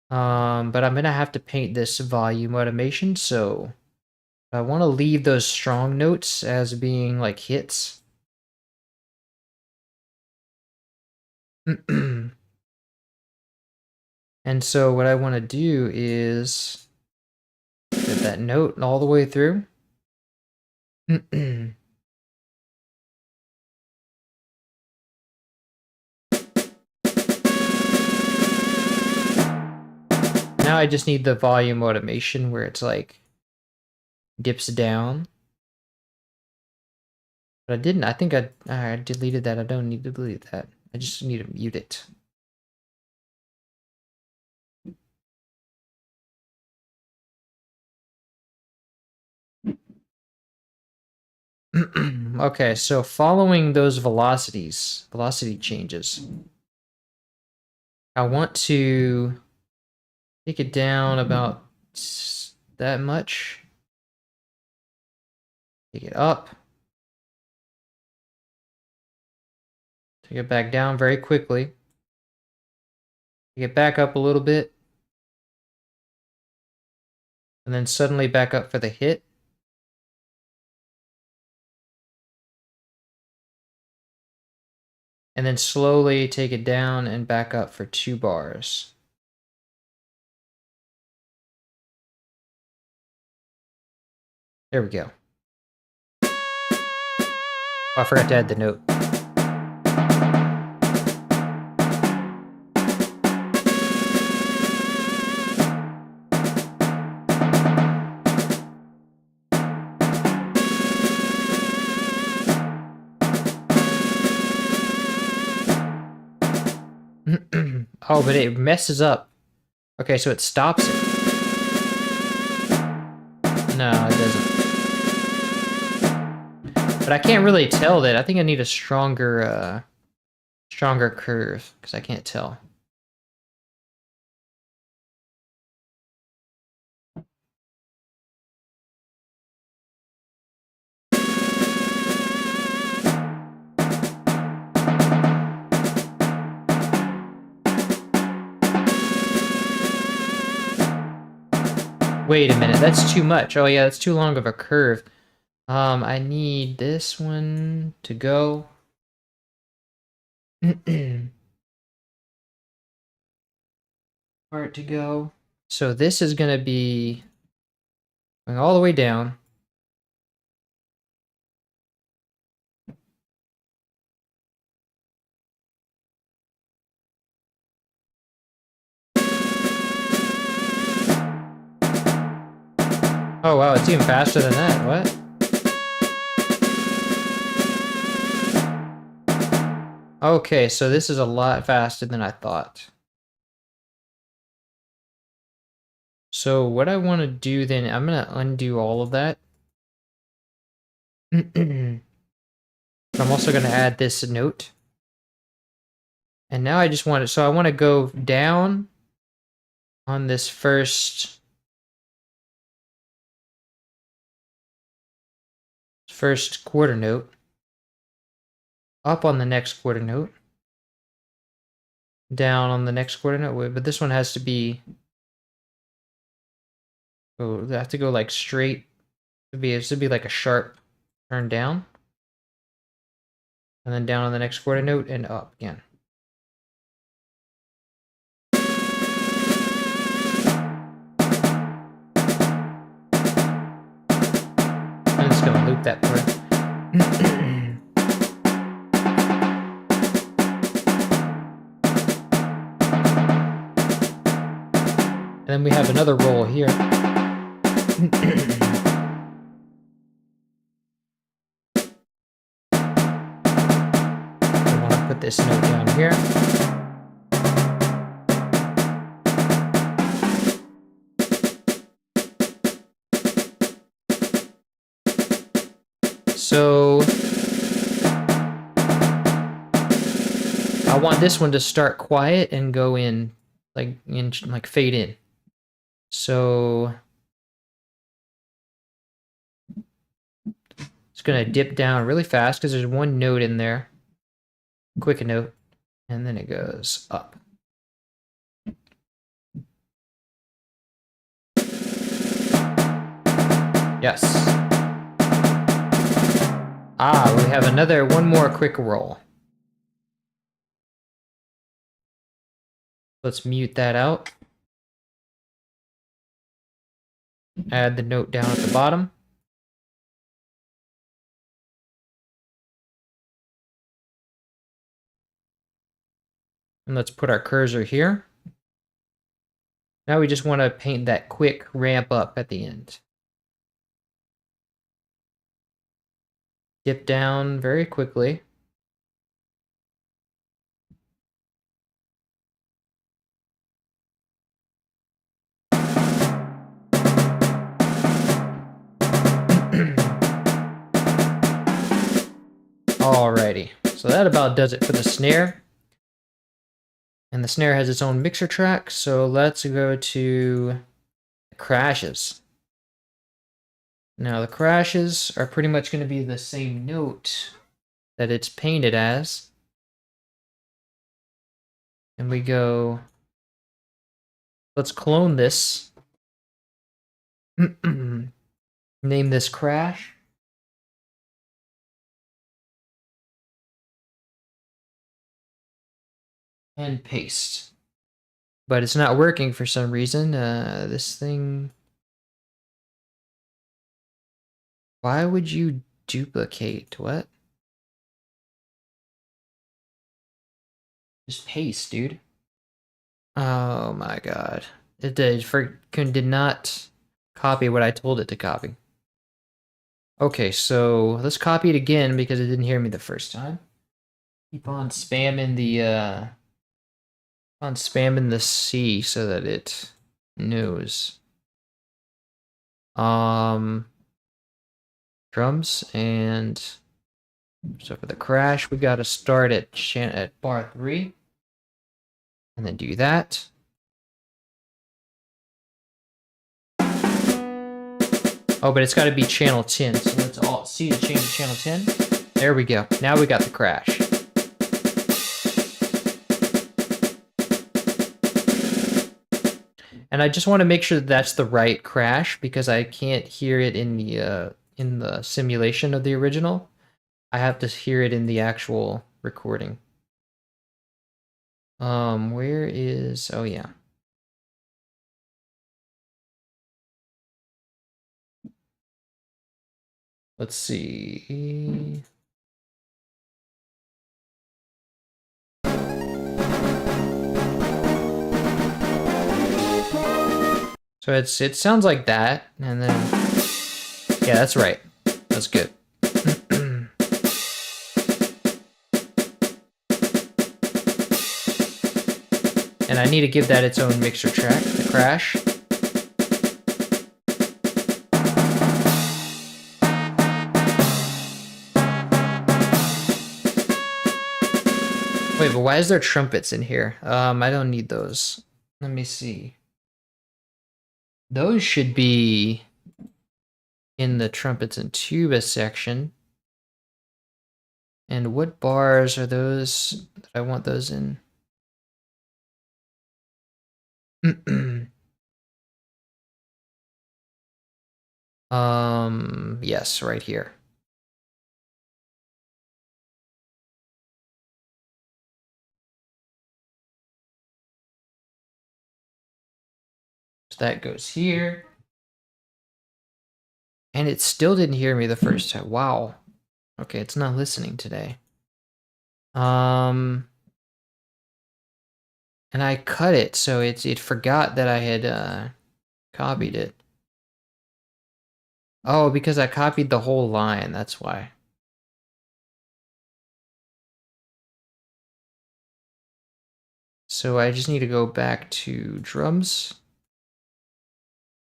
But I'm gonna have to paint this volume automation, so I want to leave those strong notes as being like hits. And so what I want to do is get that note all the way through. Now I just need the volume automation where it's like dips down. But I didn't. I think I deleted that. I don't need to delete that. I just need to mute it. Okay, so following those velocity changes, I want to take it down about that much. Take it up. Take it back down very quickly. Take it back up a little bit. And then suddenly back up for the hit. And then slowly take it down and back up for 2 bars. There we go. Oh, I forgot to add the note. Oh, but it messes up. Okay, so it stops it. No, it doesn't. But I can't really tell that. I think I need a stronger curve, because I can't tell. Wait a minute, that's too much. Oh yeah, that's too long of a curve. I need this one to go. For it to go. So this is gonna be going all the way down. Oh wow, it's even faster than that. What? Okay, so this is a lot faster than I thought. So what I want to do then, I'm going to undo all of that. I'm also going to add this note. And now I just want to, so I want to go down on this first quarter note, up on the next quarter note, down on the next quarter note, but this one has to be, oh, I have to go like straight, it should be like a sharp turn down, and then down on the next quarter note and up again. I'm just gonna loop that part. And then we have another roll here. I want to put this note down here. So I want this one to start quiet and go in like fade in. So it's gonna dip down really fast because there's one note in there, quick note, and then it goes up. Yes. Ah, we have one more quick roll. Let's mute that out. Add the note down at the bottom. And let's put our cursor here. Now we just want to paint that quick ramp up at the end. Dip down very quickly. Alrighty, so that about does it for the snare. And the snare has its own mixer track, so let's go to crashes. Now the crashes are pretty much going to be the same note that it's painted as. And we go, let's clone this. Name this crash. And paste. But it's not working for some reason. This thing... Why would you duplicate? What? Just paste, dude. Oh my god. It did not copy what I told it to copy. Okay, so let's copy it again because it didn't hear me the first time. Keep on spamming the C so that it knows. Drums, and so for the crash we got to start at bar 3 and then do that. Oh, but it's got to be channel 10, so let's Alt C to change to channel 10. There we go. Now we got the crash. And I just want to make sure that that's the right crash because I can't hear it in the simulation of the original. I have to hear it in the actual recording. Where is... Oh, yeah. Let's see... So it sounds like that, and then... Yeah, that's right. That's good. And I need to give that its own mixer track, the crash. Wait, but why is there trumpets in here? I don't need those. Let me see. Those should be in the trumpets and tuba section. And what bars are those that I want those in? Yes, right here. So that goes here. And it still didn't hear me the first time. Wow. Okay, it's not listening today. And I cut it, so it forgot that I had copied it. Oh, because I copied the whole line, that's why. So I just need to go back to drums.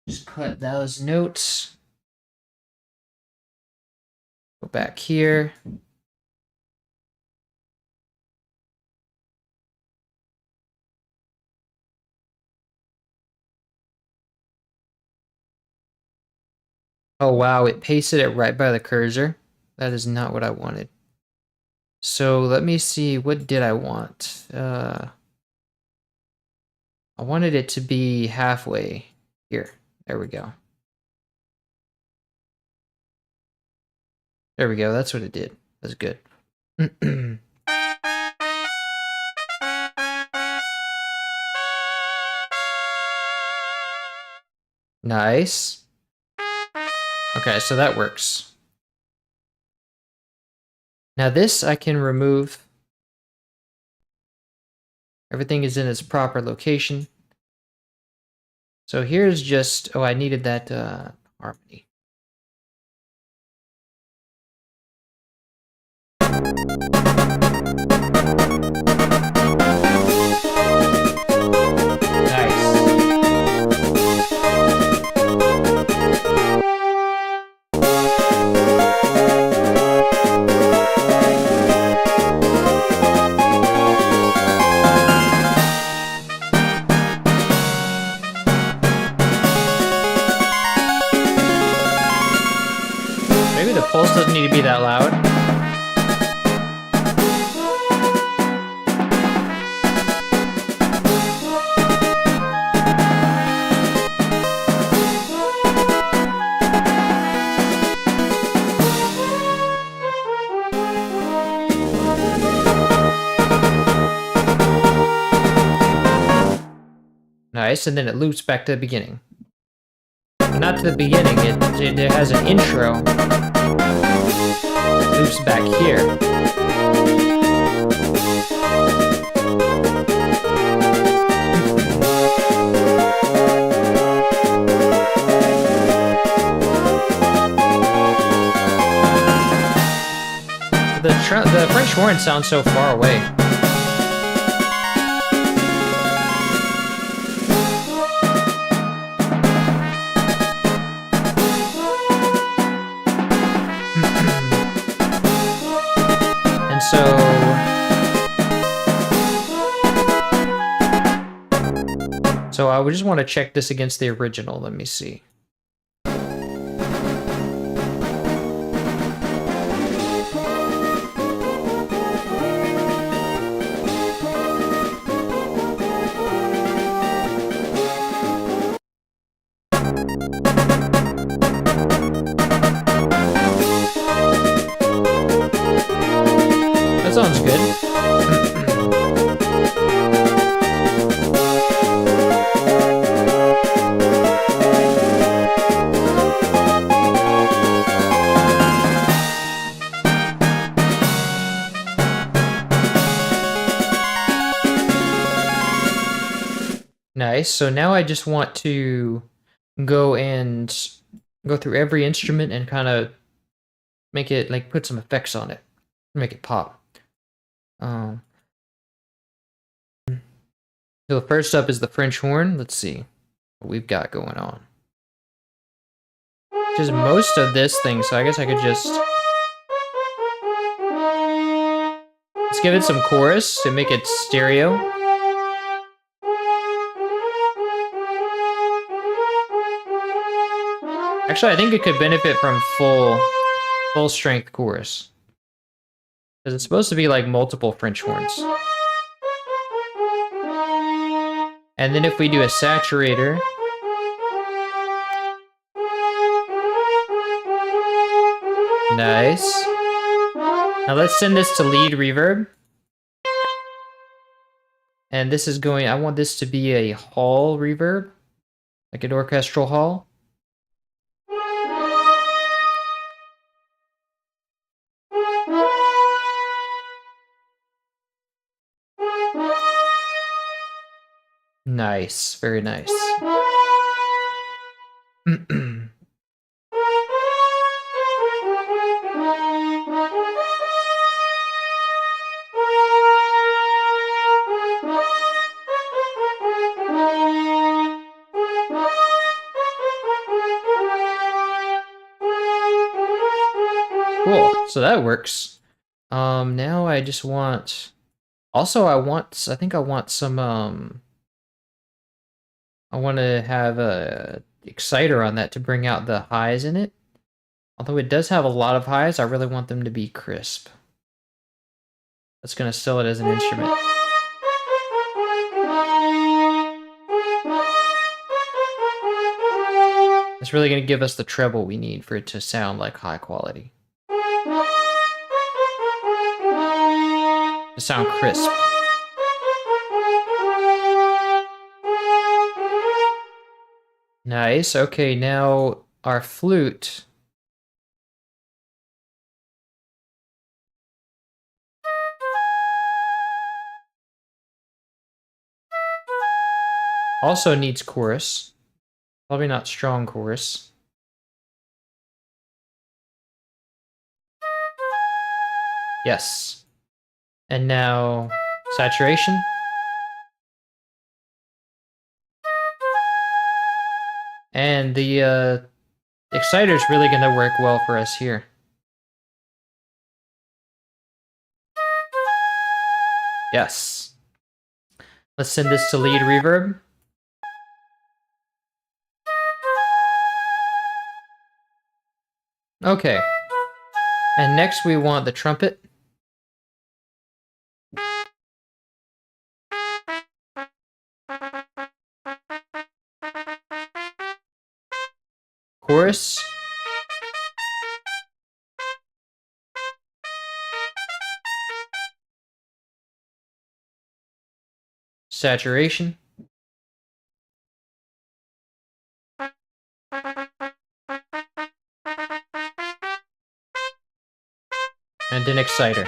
Just cut those notes. Go back here. Oh wow, it pasted it right by the cursor. That is not what I wanted. So let me see, what did I want? I wanted it to be halfway here. There we go. There we go, that's what it did. That's good. Nice. Okay, so that works. Now this I can remove. Everything is in its proper location. So here's just, oh, I needed that harmony. Maybe the pulse doesn't need to be that loud. Nice, and then it loops back to the beginning. But not to the beginning, it has an intro. It loops back here. The French horn sounds so far away. And so I would just want to check this against the original. Let me see. That sounds good. Nice. So now I just want to go through every instrument and kind of make it, like, put some effects on it, make it pop. So first up is the French horn. Let's see what we've got going on. Just most of this thing, so I guess I could just... Let's give it some chorus to make it stereo. Actually, I think it could benefit from full strength chorus. Because it's supposed to be like multiple French horns. And then if we do a saturator... Nice. Now let's send this to lead reverb. And this is going... I want this to be a hall reverb. Like an orchestral hall. Nice, very nice. Cool, so that works. Now I just want... Also, I think I want some, I want to have a exciter on that to bring out the highs in it. Although it does have a lot of highs, I really want them to be crisp. That's going to sell it as an instrument. It's really going to give us the treble we need for it to sound like high quality. To sound crisp. Nice. Okay, now our flute. Also needs chorus. Probably not strong chorus. Yes. And now saturation. And the exciter is really going to work well for us here. Yes. Let's send this to lead reverb. Okay. And next we want the trumpet. Chorus. Saturation. And an exciter.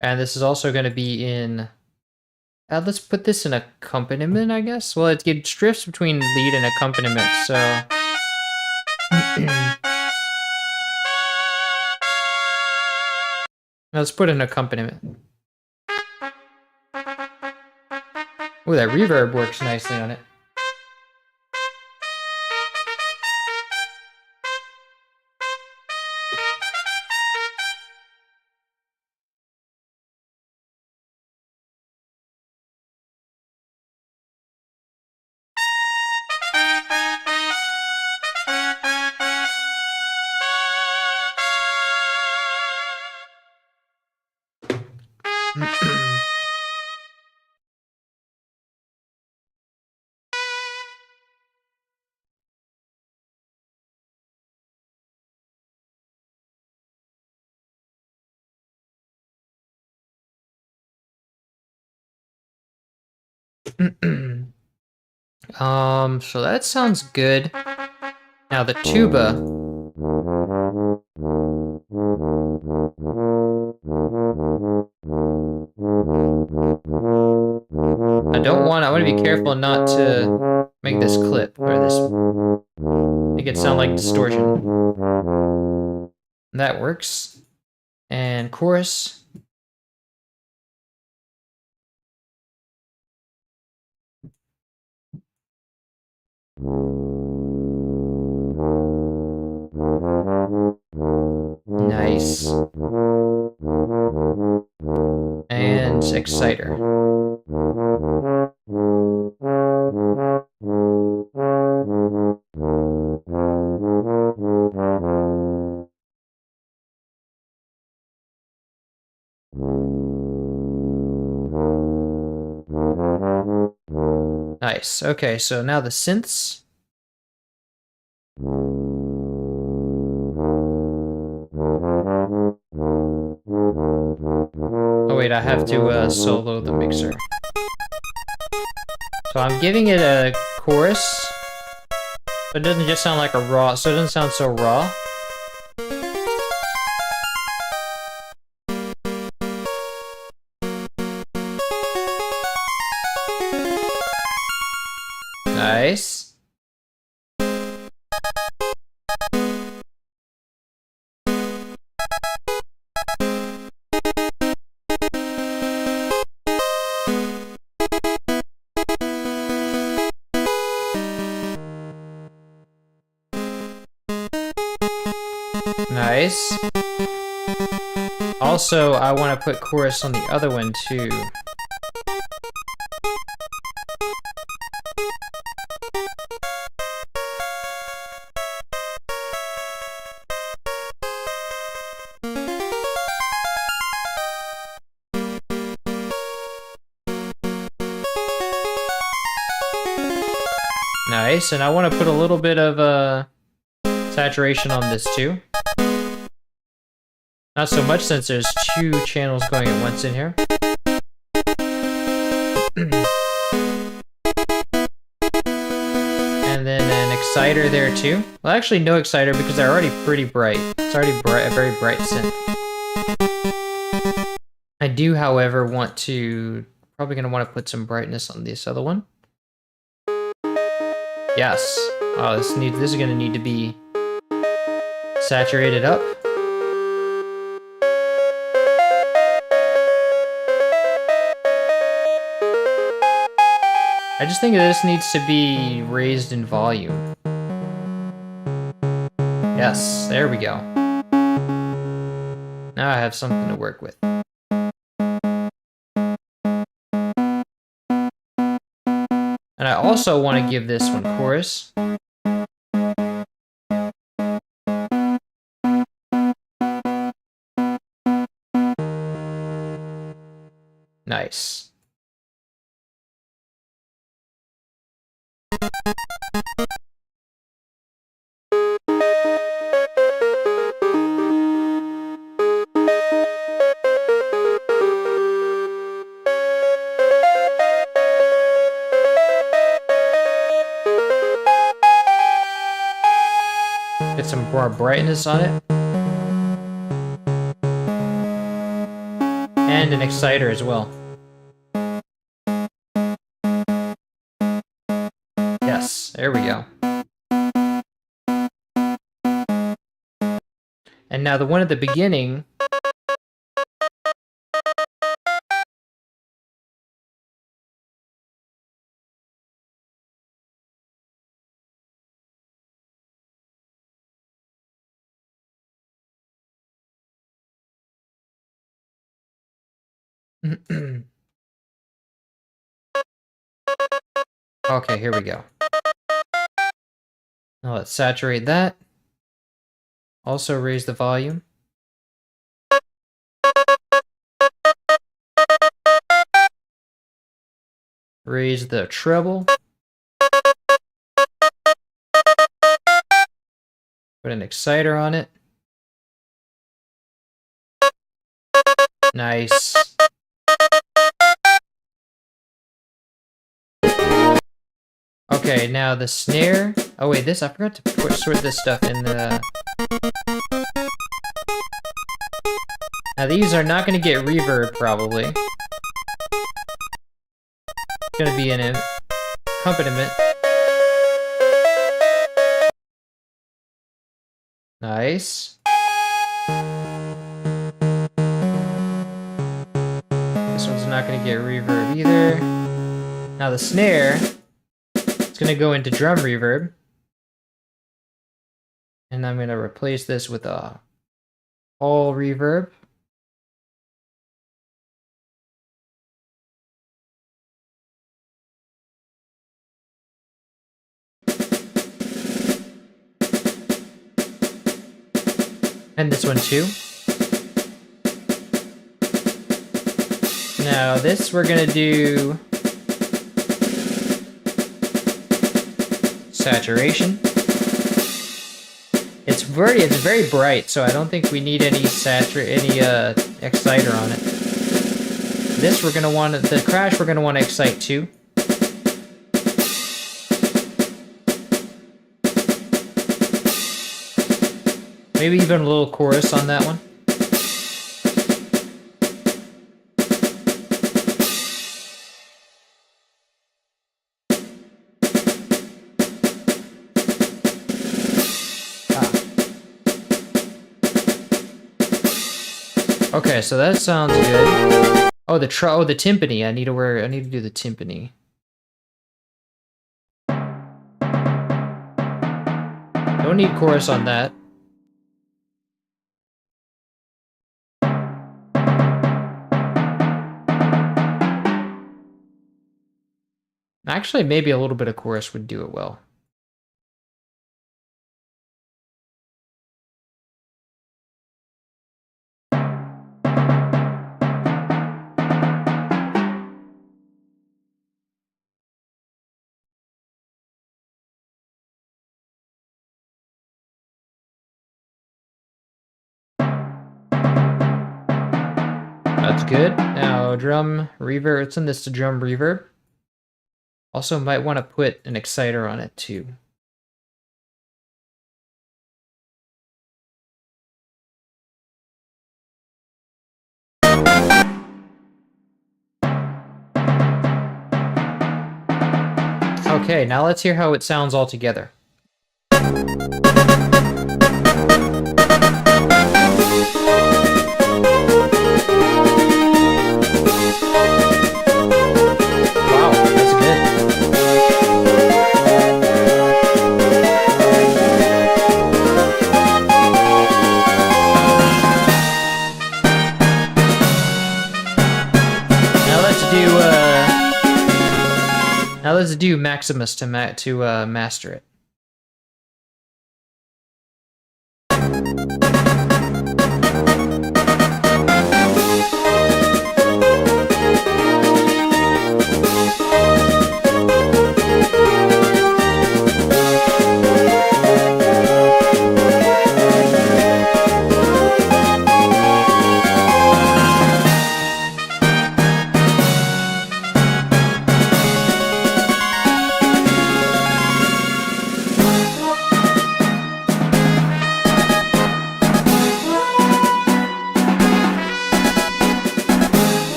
And this is also going to be in... let's put this in accompaniment, I guess? Well, it drifts between lead and accompaniment, so... Let's put an accompaniment. Ooh, that reverb works nicely on it. So that sounds good. Now the tuba. I want to be careful not to make this clip, or make it sound like distortion. That works. And chorus. Nice. And exciter. Nice. Okay, so now the synths. Oh wait, I have to solo the mixer. So I'm giving it a chorus. So it doesn't just sound like a raw, so it doesn't sound so raw. Nice. Nice. Also, I want to put chorus on the other one too. Nice, and I want to put a little bit of saturation on this too. Not so much since there's two channels going at once in here. And then an exciter there too. Well, actually no exciter because they're already pretty bright. It's already a very bright synth. I do, however, want to, probably going to want to put some brightness on this other one. Yes. Oh, this is going to need to be saturated up. I just think this needs to be raised in volume. Yes, there we go. Now I have something to work with. And I also want to give this one chorus. Nice. Get some more brightness on it. And an exciter as well. Yes, there we go. And now the one at the beginning. Okay, here we go. Now let's saturate that. Also raise the volume. Raise the treble. Put an exciter on it. Nice. Okay, now the snare. Oh wait, I forgot to sort this stuff in the... Now these are not going to get reverb, probably. It's going to be an accompaniment. Nice. This one's not going to get reverb either. Now the snare, it's going to go into drum reverb. And I'm going to replace this with a hall reverb. And this one too. Now this we're gonna do saturation. It's very bright, so I don't think we need any exciter on it. This we're gonna want the crash we're gonna want to excite too. Maybe even a little chorus on that one. Okay, so that sounds good. Oh, the timpani. I need to do the timpani. Don't need chorus on that. Actually, maybe a little bit of chorus would do it well. That's good. Now, drum reverb. Let's send this to drum reverb. Also, might want to put an exciter on it too. Okay, now let's hear how it sounds all together. Now let's do Maximus to master it.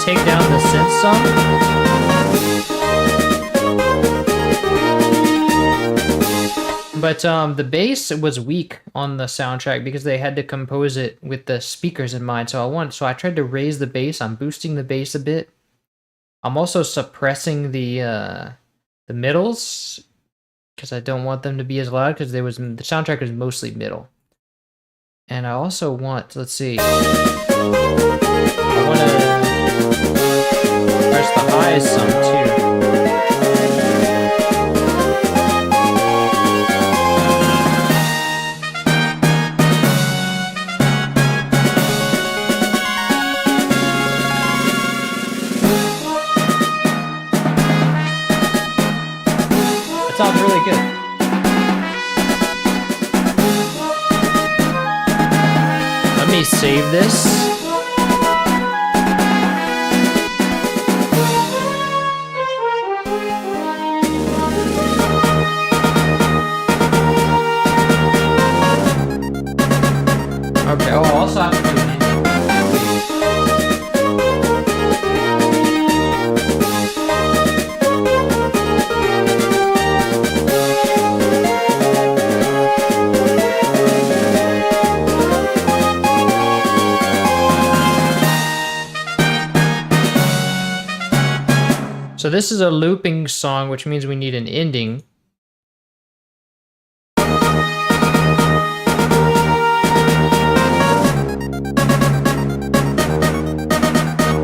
Take down the synth some. But the bass was weak on the soundtrack because they had to compose it with the speakers in mind. So I tried to raise the bass. I'm boosting the bass a bit. I'm also suppressing the middles because I don't want them to be as loud because the soundtrack was mostly middle. And I also want, let's see, I want to press the highs some too. That sounds really good. Let me save this. Okay, oh, I'll also have to do an ending. So this is a looping song, which means we need an ending.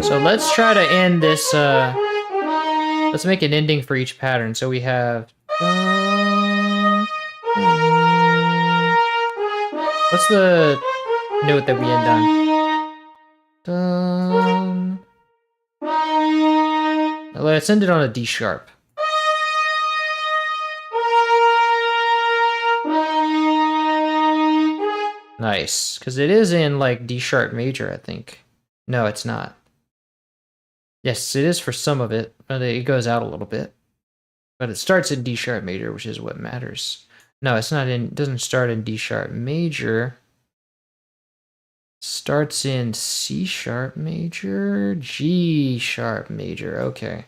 So let's try to end this, let's make an ending for each pattern. So we have, what's the note that we end on? Let's end it on a D sharp. Nice, because it is in like D sharp major, I think. No, it's not. Yes, it is for some of it, but it goes out a little bit. But it starts in D sharp major, which is what matters. No, it's not in, it doesn't start in D sharp major. Starts in C sharp major, G sharp major. Okay.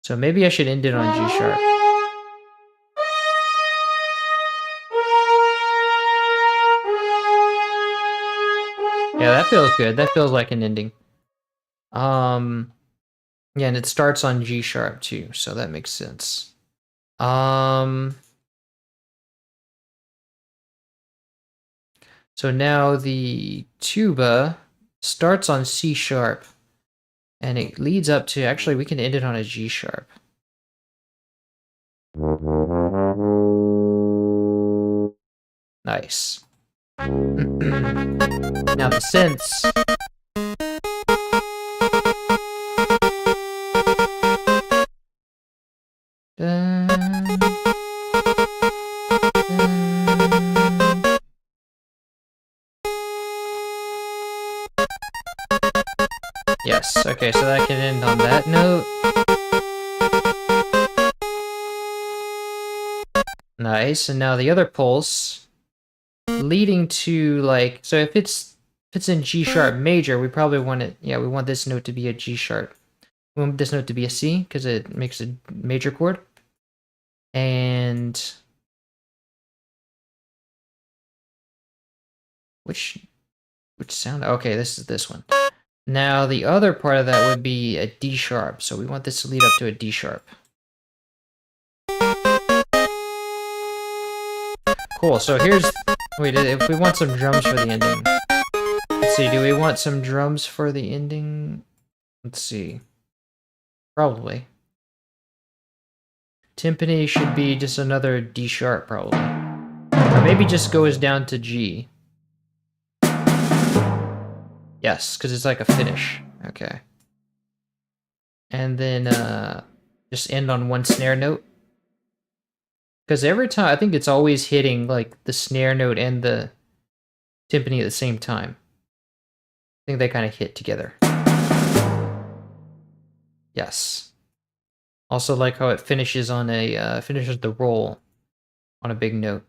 So maybe I should end it on G sharp. Yeah, that feels good. That feels like an ending. Yeah, and it starts on G sharp too, so that makes sense. So now the tuba starts on C sharp, and it leads up to, actually we can end it on a G sharp. Nice. Now the synths. Yes, okay, so that can end on that note. Nice. And now the other pulse leading to like, so if it's in G sharp major, we probably want it, yeah, we want this note to be a G sharp. We want this note to be a C because it makes a major chord. And which sound? Okay, this is this one. Now the other part of that would be a D sharp. So we want this to lead up to a D sharp. Cool. So here's, wait, if we want some drums for the ending. Let's see, do we want some drums for the ending? Let's see. Probably. Timpani should be just another D sharp, probably. Or maybe just goes down to G. Yes, because it's like a finish. Okay. And then just end on one snare note. Because every time, I think it's always hitting like the snare note and the timpani at the same time. I think they kind of hit together. Yes. Also like how it finishes on a, finishes the roll on a big note.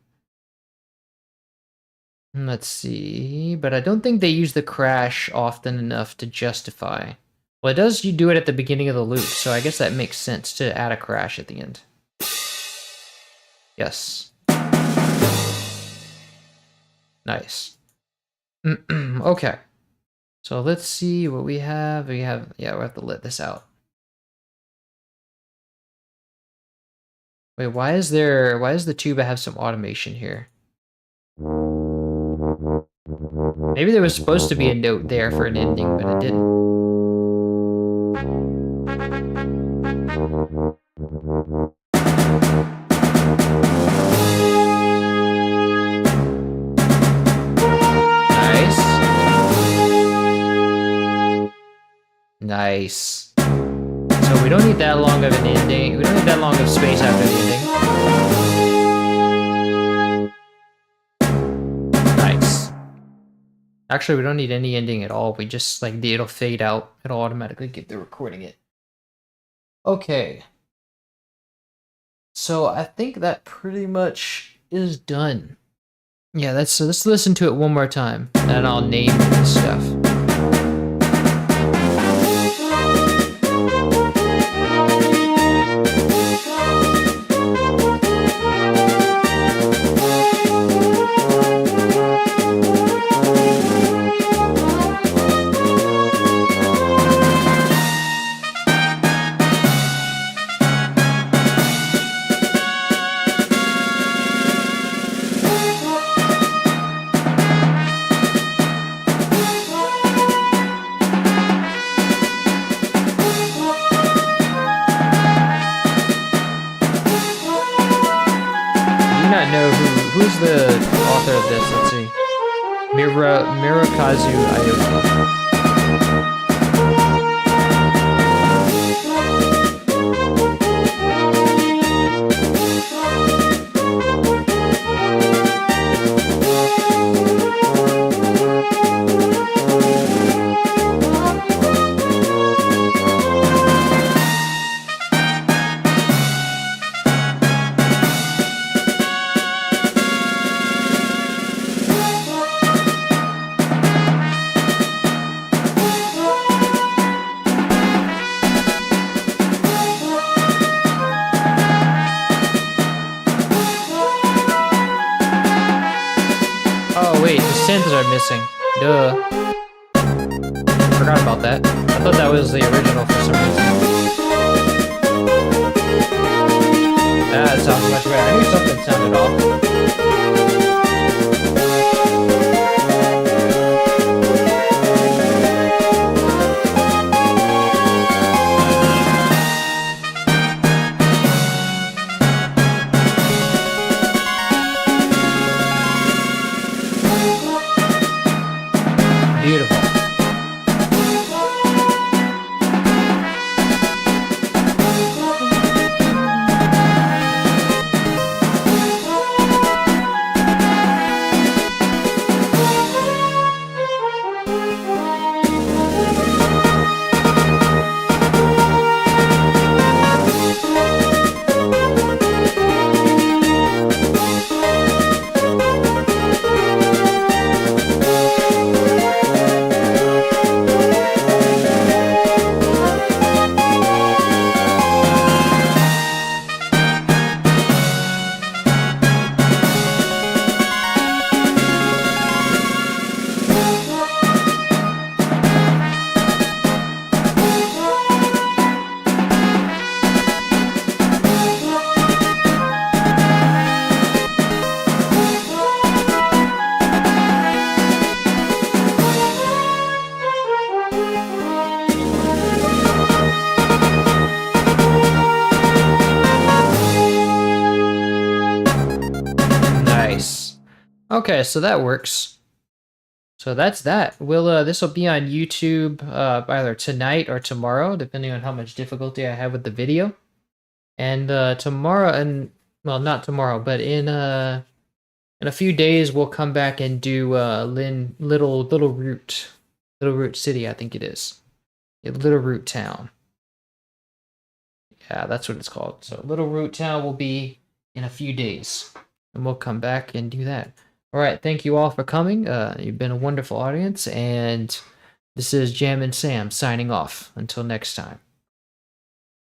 Let's see, but I don't think they use the crash often enough to justify. Well, it does, you do it at the beginning of the loop, so I guess that makes sense to add a crash at the end. Yes. Nice. Okay. So let's see what we have. Yeah, we have to let this out. Wait, why does the tuba have some automation here? Maybe there was supposed to be a note there for an ending, but it didn't. Nice. Nice. So we don't need that long of an ending. We don't need that long of space after the ending. Nice. Actually, we don't need any ending at all. We just, like, it'll fade out. It'll automatically get the recording it. Okay. So I think that pretty much is done. Yeah, let's listen to it one more time, and I'll name the stuff. Who's the author of this? Let's see. Mirokazu Ayoki. Synths are missing. Duh. Forgot about that. I thought that was the original for some reason. That sounds much better. I knew something sounded off. Beautiful. Okay, so that works. So that's that. This will be on YouTube either tonight or tomorrow, depending on how much difficulty I have with the video. And tomorrow, and well, not tomorrow, but in a few days, we'll come back and do Little Root City, I think it is. Yeah, Little Root Town. Yeah, that's what it's called. So Little Root Town will be in a few days, and we'll come back and do that. All right, thank you all for coming. You've been a wonderful audience, and this is Jam and Sam signing off. Until next time.